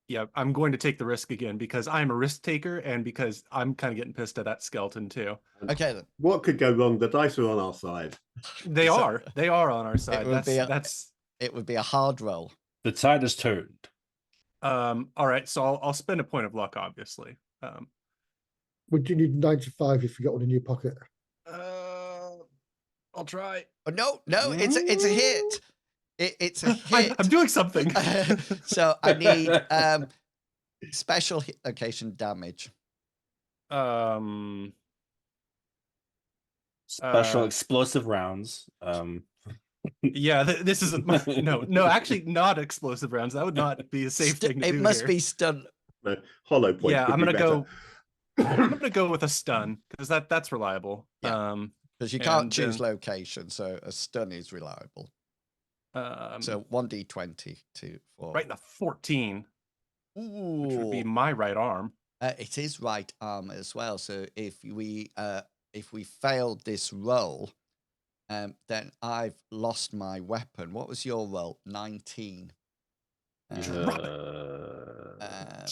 Yeah, I'm going to take the risk again because I'm a risk taker and because I'm kind of getting pissed at that skeleton too. Okay then. What could go wrong? The dice are on our side. They So- are on our side. would be That's It would be a hard roll. The tide has turned. all right. So I'll spend a point of luck, obviously. Would you need 9 to 5 if you got one in your pocket? I'll try. Oh, no, it's a hit. It's a hit. I'm doing something. So I need special hit location damage. Special explosive rounds. Yeah, this isn't no, actually not explosive rounds. That would not be a safe thing to do. It must here. be stun. No, hollow point. Yeah, could I'm be gonna better. go. I'm gonna go with a stun because that's reliable. Yeah. Because you can't And, choose location, so a stun is reliable. So 1d20 for right in the 14, which would be Ooh. my right arm. It is right arm as well. So if we failed this roll, then I've lost my weapon. What was your roll? 19.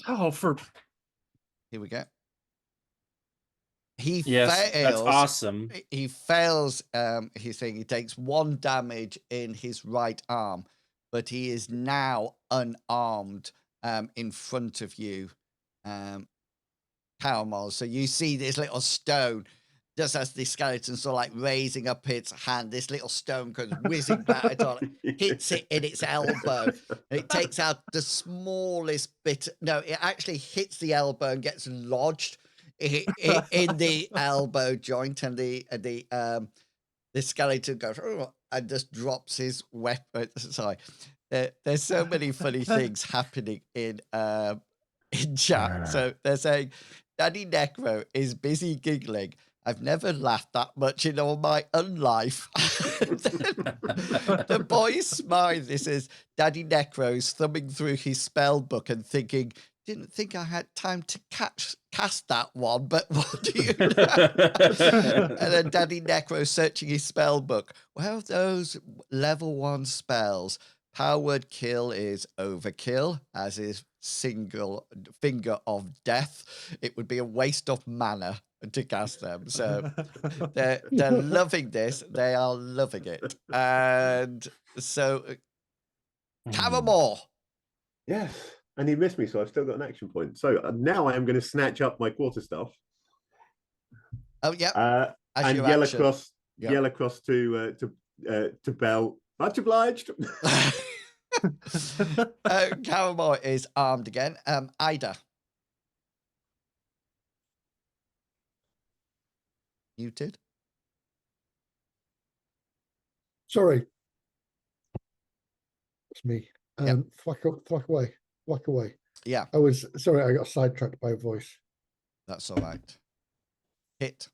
Oh, for Here we go. He Yes, fails. that's awesome. He fails. He's saying he takes 1 damage in his right arm, but he is now unarmed in front of you, Caramel. So you see this little stone, just as the skeleton sort of like raising up its hand, this little stone goes whizzing back at all, hits it in its elbow. It takes out the smallest bit. No, it actually hits the elbow and gets lodged in the elbow joint, and the skeleton goes and just drops his weapon. Sorry, there's so many funny things happening in chat. So they're saying Daddy Necro is busy giggling. I've never laughed that much in all my unlife. The boys smile. This is Daddy Necro's thumbing through his spell book and thinking, didn't think I had time to cast that one, but what do you know? And then Daddy Necro searching his spell book. Well, those level 1 spells. Power word kill is overkill, as is single finger of death. It would be a waste of mana to cast them. So they're loving this. They are loving it. And so Caramel. Yes. And he missed me, so I've still got an action point. So now I am going to snatch up my quarterstaff. Oh, yeah. As And your yell action. across, Yep. yell across to Belle. Much obliged. Caramore is armed again. Ida. Muted. Sorry. It's me. Yep. Thwack away. Yeah, I was sorry, I got sidetracked by a voice. that's all right. Hit.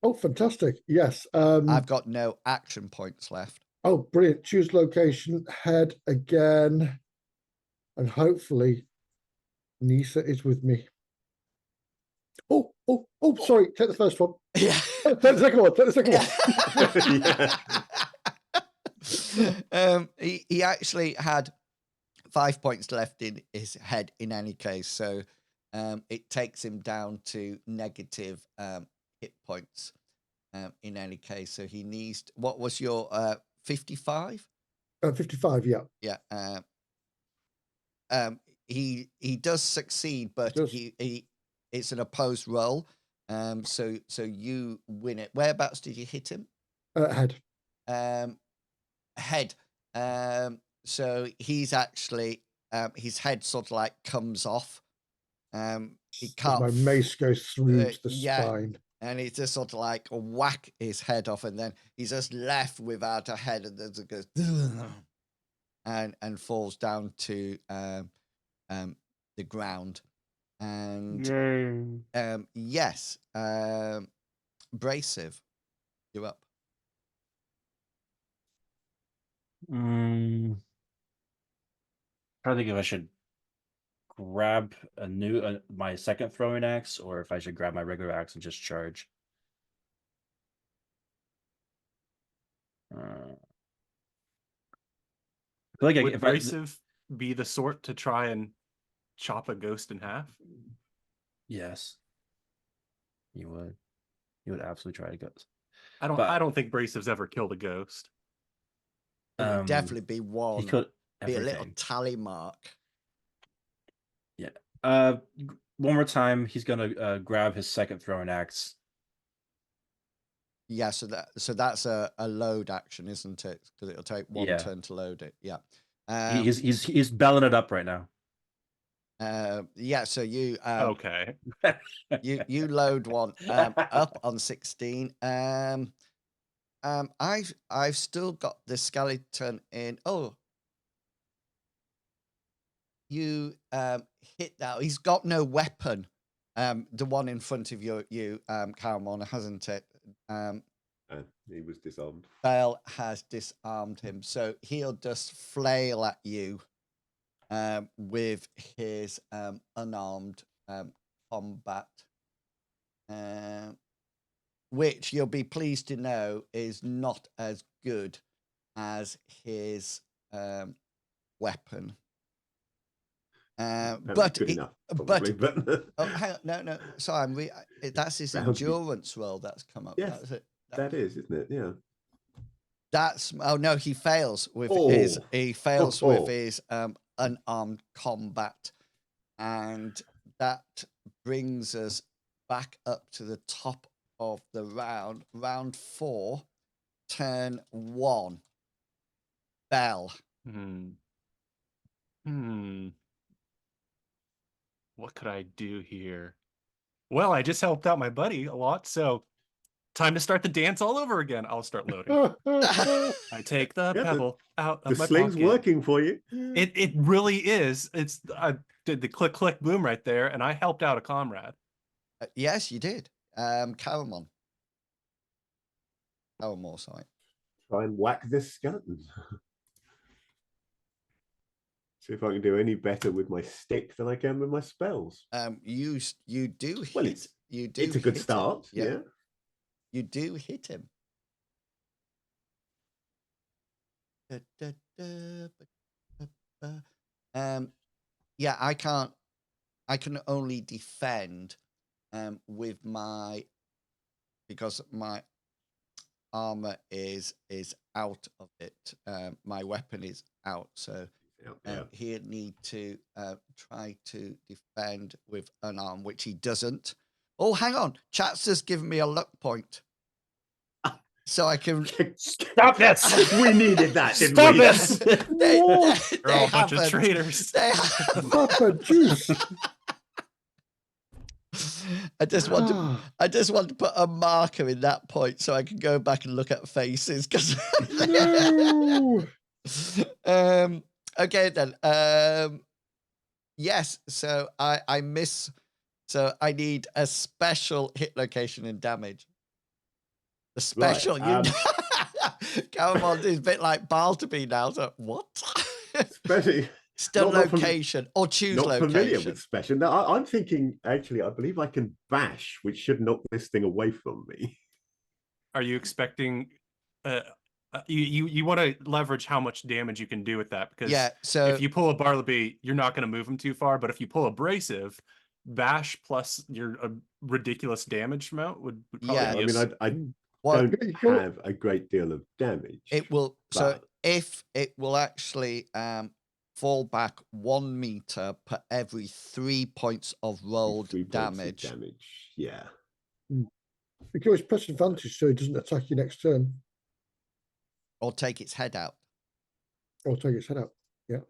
Oh, fantastic. Yes. I've got no action points left. Oh, brilliant. Choose location, head again. And hopefully Nisa is with me. Oh, sorry. Take the first one. Yeah. Take the second one. He actually had 5 points left in his head in any case, so it takes him down to negative hit points in any case. So he needs. What was your 55? 55, yeah. Yeah. He does succeed, but he it's an opposed roll. So you win it. Whereabouts did you hit him? Head. Head. So he's actually his head sort of like comes off. He can't. My mace goes through to the spine. And he just sort of like whack his head off, and then he's just left without a head, and then it goes and falls down to the ground. And yes, Brasive, you're up. Trying to think if I should grab my second throwing axe, or if I should grab my regular axe and just charge. I feel like Would Brasive be the sort to try and chop a ghost in half? Yes, you would. You would absolutely try to go. I don't think Brasive's ever killed a ghost. It would definitely be one. He could be a little tally mark. Yeah. One more time, he's gonna grab his second throwing axe. Yeah, so that's a load action, isn't it? Because it'll take one turn to load it. Yeah. He's belling it up right now. Yeah, so you okay. you load one up on 16. I've still got the skeleton in. Oh, you hit that. He's got no weapon. The one in front of you, Caramon, hasn't it? He was disarmed. Bale has disarmed him, so he'll just flail at you with his unarmed combat, which you'll be pleased to know is not as good as his weapon. But good enough, probably, but oh, hang on, no. Sorry, that's his endurance roll that's come up. Yes, that's it. That is, isn't it? Yeah. That's no. He fails with his. He fails with his unarmed combat, and that brings us back up to the top of the round. Round 4, turn 1. Bell. What could I do here? Well, I just helped out my buddy a lot, so time to start the dance all over again. I'll start loading. I take the pebble out of my sling's pocket. working for you. It really is. I did the click click boom right there, and I helped out a comrade. Yes, you did. Caramon. Caramore, sorry. Try and whack this skeleton. See if I can do any better with my stick than I can with my spells. You do hit. Well, it's a good start. Yeah. You do hit him. Yeah, I can't. I can only defend with my, because my armor is out of it. My weapon is out, so Yeah. He'd need to try to defend with unarmed, which he doesn't. Oh, hang on. Chat's just given me a luck point. So I can... Stop this! We needed that, didn't Stop we? this! They're all a bunch of traitors. They haven't. Papa juice. I just want to put a marker in that point so I can go back and look at faces. Because No. okay then. Yes. So I miss. So I need a special hit location and damage. The special, Right, come on, it's a bit like Baltaby now. So what? Especially Still not from- location or choose not location. familiar with special. No, I'm thinking actually. I believe I can bash, which should knock this thing away from me. Are you expecting? You want to leverage how much damage you can do with that, because Yeah. So if you pull a Bartleby, you're not going to move him too far. But if you pull a Brasive, bash plus your ridiculous damage amount would probably Yeah. be I what don't have a great deal of damage. it will. So but- if it will actually fall back 1 meter per every 3 points of rolled 3 points of damage. damage. Yeah. You can always press advantage so it doesn't attack you next turn. Or take its head out. Or take its head out. Yeah.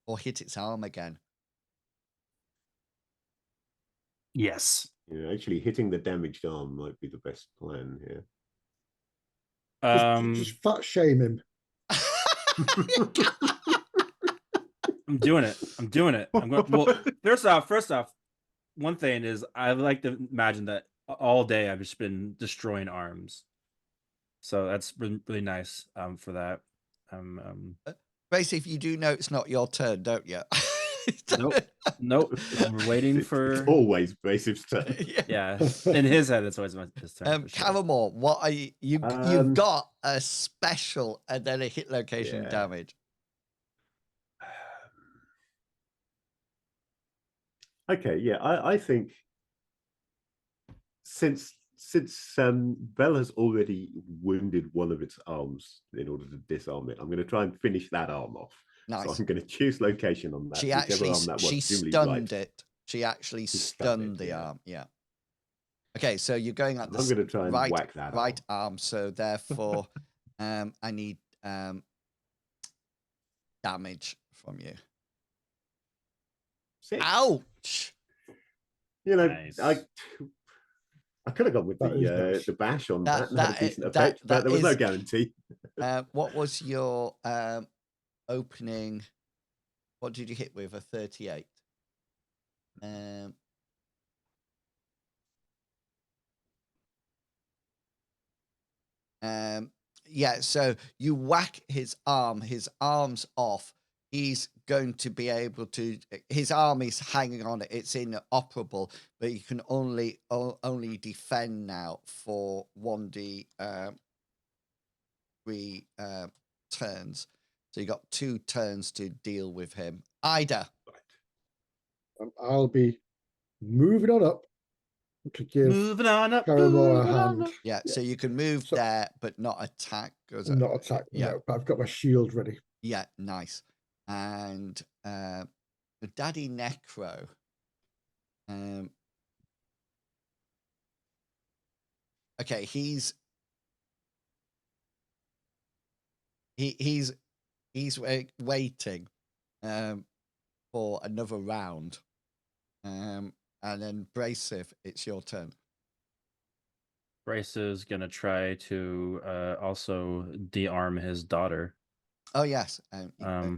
Or hit its arm again. Yes. Yeah, actually hitting the damaged arm might be the best plan here. Just fat shame him. I'm doing it. I'm doing it. I'm going. Well, first off, one thing is I like to imagine that all day I've just been destroying arms, so that's been really nice. For that. Basically, you do know it's not your turn, don't you? Nope. We're waiting for. It's always Brasive's turn. Yeah, in his head, it's always his turn. For sure. Caramore, what are you? You've got a special and then a hit location Yeah. damage. Okay, yeah, I think since Bell has already wounded one of its arms in order to disarm it, I'm going to try and finish that arm off. Nice. So I'm going to choose location on that. She whichever actually arm that was, she presumably stunned right. it. She actually She stunned it, the yeah. arm. Yeah. Okay, so you're going at the I'm going to try and whack that right arm. So therefore, I need damage from you. 6. Ouch! You know, Nice. I could have gone with That is nice. the bash on That- that. That had that a is- decent that- effect, but that there was no is- guarantee. What was your opening? What did you hit with? A 38. Yeah, so you whack his arm, his arm's off. He's going to be able to, his arm is hanging on it, it's inoperable, but you can only defend now for 1d 3 turns. So you got 2 turns to deal with him. Ida. I'll be moving on up to give Moving on up. Paramore a moving on hand. up. Yeah, so you can move So- there, but not attack. Not attack. Yeah. No, but I've got my shield ready. Yeah, nice. And Daddy Necro. Okay, he's waiting for another round. And then Brasive, it's your turn. Bryce is gonna try to also de-arm his daughter. Oh yes.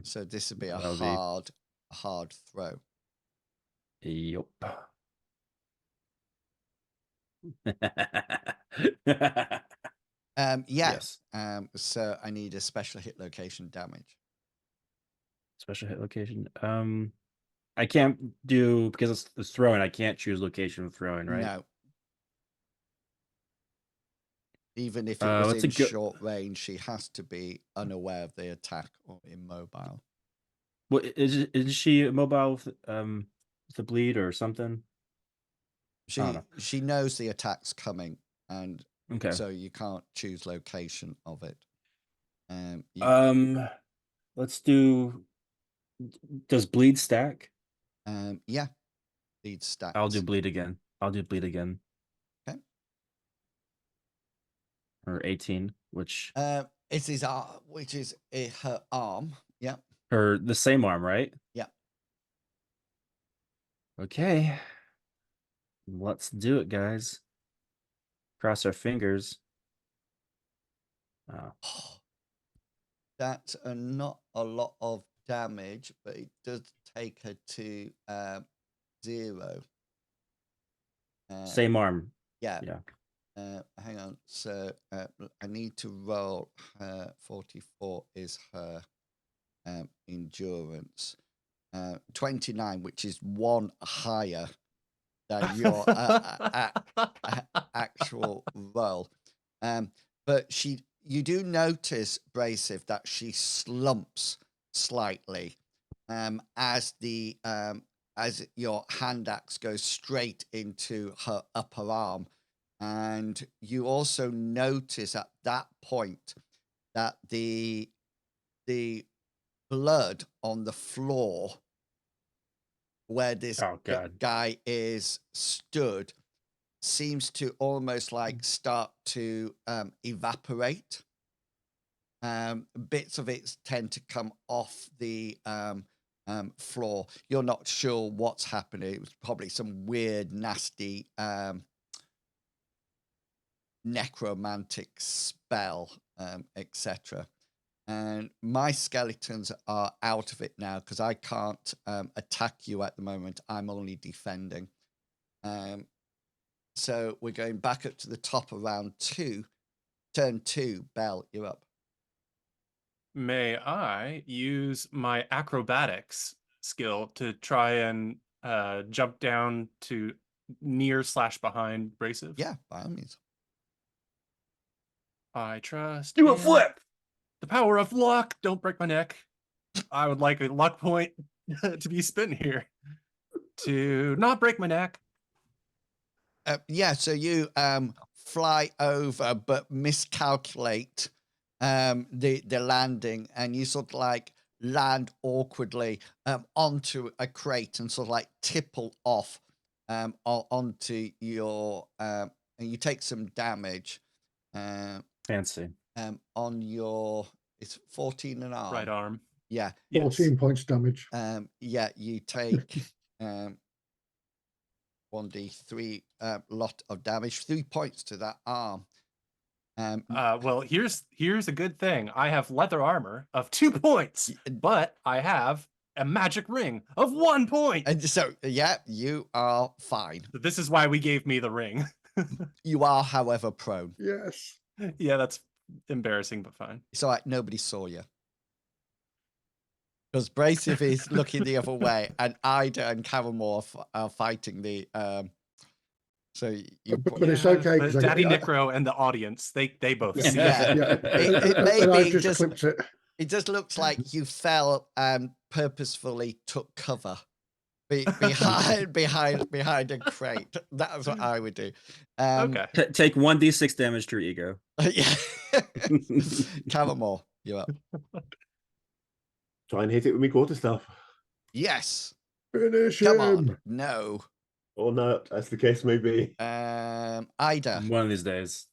So this would be a that'll be- hard throw. Yup. Yes. Yes. So I need a special hit location damage. Special hit location. I can't do because it's throwing. I can't choose location of throwing, right? No. Even if it what's was a in good- short range, she has to be unaware of the attack or immobile. What is she mobile with the bleed or something? She don't know. she knows the attack's coming, and Okay. so you can't choose location of it. Let's do. Does bleed stack? Yeah, lead stats. I'll do bleed again. Okay. Or 18, which It is which is her arm. Yeah. or the same arm, right? Yeah. Okay. Let's do it, guys. Cross our fingers. Oh. That's not a lot of damage, but it does take her to 0. Same arm. Yeah. Yeah. Hang on. So I need to roll. 44 is her endurance. 29, which is 1 higher than your actual roll. But you do notice, Brasive, that she slumps slightly as your hand axe goes straight into her upper arm. And you also notice at that point that the blood on the floor where this guy is stood seems to almost like start to evaporate. Bits of it tend to come off the floor. You're not sure what's happening. It was probably some weird, nasty necromantic spell, etc. And my skeletons are out of it now because I can't attack you at the moment. I'm only defending. So we're going back up to the top of round 2. Turn 2, Belle, you're up. May I use my acrobatics skill to try and jump down to near/behind Brasive? Yeah, by all means. I trust. Do a flip. The power of luck. Don't break my neck. I would like a luck point to be spent here to not break my neck. Yeah, so you fly over but miscalculate the landing, and you sort of like land awkwardly onto a crate and sort of like tipple off onto your and you take some damage Fancy. on your, it's 14 an arm. Right arm. Yeah. 14 points damage. Yeah, you take 1d3 lot of damage, 3 points to that arm. Well, here's a good thing. I have leather armor of 2 points, but I have a magic ring of 1 point. And so, yeah, you are fine. This is why we gave me the ring. You are, however, prone. Yes. Yeah, that's embarrassing, but fine. It's all right. Nobody saw you. Because Brasive is looking the other way, and Ida and Caramore are fighting the. So you. But it's okay. But Daddy Necro and the audience, they both see. Yeah. It may and I be just clipped it. It just looks like you fell and purposefully took cover behind a crate. That's what I would do. Okay. Take 1d6 damage to your ego. Yeah. Caramore, you're up. Try and hit it with me quarterstaff. Yes. Finish Come him. on. No. Or not, as the case may be. Ida. One of these days.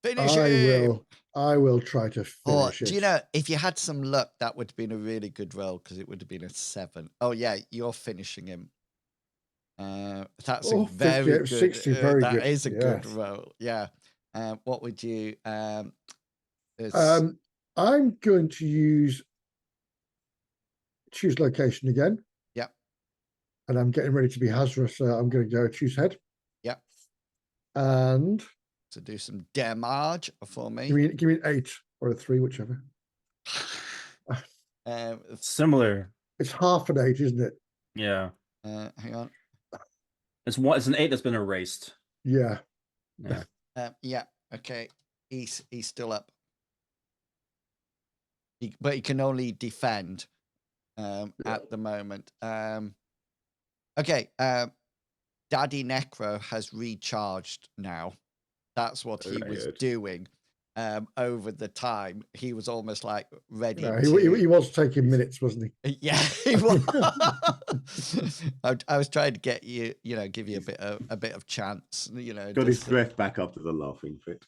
Finish him. I will try to finish it. Do you know, if you had some luck, that would have been a really good roll because it would have been a 7. Oh, yeah, you're finishing him. That's a very good. 60, very good. That is a good roll. Yeah. What would you? I'm going to choose location again. Yep. And I'm getting ready to be Hazra, so I'm going to go choose head. Yep. And to do some damage for me. Give me an 8 or a 3, whichever. Similar. It's half an 8, isn't it? Yeah. Hang on. It's an 8 that's been erased. Yeah. Yeah. Yeah. Okay. He's still up. But he can only defend at the moment. Okay. Daddy Necro has recharged now. That's what he was doing. over the time. He was almost like ready No, to. he was taking minutes, wasn't he? Yeah, he was. I was trying to get you, give you a bit of chance, Got his just breath back after the laughing fit.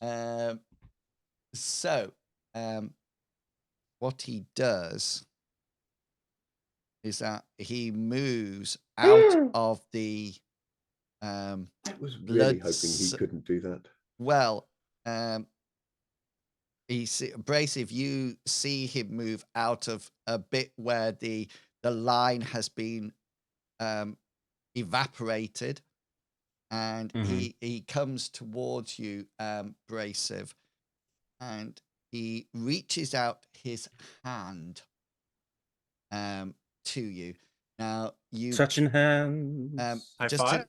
So, what he does is that he moves out of the I was really blood. hoping he couldn't do that. Well, Brasive, you see him move out of a bit where the line has been evaporated, and he comes towards you, Brasive, and he reaches out his hand to you. Now you Touching hands. High just five.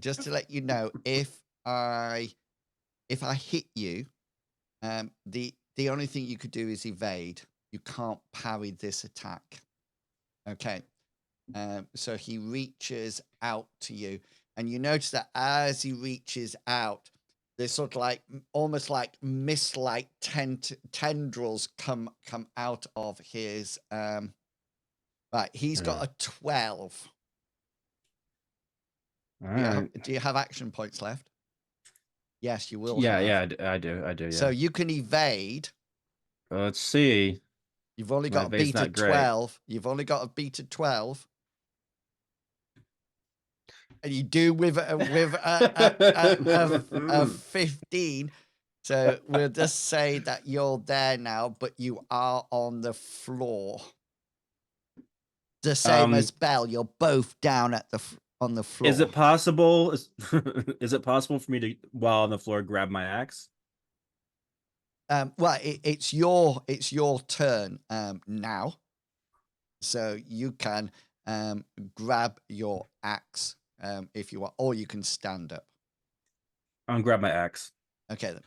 to let you know, if I hit you, the only thing you could do is evade. You can't parry this attack. Okay. So he reaches out to you, and you notice that as he reaches out, there's sort of like almost like mist-like tendrils come out of his. Right, he's got a 12. All right. Do you have action points left? Yes, you will. Yeah, I do. Yeah. So you can evade. Let's see. You've only My got a evade's beat of not great. 12. You've only got a beat of 12. And you do with a 15. So we'll just say that you're there now, but you are on the floor. The same as Belle. You're both down on the floor. Is it possible? Is it possible for me to, while on the floor, grab my axe? Well, it's your turn now, so you can grab your axe if you want, or you can stand up. I'll grab my axe. Okay then.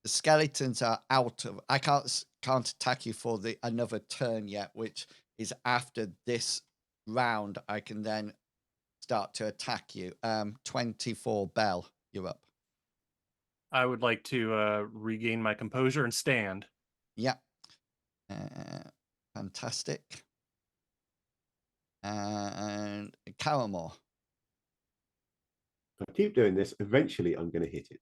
The skeletons are out of. I can't attack you for another turn yet, which is after this round. I can then start to attack you. 24, Belle, you're up. I would like to regain my composure and stand. Yeah. Fantastic. And Caramore. If I keep doing this, eventually I'm going to hit it.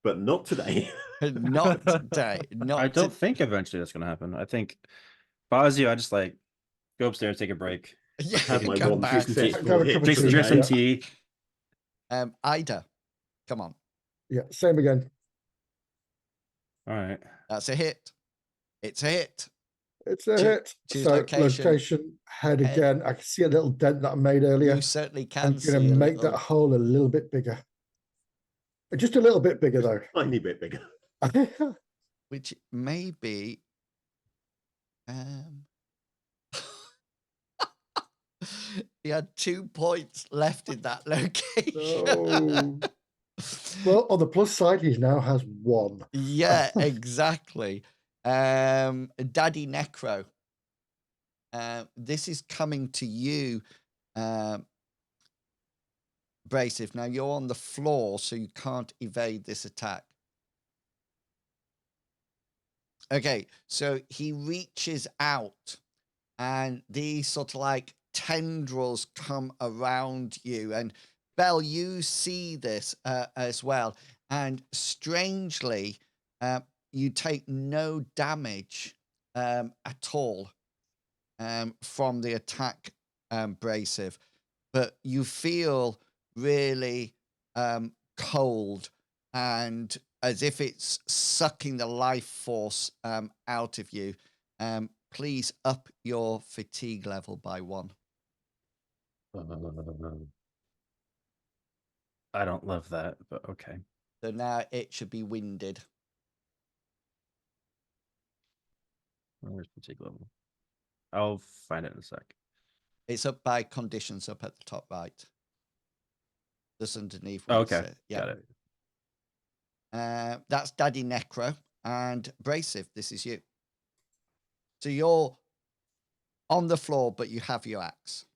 But not today. Not today. I don't think eventually that's going to happen. I think, Fazio, I just like go upstairs, take a break. Yeah, Have my come one back. successful hit Drink today. Drink some tea. Ida, come on. Yeah, same again. All right. That's a hit. It's a hit. It's a hit. Choose So location. head again. I can see a little dent that I made earlier. You certainly can. I'm going to make that hole a little bit bigger. Just a little bit bigger, though. Tiny bit bigger. Which may be. He had 2 points left in that location. No. Well, on the plus side, he now has 1. Yeah, exactly. Daddy Necro. This is coming to you, Brasive. Now you're on the floor, so you can't evade this attack. Okay, so he reaches out, and these sort of like tendrils come around you, and Belle, you see this as well, and strangely, you take no damage at all from the attack, Brasive, but you feel really cold, and as if it's sucking the life force out of you. Please up your fatigue level by 1. I don't love that, but okay. So now it should be winded. Where's fatigue level? I'll find it in a sec. It's up by conditions up at the top right. Just underneath. Oh, okay. Yeah. Got it. That's Daddy Necro and Brasive. This is you. So you're on the floor, but you have your axe.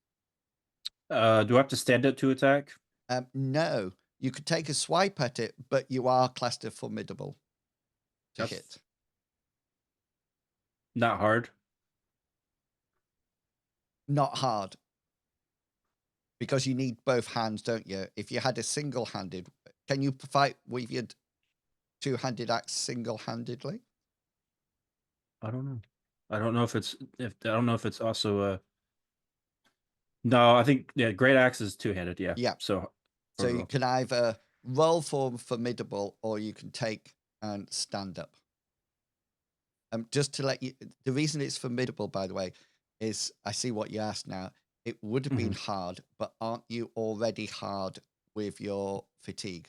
Do I have to stand up to attack? No, You could take a swipe at it, but you are classed as formidable to That's hit. not hard. Not hard. Because you need both hands, don't you? If you had a single-handed, can you fight with your two-handed axe single-handedly? I don't know. I don't know if it's also no, I think great axe is two-handed, yeah. Yeah. So you can either roll for formidable or you can take and stand up. Just to let you, the reason it's formidable, by the way, is I see what you asked now. It would have been hard, but aren't you already hard with your fatigue?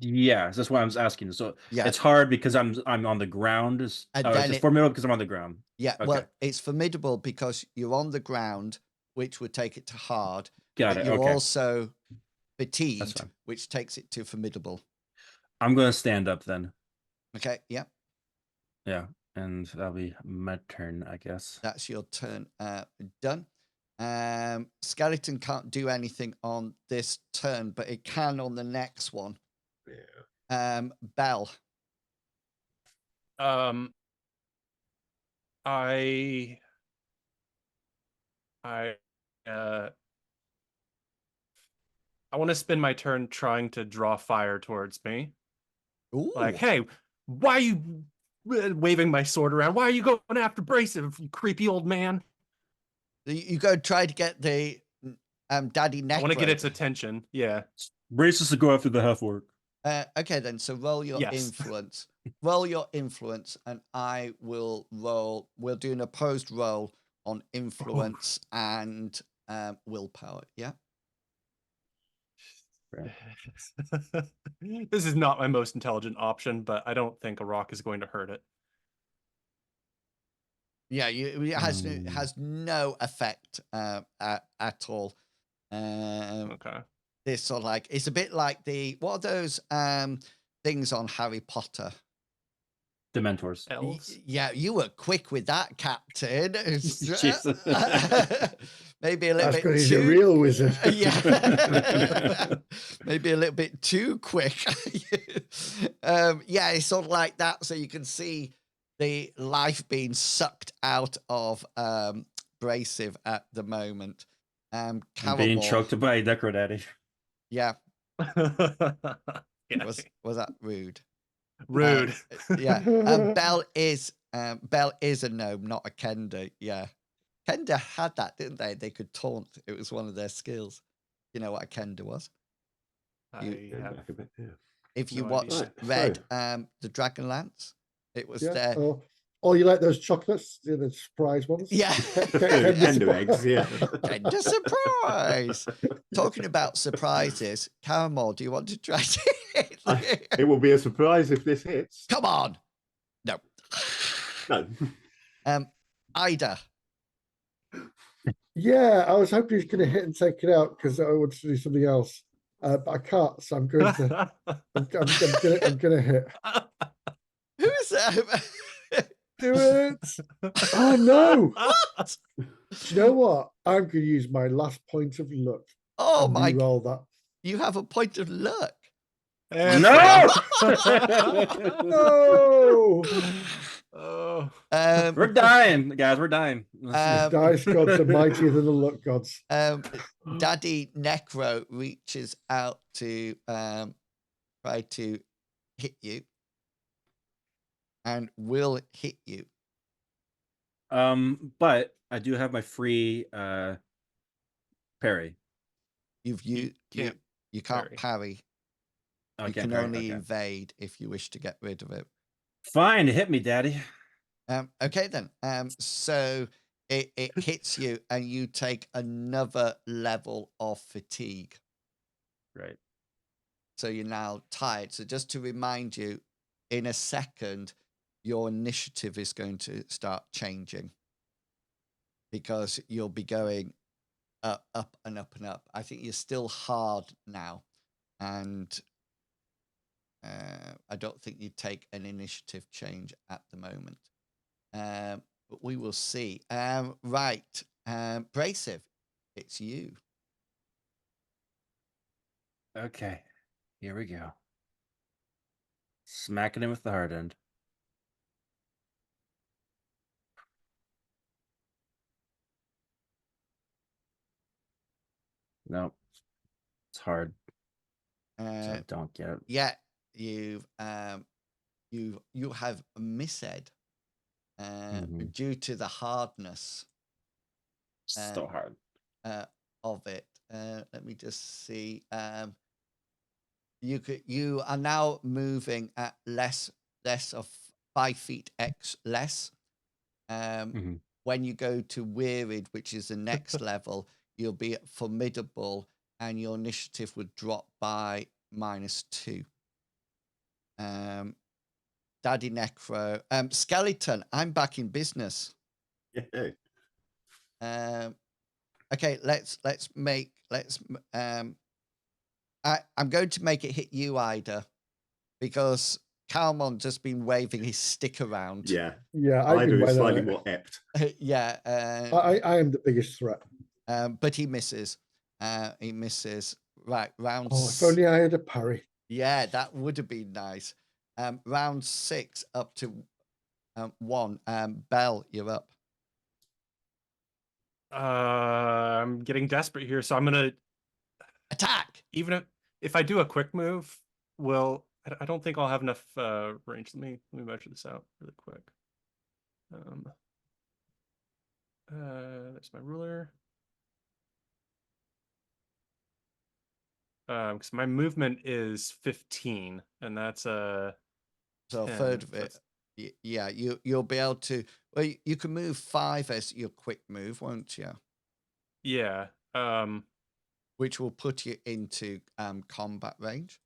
Yeah, that's why I'm asking. So Yeah. it's hard because I'm on the ground. It's just formidable because I'm on the ground. Yeah, Okay. well, it's formidable because you're on the ground, which would take it to hard. Got but it. You're Okay. also fatigued, fine. which takes it to formidable. I'm going to stand up then. Okay, yeah. Yeah, and that'll be my turn, I guess. That's your turn. Done. Skeleton can't do anything on this turn, but it can on the next one. Yeah. Bell. I want to spend my turn trying to draw fire towards me. Ooh. Like, hey, why are you waving my sword around? Why are you going after Brasive, you creepy old man? You go try to get the daddy neck. I want to get its attention. Yeah. Braces to go after the half orc. Okay, then. So roll your influence. Roll your influence, and I will roll. We'll do an opposed roll on influence and willpower. Yeah. This is not my most intelligent option, but I don't think a rock is going to hurt it. Yeah, it has no effect at all. Okay. This sort of like, it's a bit like what are those things on Harry Potter? Dementors. Elves. Yeah, you were quick with that, Captain. Jesus. Maybe a little That's bit because he's too. a real wizard. Yeah. Maybe a little bit too quick. Yeah, it's sort of like that. So you can see the life being sucked out of Brasive at the moment. Being choked by Necro Daddy. Yeah. Yeah. Was that rude? Rude. Yeah. Bell is a gnome, not a Kenda. Yeah. Kenda had that, didn't they? They could taunt. It was one of their skills. You know what a Kenda was? If you watched read the Dragonlance, it was there. Oh, you like those chocolates? The surprise ones? Yeah. Kender eggs, yeah. Kender surprise. Talking about surprises, Caramel, do you want to try to hit? It will be a surprise if this hits. Come on. No. No. Ida. Yeah, I was hoping he's going to hit and take it out because I wanted to do something else, but I can't. So I'm going to. I'm going to hit. Who's that? Do it! Oh no! What? Do you know what? I'm going to use my last point of luck. Oh my! Roll that. You have a point of luck. No! No! Oh. We're dying, guys. We're dying. The dice gods are mightier than the luck gods. Daddy Necro reaches out to try to hit you, and will hit you. But I do have my free parry. You can't parry. You can only evade if you wish to get rid of it. Fine, hit me, Daddy. Okay then. So it hits you, and you take another level of fatigue. Right. So you're now tired. So just to remind you, in a second, your initiative is going to start changing because you'll be going up and up and up. I think you're still hard now, and I don't think you take an initiative change at the moment. But we will see. Right. Brasive, it's you. Okay, here we go. Smacking him with the hard end. Nope. It's hard. So I don't get it. Yeah, you have misled due to the hardness Still hard. of it. Let me just see. You are now moving at less of 5 feet x less. When you go to wearied, which is the next level, you'll be at formidable, and your initiative would drop by -2. Daddy Necro, Skeleton. I'm back in business. Yeah. Okay, I'm going to make it hit you, Ida, because Calmon just been waving his stick around. Yeah. Yeah, I've Ida been is well slightly at it. more apt. Yeah. I am the biggest threat. But he misses. He misses. Right, round. Oh, if only I had a parry. Yeah, that would have been nice. Round 6 up to 1. Bell, you're up. I'm getting desperate here, so I'm gonna Attack. even if I do a quick move, I don't think I'll have enough range. Let me measure this out really quick. That's my ruler. Because my movement is 15, and that's So a 10. third of it. Yeah, you'll be able to. Well, you can move 5 as your quick move, won't you? Yeah. Which will put you into combat range.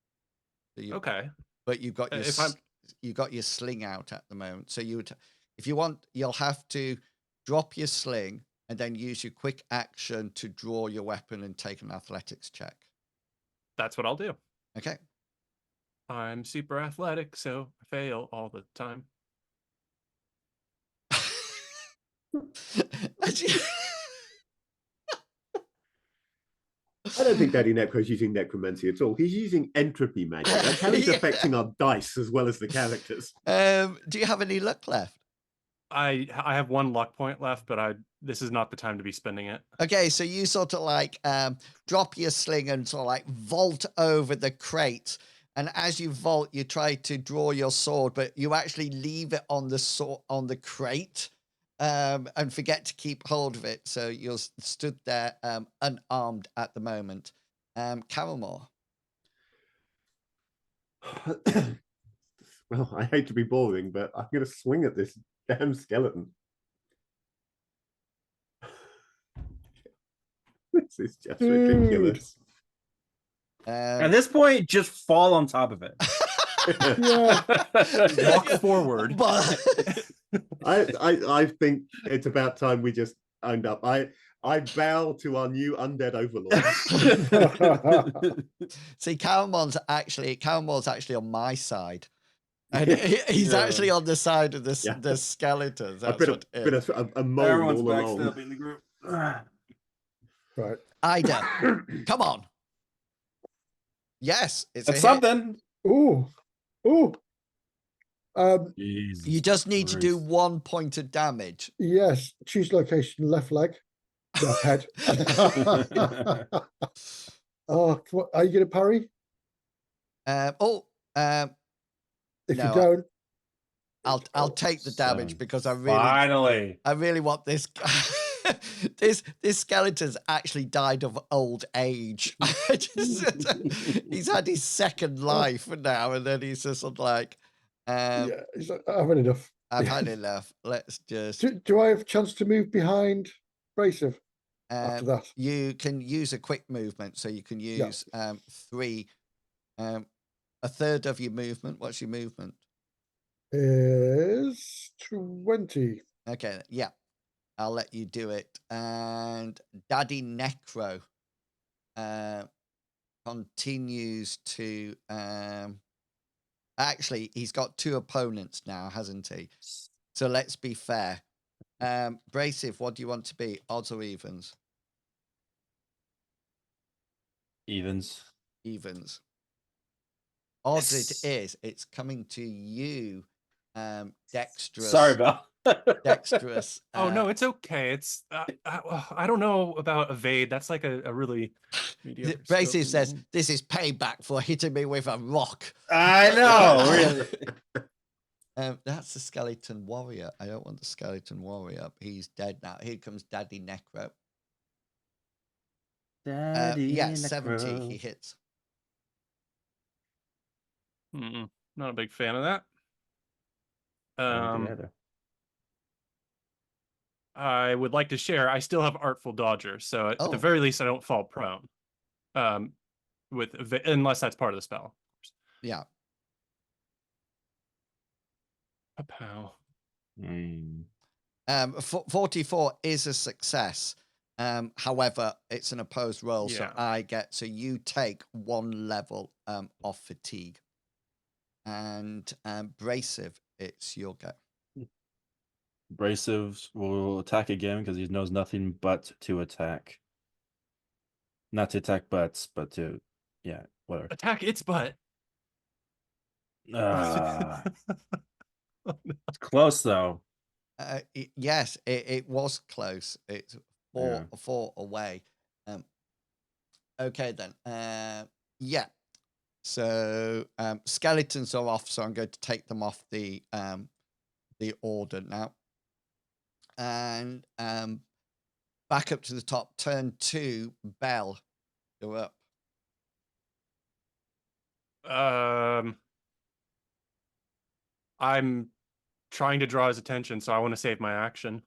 So Okay. But you've got your you got your sling out at the moment. So if you want, you'll have to drop your sling and then use your quick action to draw your weapon and take an athletics check. That's what I'll do. Okay. I'm super athletic, so I fail all the time. I don't think Daddy Necro is using necromancy at all. He's using entropy magic. That's how he's affecting our dice as well as the characters. Do you have any luck left? I have 1 luck point left, but this is not the time to be spending it. Okay, so you sort of like drop your sling and sort of like vault over the crate. And as you vault, you try to draw your sword, but you actually leave it on the crate and forget to keep hold of it. So you're stood there unarmed at the moment. Caramore. Well, I hate to be boring, but I'm going to swing at this damn skeleton. This is just ridiculous. At this point, just fall on top of it. Walk forward. I think it's about time we just owned up. I bow to our new undead overlord. See, Caramore's actually on my side. And he's actually on the side of the skeletons. That's I've been a mole Everyone's all along. backstabbing the group. Right. Ida, come on. Yes, it's That's something. Ooh. Ooh. Jesus you just need to do Christ. 1 point of damage. Yes. Choose location, left leg. No, head. Oh, are you going to parry? If If no, you don't, I'll take the damage 7. because I really want this guy. this skeleton's actually died of old age. He's had his second life now, and then he's just sort of like, yeah, he's like, I've had enough. I've had enough. Let's just. Do I have a chance to move behind Brasive after that? You can use a quick movement, so you can use 3, a third of your movement. What's your movement? Is 20. Okay, yeah. I'll let you do it. And Daddy Necro continues to actually, he's got 2 opponents now, hasn't he? So let's be fair. Brasive, what do you want to be? Odds or evens? Evens. evens. Odds Yes. it is, it's coming to you, dexterous. Sorry, Bell. Dexterous. Oh no, it's okay. It's I don't know about evade. That's like a really mediocre skill. Brasive says, "This is payback for hitting me with a rock." I know, really. That's the skeleton warrior. I don't want the skeleton warrior. He's dead now. Here comes Daddy Necro. Daddy Yeah, Necro. 70. He hits. Not a big fan of that. Together. I would like to share. I still have Artful Dodger, so at the Oh. very least, I don't fall prone. Unless that's part of the spell. Yeah. Pow. 44 is a success. However, it's an opposed roll, Yeah. so you take 1 level off fatigue. And Brasive, it's your go. Brasive will attack again because he knows nothing but to attack. Not to attack butts, but to, yeah, whatever. Attack its butt. It's close though. Yes, it was close. It's four away. Okay then. Yeah. So skeletons are off, so I'm going to take them off the order now. And back up to the top. Turn 2, Bell. You're up. I'm trying to draw his attention, so I want to save my action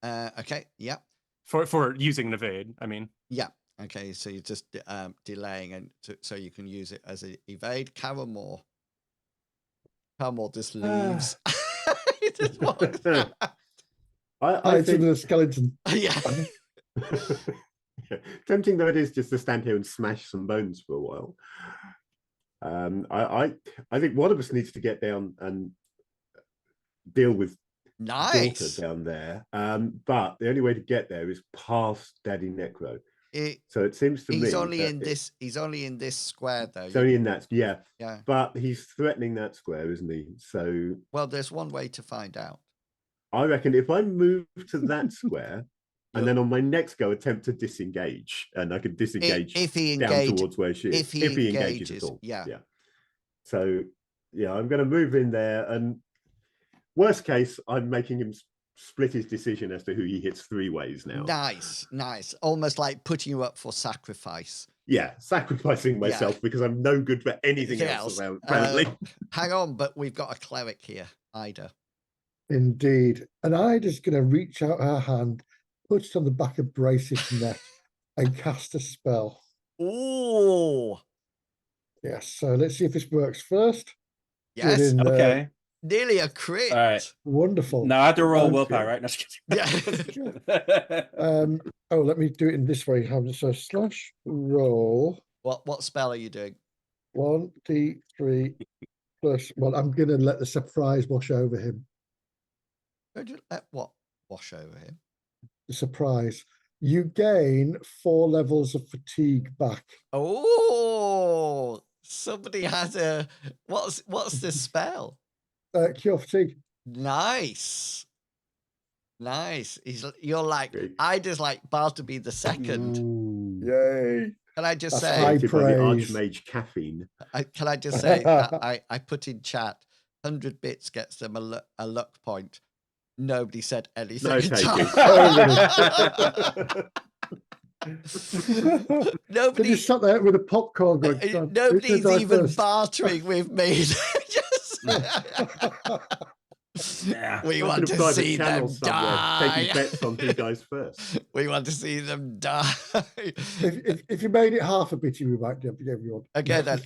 Okay. Yeah. for using an evade. I mean, Yeah. Okay. So you're just delaying, and so you can use it as an evade. Caramore just leaves. He just walks out. I to think the skeleton. Yeah. tempting though it is just to stand here and smash some bones for a while. I think one of us needs to get down and deal with Nice. daughter down there. But the only way to get there is past Daddy Necro. So it seems to me he's only in this square though. It's only in that, yeah. Yeah. But he's threatening that square, isn't he? So Well, there's one way to find out. I reckon if I move to that square and then on my next go attempt to disengage, and I can disengage if he down towards where she is. If he engages at all. Yeah. So yeah, I'm going to move in there, and worst case, I'm making him split his decision as to who he hits 3 ways now. Nice. Almost like putting you up for sacrifice. Yeah, sacrificing myself because I'm no good for anything else around, apparently. Hang on, but we've got a cleric here, Ida. Indeed. And Ida's going to reach out her hand, put it on the back of Brasive's neck, and cast a spell. Ooh. Yes, so let's see if this works first. Yes. Okay. Nearly a crit. All right. Wonderful. Now I have to roll Okay. willpower, right? No, just Yeah. kidding. Let me do it in this way. So slash roll. What spell are you doing? 1d3 plus. Well, I'm going to let the surprise wash over him. Don't you let what wash over him? The surprise. You gain 4 levels of fatigue back. Oh, somebody has a what's the spell? Cure fatigue. Nice. You're like Great. Ida's like Bartleby the second. Ooh. Yay. Can I just That's say? high Created by the praise. Archmage caffeine. Can I just say? I put in chat. 100 bits gets them a luck point. Nobody said anything. No in takers. chat. Then Nobody. you sat there with a popcorn going. "God, Nobody's who's gonna die even first?" bartering with me. Yeah. We Open want a to private see channel them somewhere, die. taking bets on who dies first. We want to see them die. If you made it half a bitty, we might give everyone. Okay, then.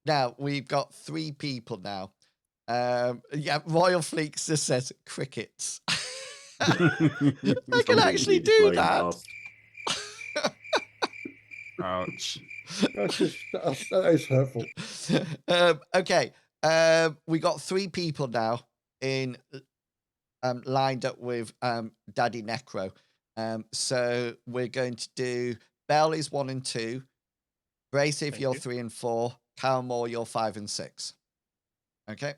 Now we've got 3 people now. Yeah, Royal Fleeks just says crickets. I can actually do that. Ouch. That is hurtful. Okay. We got 3 people now in lined up with Daddy Necro. So we're going to do Bell is 1 and 2, Brasive, Thank you're you. 3 and 4. Calmore, you're 5 and 6. Okay.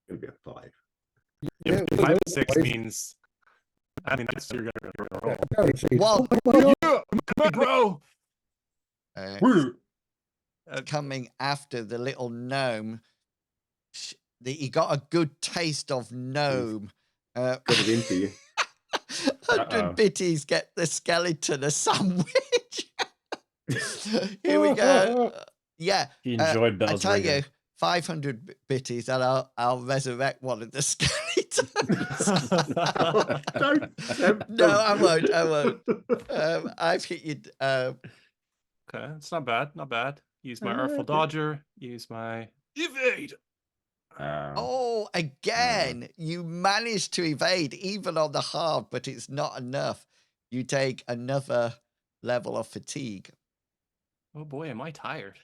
It'll be a 5. Yeah, If 5 and 6 means, I mean, that's you're gonna roll. Well, Yeah, bro. Coming after the little gnome, he got a good taste of gnome. Got it in for you. 100 biddies get the skeleton a sandwich. Here we go. Yeah. He enjoyed I Bell's tell ringing. you, 500 biddies, and I'll resurrect one of the skeletons. Don't. No, I won't. I won't. I've hit you. Okay, it's not bad. Not bad. Use my Artful Dodger. Use my evade. Oh, again, you managed to evade even on the hard, but it's not enough. You take another level of fatigue. Oh boy, am I tired.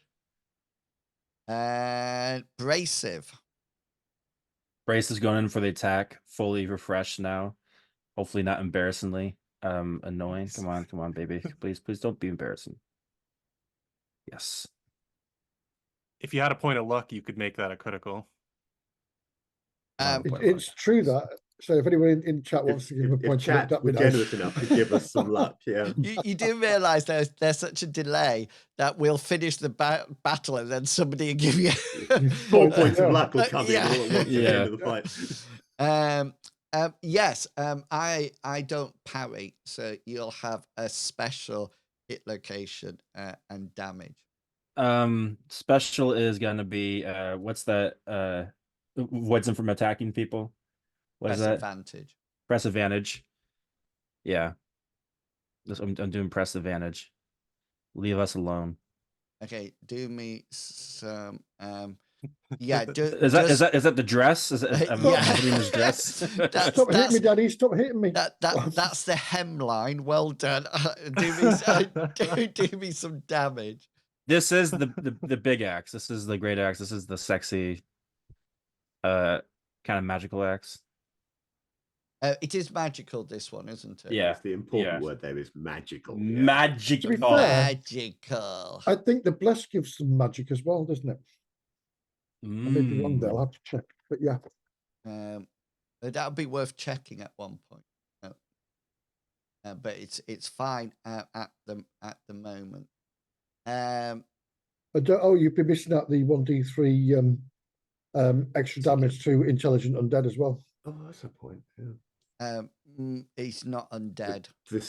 And Brasive. Brace is going in for the attack, fully refreshed now. Hopefully not embarrassingly annoying. Come on, baby. Please don't be embarrassing. Yes. If you had a point of luck, you could make that a critical. It's true that. So if anyone in chat wants to give him a point, chat that'd be were nice. generous enough to give us some luck, yeah. You do realise there's such a delay that we'll finish the battle and then somebody will give you 4 points of luck will come in yeah. all at once at the end of the fight. Yes, I don't parry, so you'll have a special hit location and damage. Special is gonna be what's that? Avoids them from attacking people. What is Press that? advantage. Press advantage. Yeah. I'm doing press advantage. Leave us alone. Okay, do me some. Yeah, Is that the dress? Is it yeah. his dress? Stop hitting me, Daddy! Stop hitting me. That's the hemline. Well done. Do me some damage. This is the big axe. This is the great axe. This is the sexy, kind of magical axe. It is magical, this one, isn't it? Yeah. That's the important word there is magical. Yeah. Magical. Magical. I think the bless gives some magic as well, doesn't it? I may be wrong there. I'll have to check. But yeah. That would be worth checking at one point. But it's fine at the moment. You've been missing out the 1d3 extra damage to intelligent undead as well. Oh, that's a point. Yeah. He's not undead. The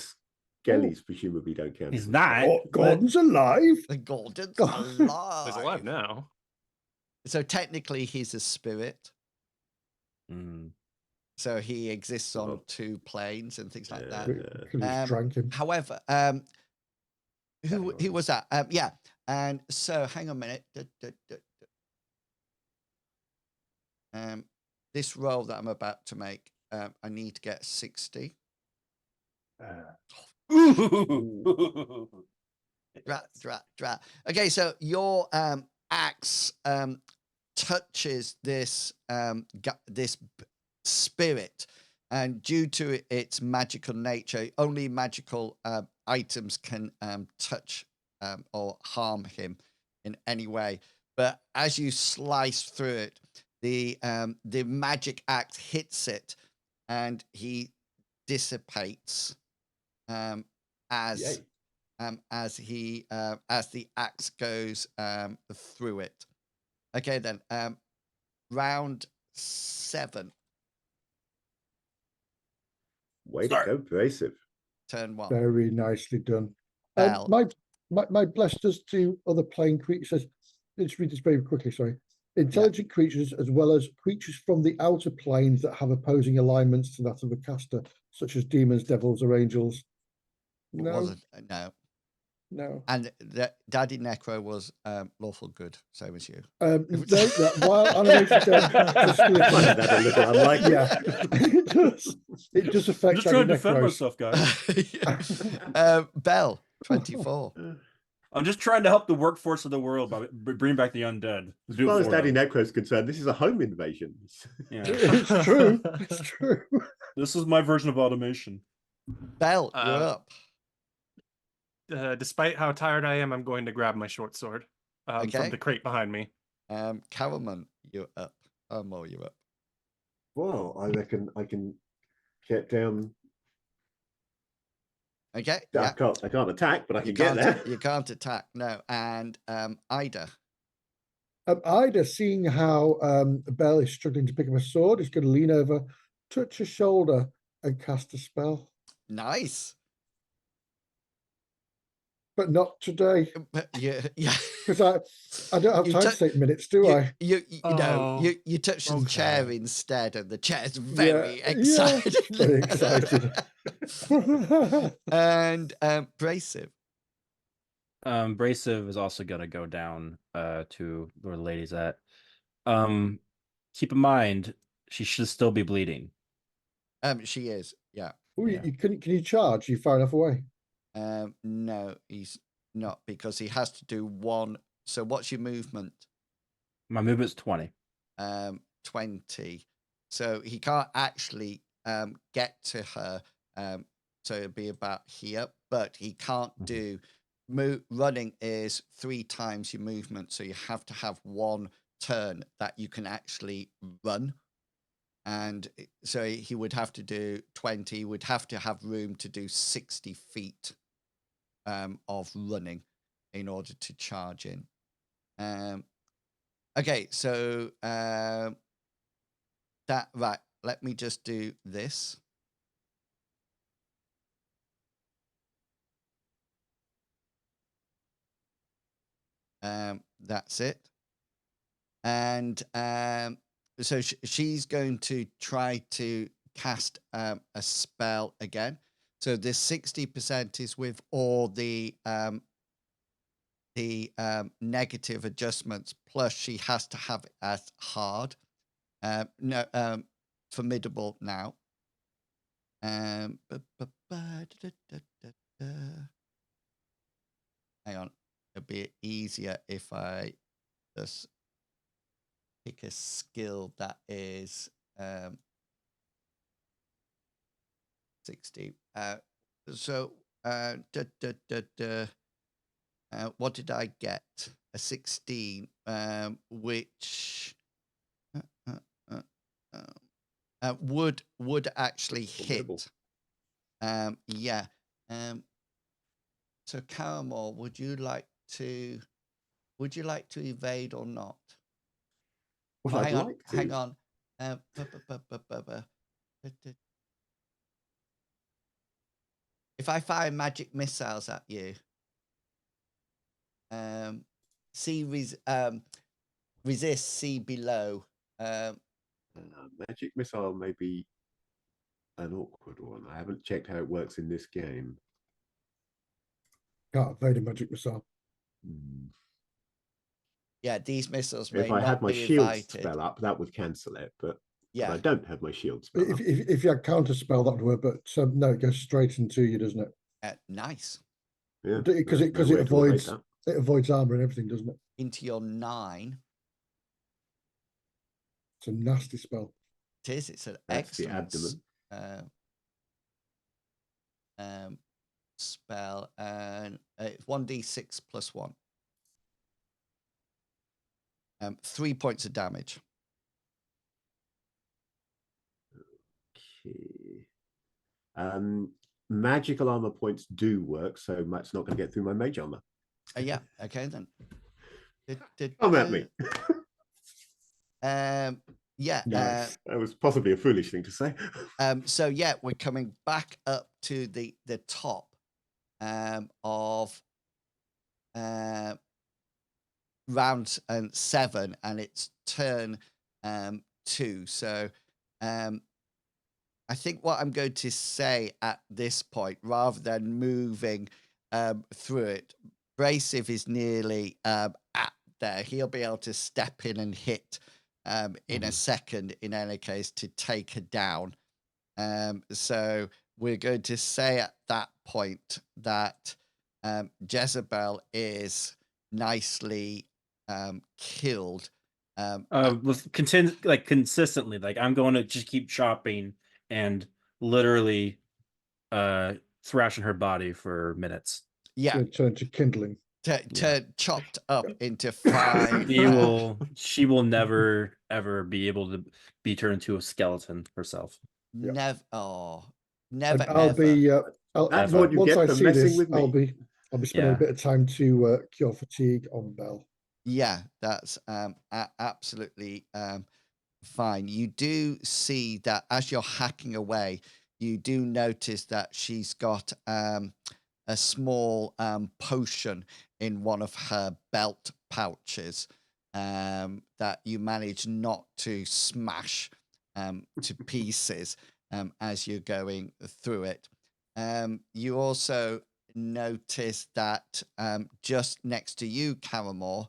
skellies presumably don't count. He's not. Oh, Gordon's alive. The Gordon's alive. He's alive now. So technically, he's a spirit. So he exists on 2 planes and things like that. However, who was that? Yeah. And so, hang on a minute. This roll that I'm about to make, I need to get 60. Drat. Okay, so your axe touches this this spirit, and due to its magical nature, only magical items can touch or harm him in any way. But as you slice through it, the magic axe hits it, and he dissipates as the axe goes through it. Okay, then round 7. Way to go, Brasive. Turn 1. Very nicely done. Bell. My bless does to other plane creatures. Let's read this very quickly. Sorry. Intelligent creatures, as well as creatures from the outer planes that have opposing alignments to that of a caster, such as demons, devils, or angels. No. And Daddy Necro was lawful good, same as you. While animated yeah, it does affect. I'm just trying to defend myself, guys. Bell, 24. I'm just trying to help the workforce of the world by bringing back the undead. As far as Daddy Necro is concerned, this is a home invasion. Yeah. It's true. It's true. This is my version of automation. Bell, you're up. despite how tired I am, I'm going to grab my short sword from Okay. the crate behind me. Caraman, you're up. Mo, you're up. Well, I reckon I can get down. Okay. I Yeah. can't attack, but I can get there. You can't attack. No. And Ida. Ida, seeing how Belle is struggling to pick up a sword, is going to lean over, touch her shoulder, and cast a spell. Nice. But not today, But yeah. because I don't have You time tou- to take minutes, do I? You know, Oh, you touch the okay. chair instead, and the chair's very Yeah, excited. very excited. And Brasive. Brasive is also gonna go down to where the lady's at. Keep in mind, she should still be bleeding. She is. Yeah. Ooh, Yeah. can you charge? Are you far enough away? No, he's not, because he has to do one. So what's your movement? My movement's 20. 20. So he can't actually get to her. So it'd be about here, but he can't do running is 3 times your movement. So you have to have one turn that you can actually run. And so he would have to do 20. He would have to have room to do 60 feet of running in order to charge in. Okay, so that right. Let me just do this. That's it. And so she's going to try to cast a spell again. So this 60% is with all the negative adjustments, plus she has to have it as hard. Formidable now. Hang on. It'll be easier if I just pick a skill that is 60. What did I get? A 16, which would actually hit. Yeah. So Caramel, would you like to evade or not? Well, I'd like to. Hang on. If I fire magic missiles at you, resist, see below. Magic missile may be an awkward one. I haven't checked how it works in this game. Can't evade a magic missile. Yeah, these missiles may If I not had my be shield invited. spell up, that would cancel it, but Yeah, I don't have my shield spell up. If you had counter spell, that would work. But no, it goes straight into you, doesn't it? nice. Yeah, Because there's no it way to evade avoids that. armor and everything, doesn't it? Into your 9. It's a nasty spell. It is. It's an That's the excellent abdomen. Spell, and it's 1d6 plus 1. 3 points of damage. Okay. Magical armor points do work, so that's not going to get through my mage armor. Yeah. Okay then. Come at me. Yeah. Nice. That was possibly a foolish thing to say. So yeah, we're coming back up to the top of round 7, and it's turn 2. So I think what I'm going to say at this point, rather than moving through it, Brasive is nearly at there. He'll be able to step in and hit in a second, in any case, to take her down. So we're going to say at that point that Jezebel is nicely killed. Consistently, like I'm going to just keep chopping and literally thrashing her body for minutes. Yeah, Going to turn to kindling. chopped up into fine. She will never ever be able to be turned into a skeleton herself. Never. Oh, never. And I'll ever. be. That's what you once get I for see messing this, with me. I'll be spending a bit of time to cure fatigue on Belle. Yeah, that's absolutely fine. You do see that as you're hacking away, you do notice that she's got a small potion in one of her belt pouches that you manage not to smash to pieces as you're going through it. You also notice that just next to you, Caramore,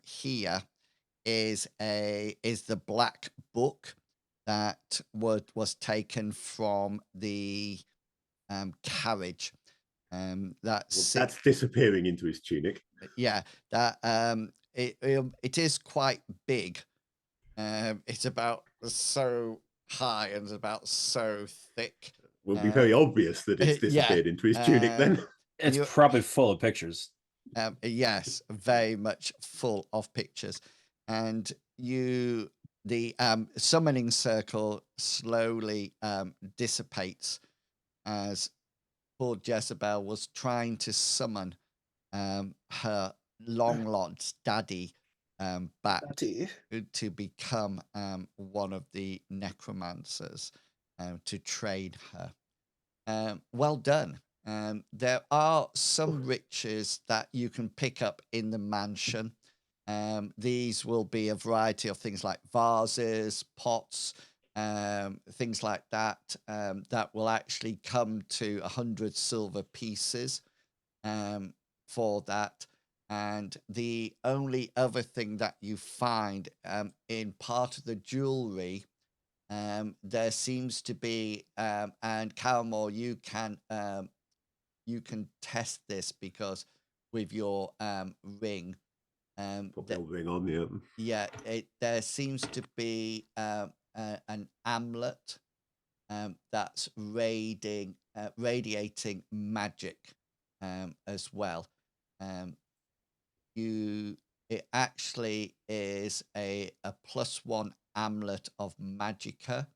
here is the black book that was taken from the carriage. That's disappearing into his tunic. Yeah, that it is quite big. It's about so high and about so thick. Will be very obvious that it's disappeared into his tunic then. It's probably full of pictures. Yes, very much full of pictures. And the summoning circle slowly dissipates as poor Jezebel was trying to summon her long lost daddy back to become one of the necromancers to train her. Well done. There are some riches that you can pick up in the mansion. These will be a variety of things like vases, pots, things like that, that will actually come to 100 silver pieces for that. And the only other thing that you find in part of the jewelry, there seems to be, and Caramore, you can test this because with your ring, Put the old ring on, yeah, there seems to be an amulet that's radiating magic as well. It actually is a +1 amulet of magicka.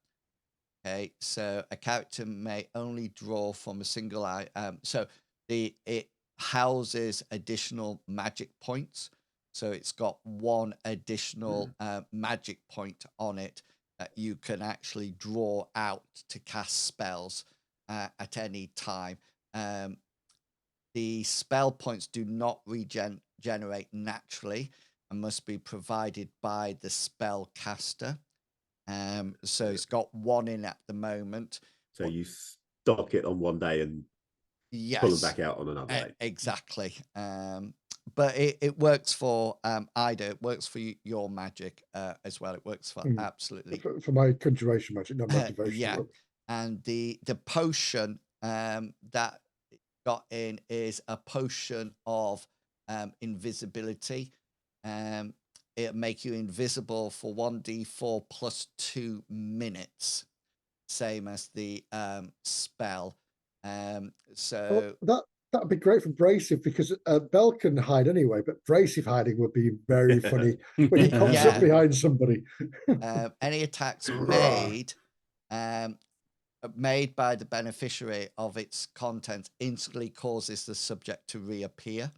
Okay, so a character may only draw from a single eye. So it houses additional magic points. So it's got 1 additional magic point on it that you can actually draw out to cast spells at any time. The spell points do not regenerate naturally and must be provided by the spell caster. So it's got 1 in at the moment. So you stock it on one day and pull them back out on another day. Exactly. But it works for Ida. It works for your magic as well. It works for absolutely for my conjuration magic, not my devotion. yeah. And the potion that got in is a potion of invisibility. It'll make you invisible for 1d4 plus 2 minutes, same as the spell. So that'd be great for Brasive because Belle can hide anyway, but Brasive hiding would be very funny when he pops up behind somebody. Any attacks made by the beneficiary of its content instantly causes the subject to reappear.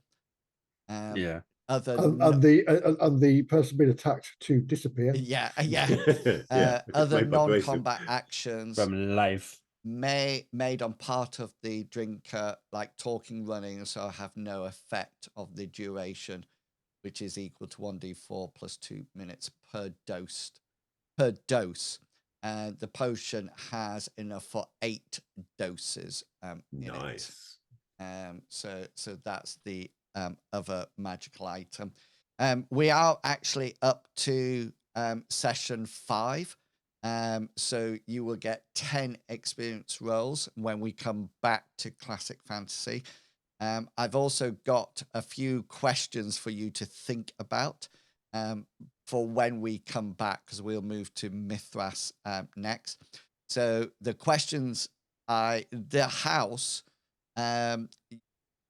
Yeah. And the person being attacked to disappear. Yeah. Yeah. Other non-combat actions from life made on part of the drinker, like talking, running, so have no effect of the duration, which is equal to 1d4 plus 2 minutes per dose. The potion has enough for 8 doses. Nice. So that's the other magical item. We are actually up to session 5. So you will get 10 experience rolls when we come back to Classic Fantasy. I've also got a few questions for you to think about for when we come back, because we'll move to Mithras next. So the questions, the house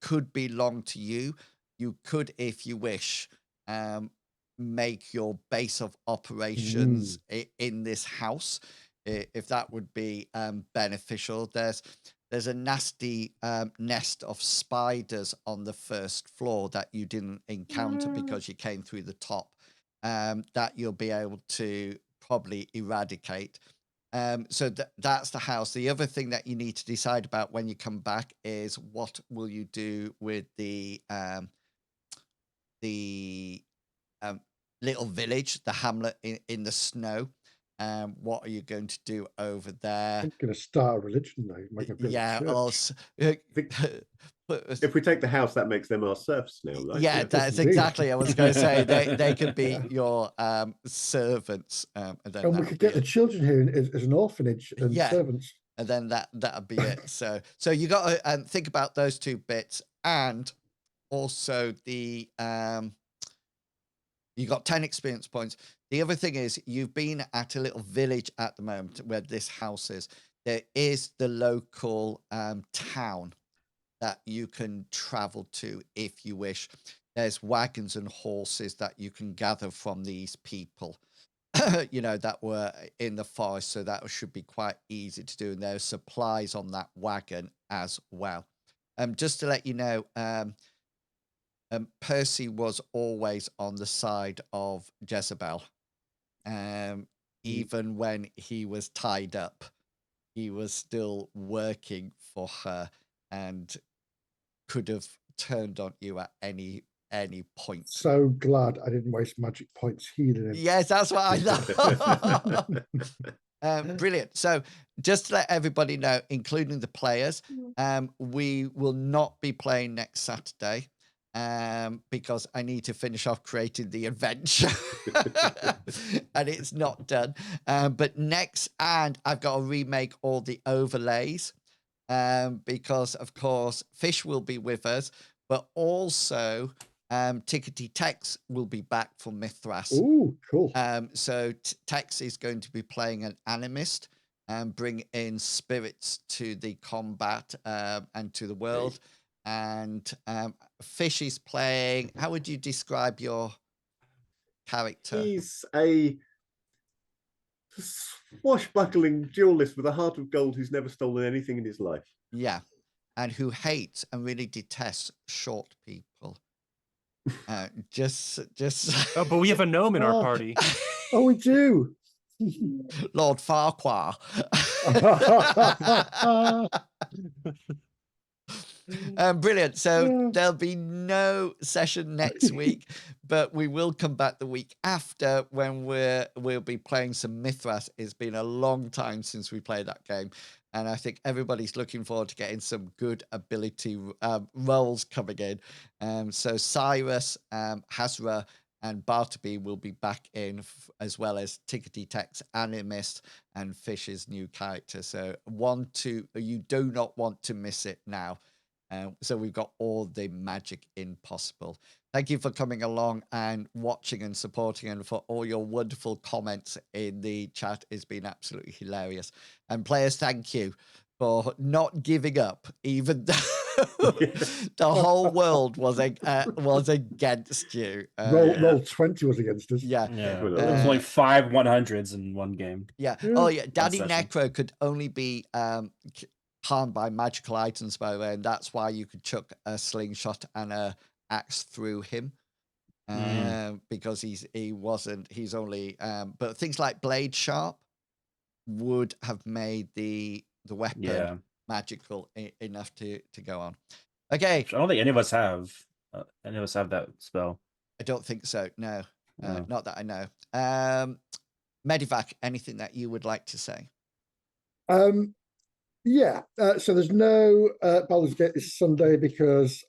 could belong to you. You could, if you wish, make your base of operations in this house, if that would be beneficial. There's a nasty nest of spiders on the first floor that you didn't encounter because you came through the top, that you'll be able to probably eradicate. So that's the house. The other thing that you need to decide about when you come back is what will you do with the little village, the hamlet in the snow. What are you going to do over there? I'm going to start a religion now. Make a bit Yeah, of church. If we take the house, that makes them our serfs now, right? Yeah, that's indeed. exactly. I was going to say they could be your servants, and then And we that could would be get the it. children here as an orphanage and Yeah. servants. And then that'd be it. So you got to think about those two bits, and also the you got 10 experience points. The other thing is you've been at a little village at the moment where this house is. There is the local town that you can travel to if you wish. There's wagons and horses that you can gather from these people, that were in the forest. So that should be quite easy to do. And there's supplies on that wagon as well. Just to let you know, Percy was always on the side of Jezebel. Even when he was tied up, he was still working for her and could have turned on you at any point. So glad I didn't waste magic points healing him. Yes, that's what I know. Brilliant. So just to let everybody know, including the players, we will not be playing next Saturday because I need to finish off creating the adventure and it's not done. But next, and I've got to remake all the overlays because, of course, Fish will be with us, but also Tickety Tex will be back for Mithras. Oh, cool. So Tex is going to be playing an animist and bring in spirits to the combat and to the world. And Fish is playing. How would you describe your character? He's a swashbuckling duelist with a heart of gold who's never stolen anything in his life. Yeah, and who hates and really detests short people. Just. Oh, but we have a gnome in our party. Oh, we do. Lord Farquhar. Brilliant. So there'll be no session next week, but we will come back the week after when we'll be playing some Mithras. It's been a long time since we played that game, and I think everybody's looking forward to getting some good ability roles coming in. So Cyrus, Hazra, and Bartleby will be back in, as well as Tickety Tex, Animist, and Fish's new character. So you do not want to miss it now. So we've got all the magic in possible. Thank you for coming along and watching and supporting, and for all your wonderful comments in the chat. It's been absolutely hilarious. And players, thank you for not giving up, even though the whole world was against you. Roll 20 was against us. Yeah. There's only 5 100s in one game. Yeah. Oh, yeah. Daddy session. Necro could only be harmed by magical items, by the way, and that's why you could chuck a slingshot and a axe through him, because he's only but things like blade sharp would have made the weapon magical enough to go on. Okay, I don't think any of us have that spell. I don't think so. No. Not that I know. Medivac, anything that you would like to say? Yeah, so there's no Baldur's Gate this Sunday because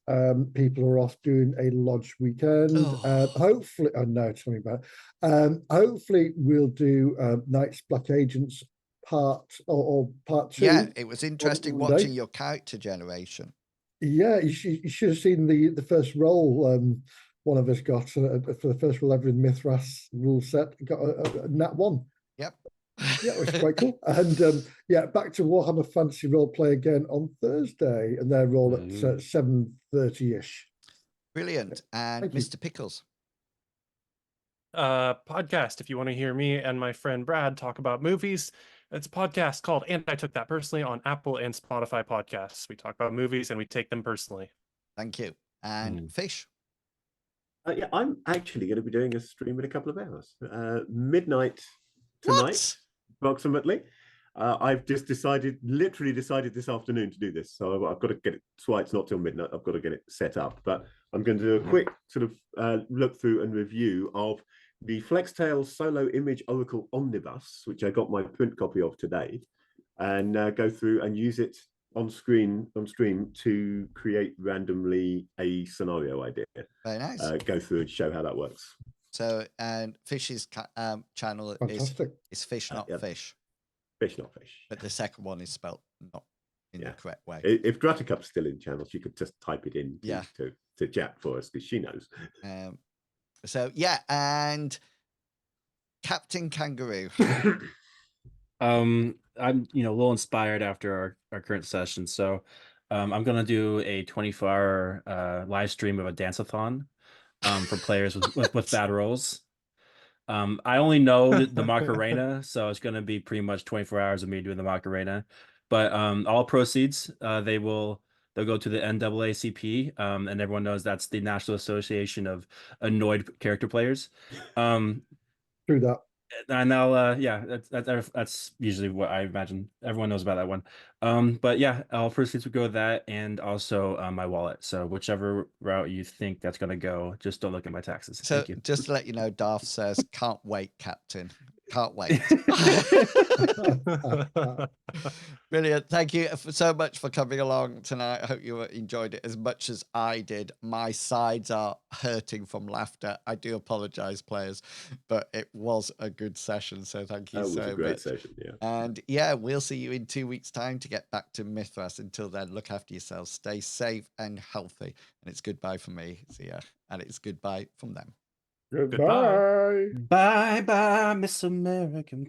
people are off doing a lodge weekend. Hopefully, no, tell me about it. Hopefully we'll do Knights Black Agents part 2. Yeah, it was interesting watching your character generation. Yeah, you should have seen the first roll one of us got for the first roll ever in Mithras rule set. Got a nat 1. Yep. Yeah, it was quite cool. And yeah, back to Warhammer Fantasy Roleplay again on Thursday, and they're all at 7:30ish. Brilliant. And Thank you. Mr. Pickles. Podcast. If you want to hear me and my friend Brad talk about movies, it's a podcast called And I Took That Personally on Apple and Spotify podcasts. We talk about movies and we take them personally. Thank you. And Fish. Yeah, I'm actually going to be doing a stream in a couple of hours. Midnight tonight, approximately. I've just literally decided this afternoon to do this. So I've got to get it. That's why it's not till midnight. I've got to get it set up. But I'm going to do a quick sort of look through and review of the Flextail Solo Image Oracle Omnibus, which I got my print copy of today, and go through and use it on stream to create randomly a scenario idea. Very nice. Go through and show how that works. So, and Fish's channel is Fish, not Fish. Fish, not Fish. But the second one is spelled not in the correct way. If Gruttercup's still in channel, she could just type it in to chat for us, because she knows. So, yeah, and Captain Kangaroo. I'm a little inspired after our current session, so I'm gonna do a 24-hour live stream of a dance-a-thon for players with bad rolls. I only know the Macarena, so it's gonna be pretty much 24 hours of me doing the Macarena. But all proceeds they'll go to the NAACP, and everyone knows that's the National Association of Annoyed Character Players. True that. And I'll that's usually what I imagine. Everyone knows about that one. But yeah, all proceeds would go to that, and also my wallet. So whichever route you think that's gonna go, just don't look at my taxes. So Thank you. just to let you know, Darth says, "Can't wait, Captain. Can't wait." Brilliant. Thank you so much for coming along tonight. I hope you enjoyed it as much as I did. My sides are hurting from laughter. I do apologize, players, but it was a good session. So thank you so much. That was a great session, yeah. And yeah, we'll see you in 2 weeks' time to get back to Mithras. Until then, look after yourselves. Stay safe and healthy. And it's goodbye from me. See ya. And it's goodbye from them. Goodbye. Bye bye, Miss American.